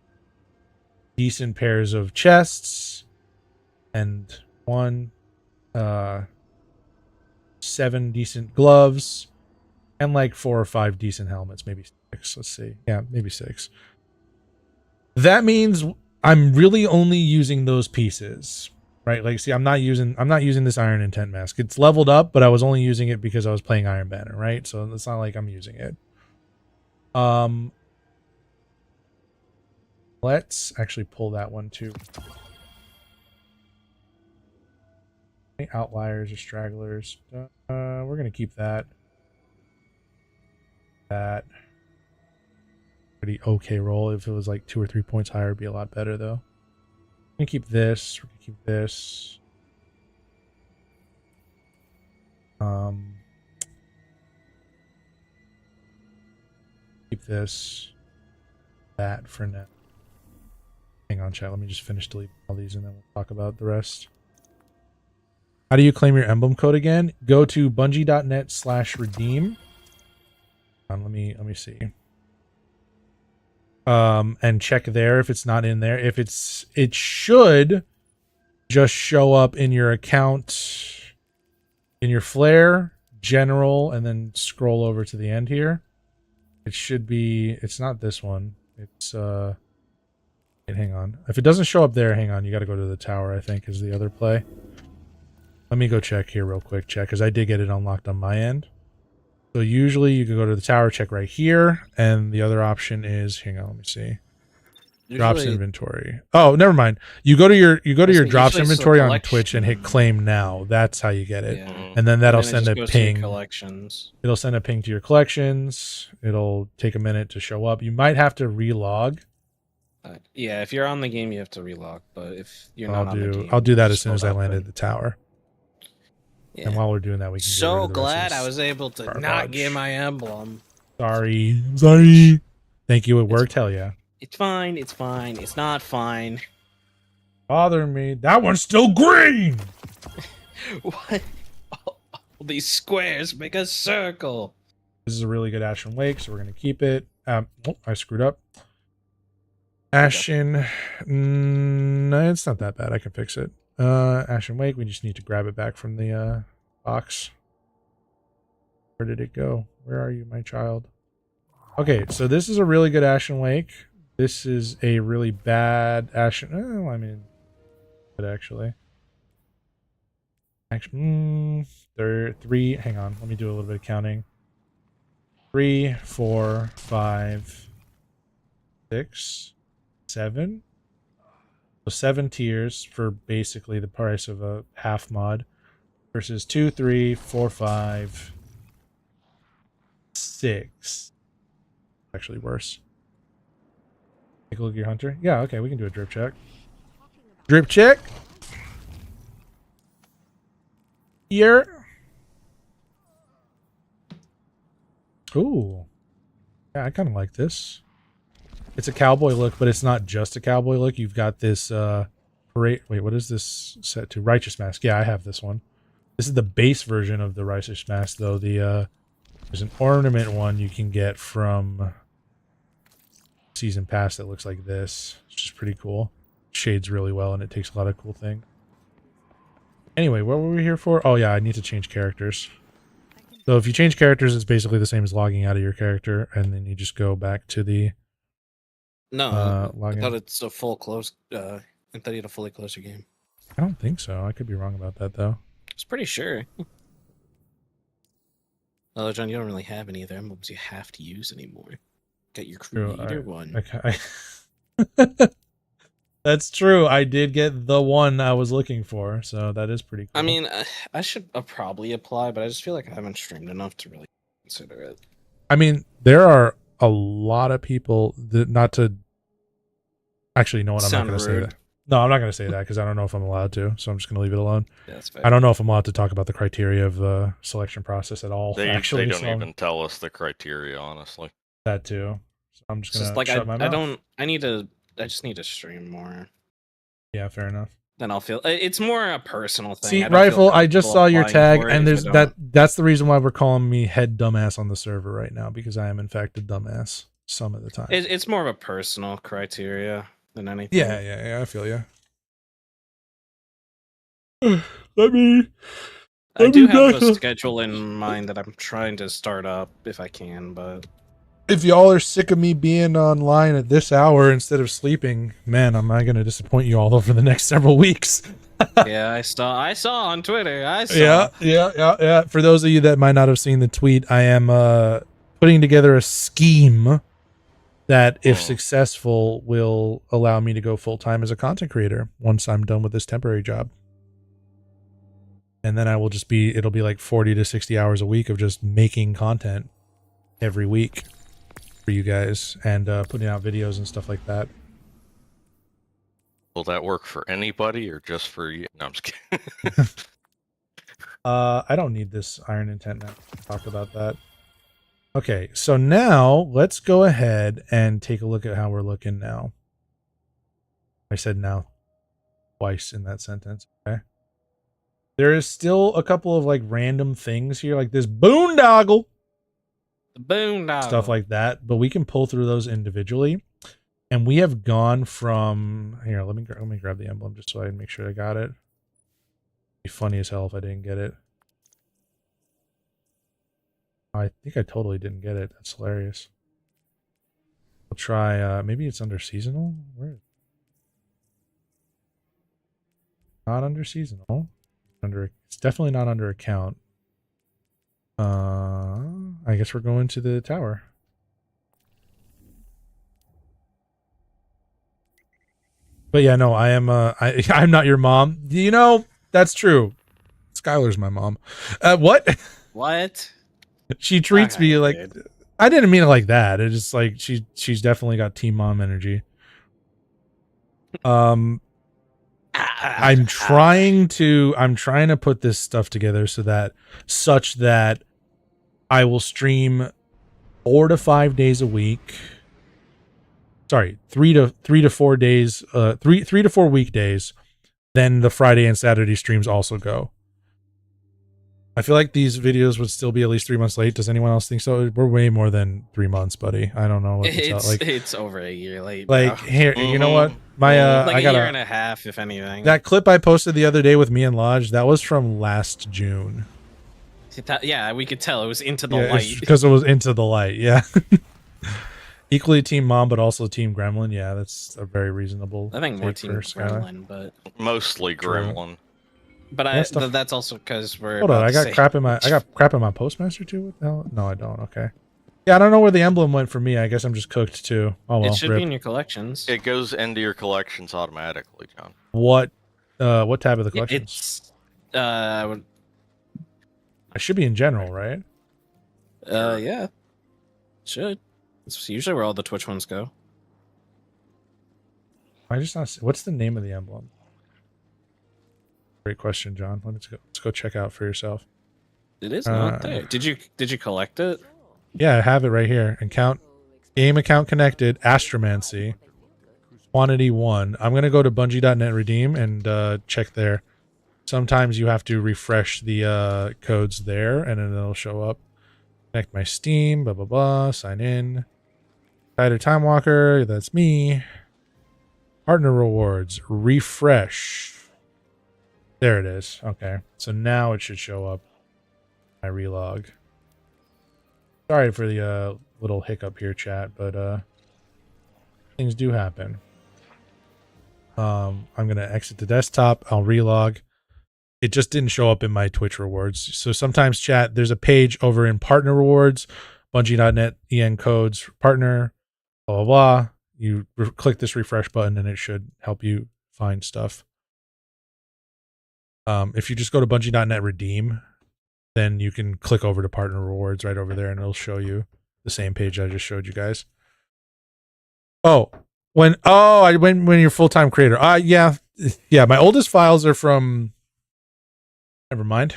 decent pairs of chests, and 7 decent gloves, and like 4 or 5 decent helmets, maybe 6. Let's see. Yeah, maybe 6. That means I'm really only using those pieces, right? Like, see, I'm not using this Iron Intent mask. It's leveled up, but I was only using it because I was playing Iron Banner, right? So it's not like I'm using it. Let's actually pull that one too. Any outliers or stragglers? We're gonna keep that. That pretty okay roll. If it was like 2 or 3 points higher, it'd be a lot better though. We're gonna keep this. We're gonna keep this. Keep this. That for now. Hang on, chat. Let me just finish deleting all these and then we'll talk about the rest. How do you claim your emblem code again? Go to bungie.net/redeem. Let me see. And check there if it's not in there. If it should just show up in your account, in your flare, general, and then scroll over to the end here. It should be, it's not this one. It's hang on. If it doesn't show up there, hang on, you got to go to the tower, I think, is the other play. Let me go check here real quick, because I did get it unlocked on my end. So usually you can go to the tower, check right here, and the other option is, hang on, let me see. Drops inventory. Oh, never mind. You go to your drops inventory on Twitch and hit claim now. That's how you get it. Yeah. And then that'll send a ping. It'll send a ping to your collections. It'll take a minute to show up. You might have to relog. Yeah, if you're on the game, you have to relog. But if you're not on the game, I'll do that as soon as I landed the tower. Yeah. And while we're doing that, we can. So glad I was able to not get my emblem. Sorry. Thank you. It worked. Hell yeah. It's fine. It's fine. It's not fine. Bother me. That one's still green. What? All these squares make a circle. This is a really good Ashen Wake, so we're gonna keep it. Oh, I screwed up. Ashen. No, it's not that bad. I can fix it. Ashen Wake. We just need to grab it back from the box. Where did it go? Where are you, my child? Okay, so this is a really good Ashen Wake. This is a really bad Ashen. Oh, I mean, good actually. Actually, three. Hang on, let me do a little bit of counting. 3, 4, 5, 6, 7. So 7 tiers for basically the price of a half mod, versus 2, 3, 4, 5, 6. Actually worse. Take a look at your hunter. Yeah, okay, we can do a drip check. Drip check. Here. Ooh. Yeah, I kind of like this. It's a cowboy look, but it's not just a cowboy look. You've got this parade. Wait, what is this set to? Righteous Mask. Yeah, I have this one. This is the base version of the Righteous Mask, though. There's an ornament one you can get from Season Pass that looks like this. It's just pretty cool. Shades really well, and it takes a lot of cool things. Anyway, what were we here for? Oh yeah, I need to change characters. So if you change characters, it's basically the same as logging out of your character, and then you just go back to the. No, I thought it's a full close. I thought you had a fully close your game. I don't think so. I could be wrong about that though. I was pretty sure. Oh, John, you don't really have any of the emblems you have to use anymore. Got your creator one. Okay. That's true. I did get the one I was looking for, so that is pretty cool. I mean, I should probably apply, but I just feel like I haven't streamed enough to really consider it. I mean, there are a lot of people that, not to actually, you know what, I'm not going to say that. No, I'm not going to say that because I don't know if I'm allowed to, so I'm just going to leave it alone. Yeah, that's fair. I don't know if I'm allowed to talk about the criteria of the selection process at all. They don't even tell us the criteria, honestly. That too. So I'm just going to shut my mouth. I just need to stream more. Yeah, fair enough. Then I'll feel it's more a personal thing. See, Rifle, I just saw your tag, and there's that's the reason why we're calling me head dumbass on the server right now, because I am in fact a dumbass some of the time. It's more of a personal criteria than anything. Yeah, I feel you. I do have a schedule in mind that I'm trying to start up if I can, but if y'all are sick of me being online at this hour instead of sleeping, man, am I going to disappoint you all over the next several weeks. Yeah, I saw on Twitter. Yeah. For those of you that might not have seen the tweet, I am putting together a scheme that, if successful, will allow me to go full-time as a content creator once I'm done with this temporary job. And then I will just it'll be like 40 to 60 hours a week of just making content every week for you guys and putting out videos and stuff like that. Will that work for anybody or just for you? No, I'm just kidding. I don't need this Iron Intent now to talk about that. Okay, so now let's go ahead and take a look at how we're looking now. I said now twice in that sentence. Okay. There is still a couple of like random things here, like this boondoggle. The boondoggle. Stuff like that, but we can pull through those individually. And we have gone from here. Let me grab the emblem just so I can make sure I got it. It'd be funny as hell if I didn't get it. I think I totally didn't get it. That's hilarious. I'll try. Maybe it's under seasonal. Where? Not under seasonal. It's definitely not under account. I guess we're going to the tower. But yeah, no, I am. I'm not your mom. You know, that's true. Skylar's my mom. What? What? She treats me like. I didn't mean it like that. It's just like she's definitely got team mom energy. I'm trying to put this stuff together such that I will stream 4 to 5 days a week. Sorry, 3 to 4 days, 3 to 4 weekdays. Then the Friday and Saturday streams also go. I feel like these videos would still be at least 3 months late. Does anyone else think so? We're way more than 3 months, buddy. I don't know what to tell. Like, it's over a year late. Like bro. here, you know what? My like I got a year and a half, if anything. That clip I posted the other day with me and Lodge, that was from last June. Yeah, we could tell it was into the light because it was into the light. Yeah. Equally team mom, but also team gremlin. Yeah, that's a very reasonable. I think more team gremlin, but mostly gremlin. But that's also because we're. Hold on, I got crap in my postmaster too. What the hell? No, I don't. Okay. Yeah, I don't know where the emblem went for me. I guess I'm just cooked too. Oh well. It should be in your collections. It goes into your collections automatically, John. What tab of the collections? It's I should be in general, right? Yeah. Should. It's usually where all the Twitch ones go. I just not. What's the name of the emblem? Great question, John. Let's go check out for yourself. It is not there. Did you collect it? Yeah, I have it right here. Game account connected. Astromancy. Quantity 1. I'm gonna go to Bungie.net redeem and check there. Sometimes you have to refresh the codes there, and then it'll show up. Connect my Steam. Blah blah blah. Sign in. Tighter Timewalker. That's me. Partner rewards. Refresh. There it is. Okay. So now it should show up. My relog. Sorry for the little hiccup here, chat, but things do happen. I'm gonna exit the desktop. I'll relog. It just didn't show up in my Twitch rewards. So sometimes, chat, there's a page over in partner rewards, Bungie.net EN codes partner, blah blah blah. You click this refresh button and it should help you find stuff. If you just go to Bungie.net redeem, then you can click over to partner rewards right over there and it'll show you the same page I just showed you guys. When you're full-time creator. Yeah, my oldest files are from. Never mind.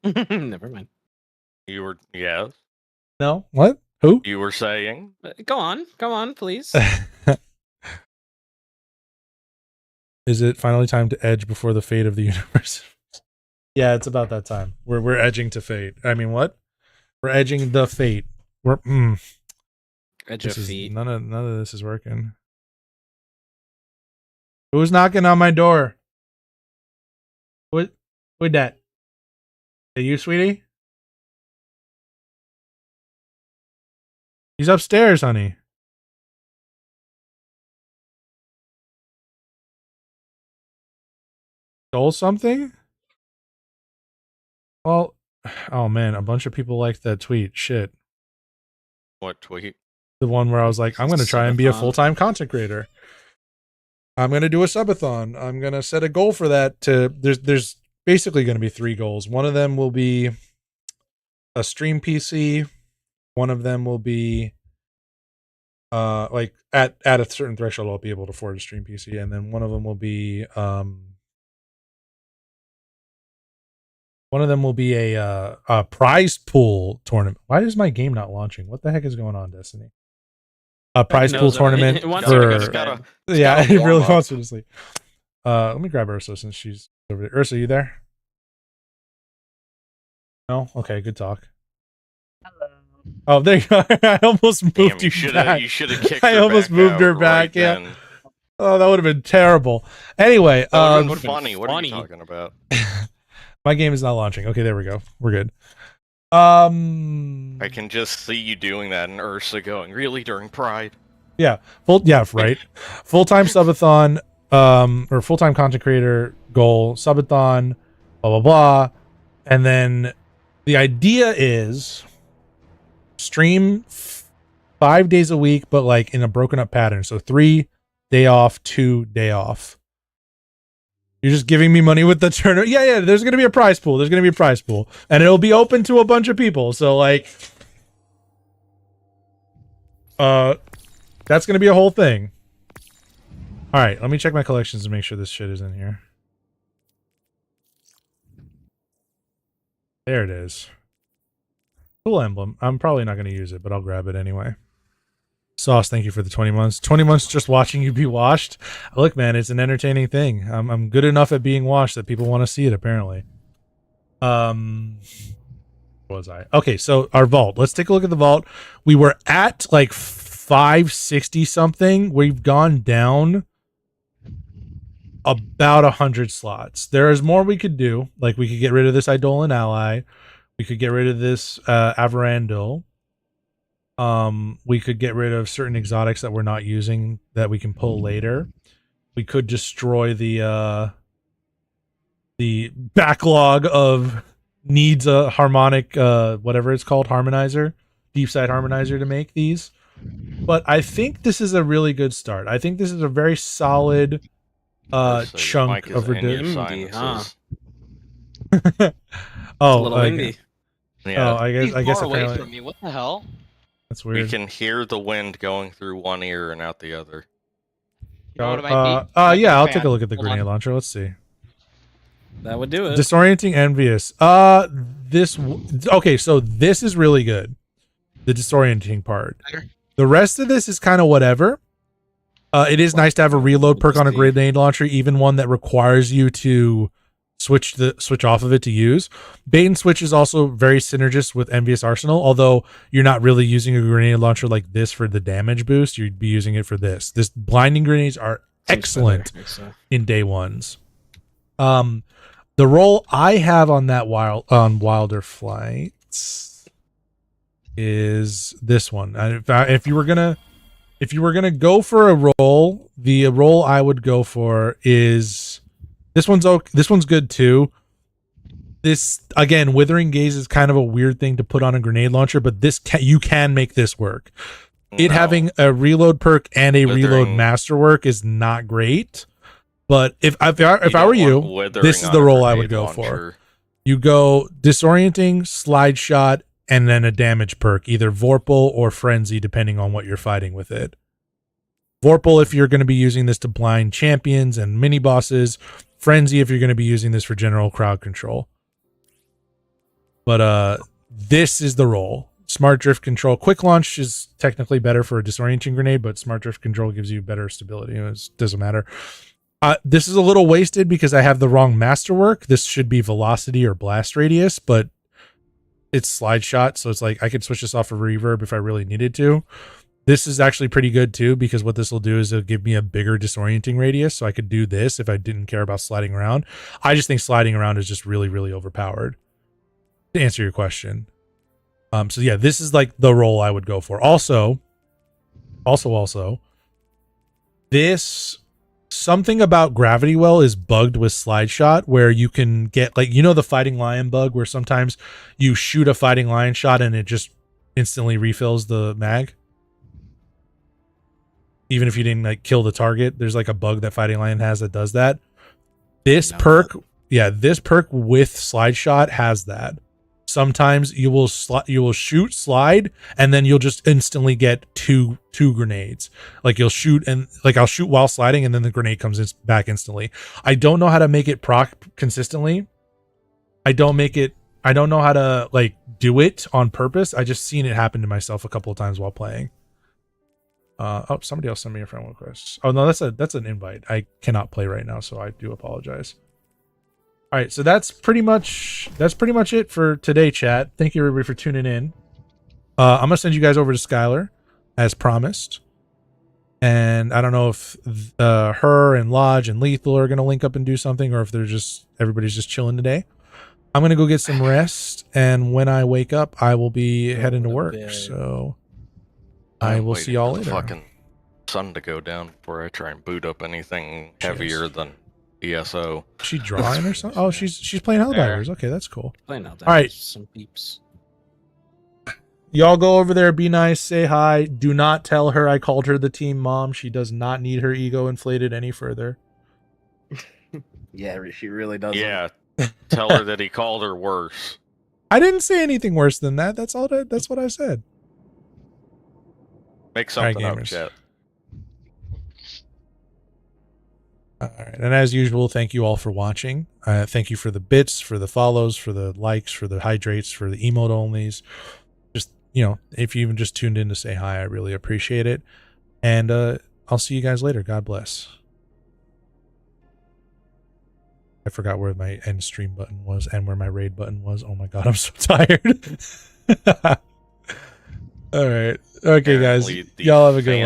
Never mind. You were yes. No, what? Who? You were saying? Go on, please. Is it finally time to edge before the fate of the universe? Yeah, it's about that time. We're edging to fate. I mean, what? We're edging the fate. Edge of feet. None of this is working. Who's knocking on my door? Who's that? Are you, sweetie? He's upstairs, honey. Stole something? Well, oh man, a bunch of people liked that tweet. Shit. What tweet? The one where I was like, I'm going to try and be a full-time content creator. I'm going to do a subathon. I'm going to set a goal for that. There's basically going to be 3 goals. One of them will be a stream PC. One of them will be like at a certain threshold I'll be able to afford a stream PC, and then one of them will be a prize pool tournament. Why is my game not launching? What the heck is going on, Destiny? a prize pool tournament It wants for you to go to bed. yeah, it really wants her to sleep. Let me grab Ursa since she's over there. Ursa, you there? No? Okay, good talk. Hello. Oh, there you go. I almost moved Damn, you back. you should have kicked I her almost back moved her out back. right Yeah. then. Oh, that would have been terrible. Anyway, That would have been funny. What are you talking about? my game is not launching. Okay, there we go. We're good. I can just see you doing that and Ursa going, really, during Pride? Yeah, right. Full-time subathon, or full-time content creator goal, subathon, blah blah blah, and then the idea is stream 5 days a week, but like in a broken up pattern. So 3 day off, 2 day off. You're just giving me money with the turner. Yeah, there's gonna be a prize pool. There's gonna be a prize pool, and it'll be open to a bunch of people. So like, that's gonna be a whole thing. All right, let me check my collections to make sure this shit is in here. There it is. Cool emblem. I'm probably not gonna use it, but I'll grab it anyway. Sauce, thank you for the 20 months. 20 months just watching you be washed. Look, man, it's an entertaining thing. I'm good enough at being washed that people want to see it, apparently. What was I? Okay, so our vault. Let's take a look at the vault. We were at like 560 something. We've gone down about 100 slots. There is more we could do. Like we could get rid of this Eidolon ally. We could get rid of this Avarandil. We could get rid of certain exotics that we're not using that we can pull later. We could destroy the backlog of needs a harmonic whatever it's called, harmonizer, deep side harmonizer to make these. But I think this is a really good start. I think this is a very solid chunk of Indie, oh, a little indie. Yeah. Oh, I guess away apparently from me. What the hell? that's weird. We can hear the wind going through one ear and out the other. You know what it might be? Yeah, I'll Fan. take a look at the Hold grenade on. launcher. Let's see. That would do it. Disorienting, envious. Okay, so this is really good. The disorienting part. The rest of this is kind of whatever. It is nice to have a reload perk on a grenade launcher, even one that requires you to switch off of it to use. Bait and switch is also very synergist with Envious Arsenal, although you're not really using a grenade launcher like this for the damage boost. You'd be using it for this. This blinding grenades are excellent in day ones. The role I have on that Wilder Flights is this one. If you were gonna go for a role, the role I would go for is this one's good too. This again, Withering Gaze is kind of a weird thing to put on a grenade launcher, but you can make this work. It having a reload perk and a reload masterwork is not great. But if I were you, this is the role I would go for. You go disorienting, slide shot, and then a damage perk, either Vorpal or Frenzy, depending on what you're fighting with it. Vorpal if you're going to be using this to blind champions and mini bosses. Frenzy if you're going to be using this for general crowd control. But this is the role. Smart Drift Control. Quick Launch is technically better for a disorienting grenade, but Smart Drift Control gives you better stability. It doesn't matter. This is a little wasted because I have the wrong masterwork. This should be Velocity or Blast Radius, but it's Slide Shot, so it's like I could switch this off of Reverb if I really needed to. This is actually pretty good too, because what this will do is it'll give me a bigger disorienting radius, so I could do this if I didn't care about sliding around. I just think sliding around is just really, really overpowered, to answer your question. So yeah, this is like the role I would go for. Also, this something about Gravity Well is bugged with Slide Shot, where you can get like, you know, the Fighting Lion bug where sometimes you shoot a Fighting Lion shot and it just instantly refills the mag. Even if you didn't like kill the target, there's like a bug that Fighting Lion has that does that. This perk with Slide Shot has that. Sometimes you will shoot, slide, and then you'll just instantly get two grenades. Like you'll shoot and like I'll shoot while sliding, and then the grenade comes back instantly. I don't know how to make it proc consistently. I don't know how to like do it on purpose. I just seen it happen to myself a couple of times while playing. Oh, somebody else sent me a friend request. Oh no, that's an invite. I cannot play right now, so I do apologize. All right, so that's pretty much it for today, chat. Thank you everybody for tuning in. I'm gonna send you guys over to Skylar, as promised. And I don't know if her and Lodge and Lethal are gonna link up and do something, or if everybody's just chilling today. I'm gonna go get some rest, and when I wake up, I will be heading to work. So I will see y'all later. Fucking sun to go down before I try and boot up anything heavier than ESO. Is she drawing or something? Oh, she's playing Helldivers. Okay, that's cool. Playing Helldivers. All right, some peeps. Y'all go over there, be nice, say hi. Do not tell her I called her the team mom. She does not need her ego inflated any further. Yeah, she really doesn't. Yeah, tell her that he called her worse. I didn't say anything worse than that. That's all. That's what I said. Make something up, chat. All right, and as usual, thank you all for watching. Thank you for the bits, for the follows, for the likes, for the hydrates, for the emote onlys. Just, if you even just tuned in to say hi, I really appreciate it. And I'll see you guys later. God bless. I forgot where my end stream button was and where my raid button was. Oh my god, I'm so tired. All right. Okay, guys. Y'all have a good one.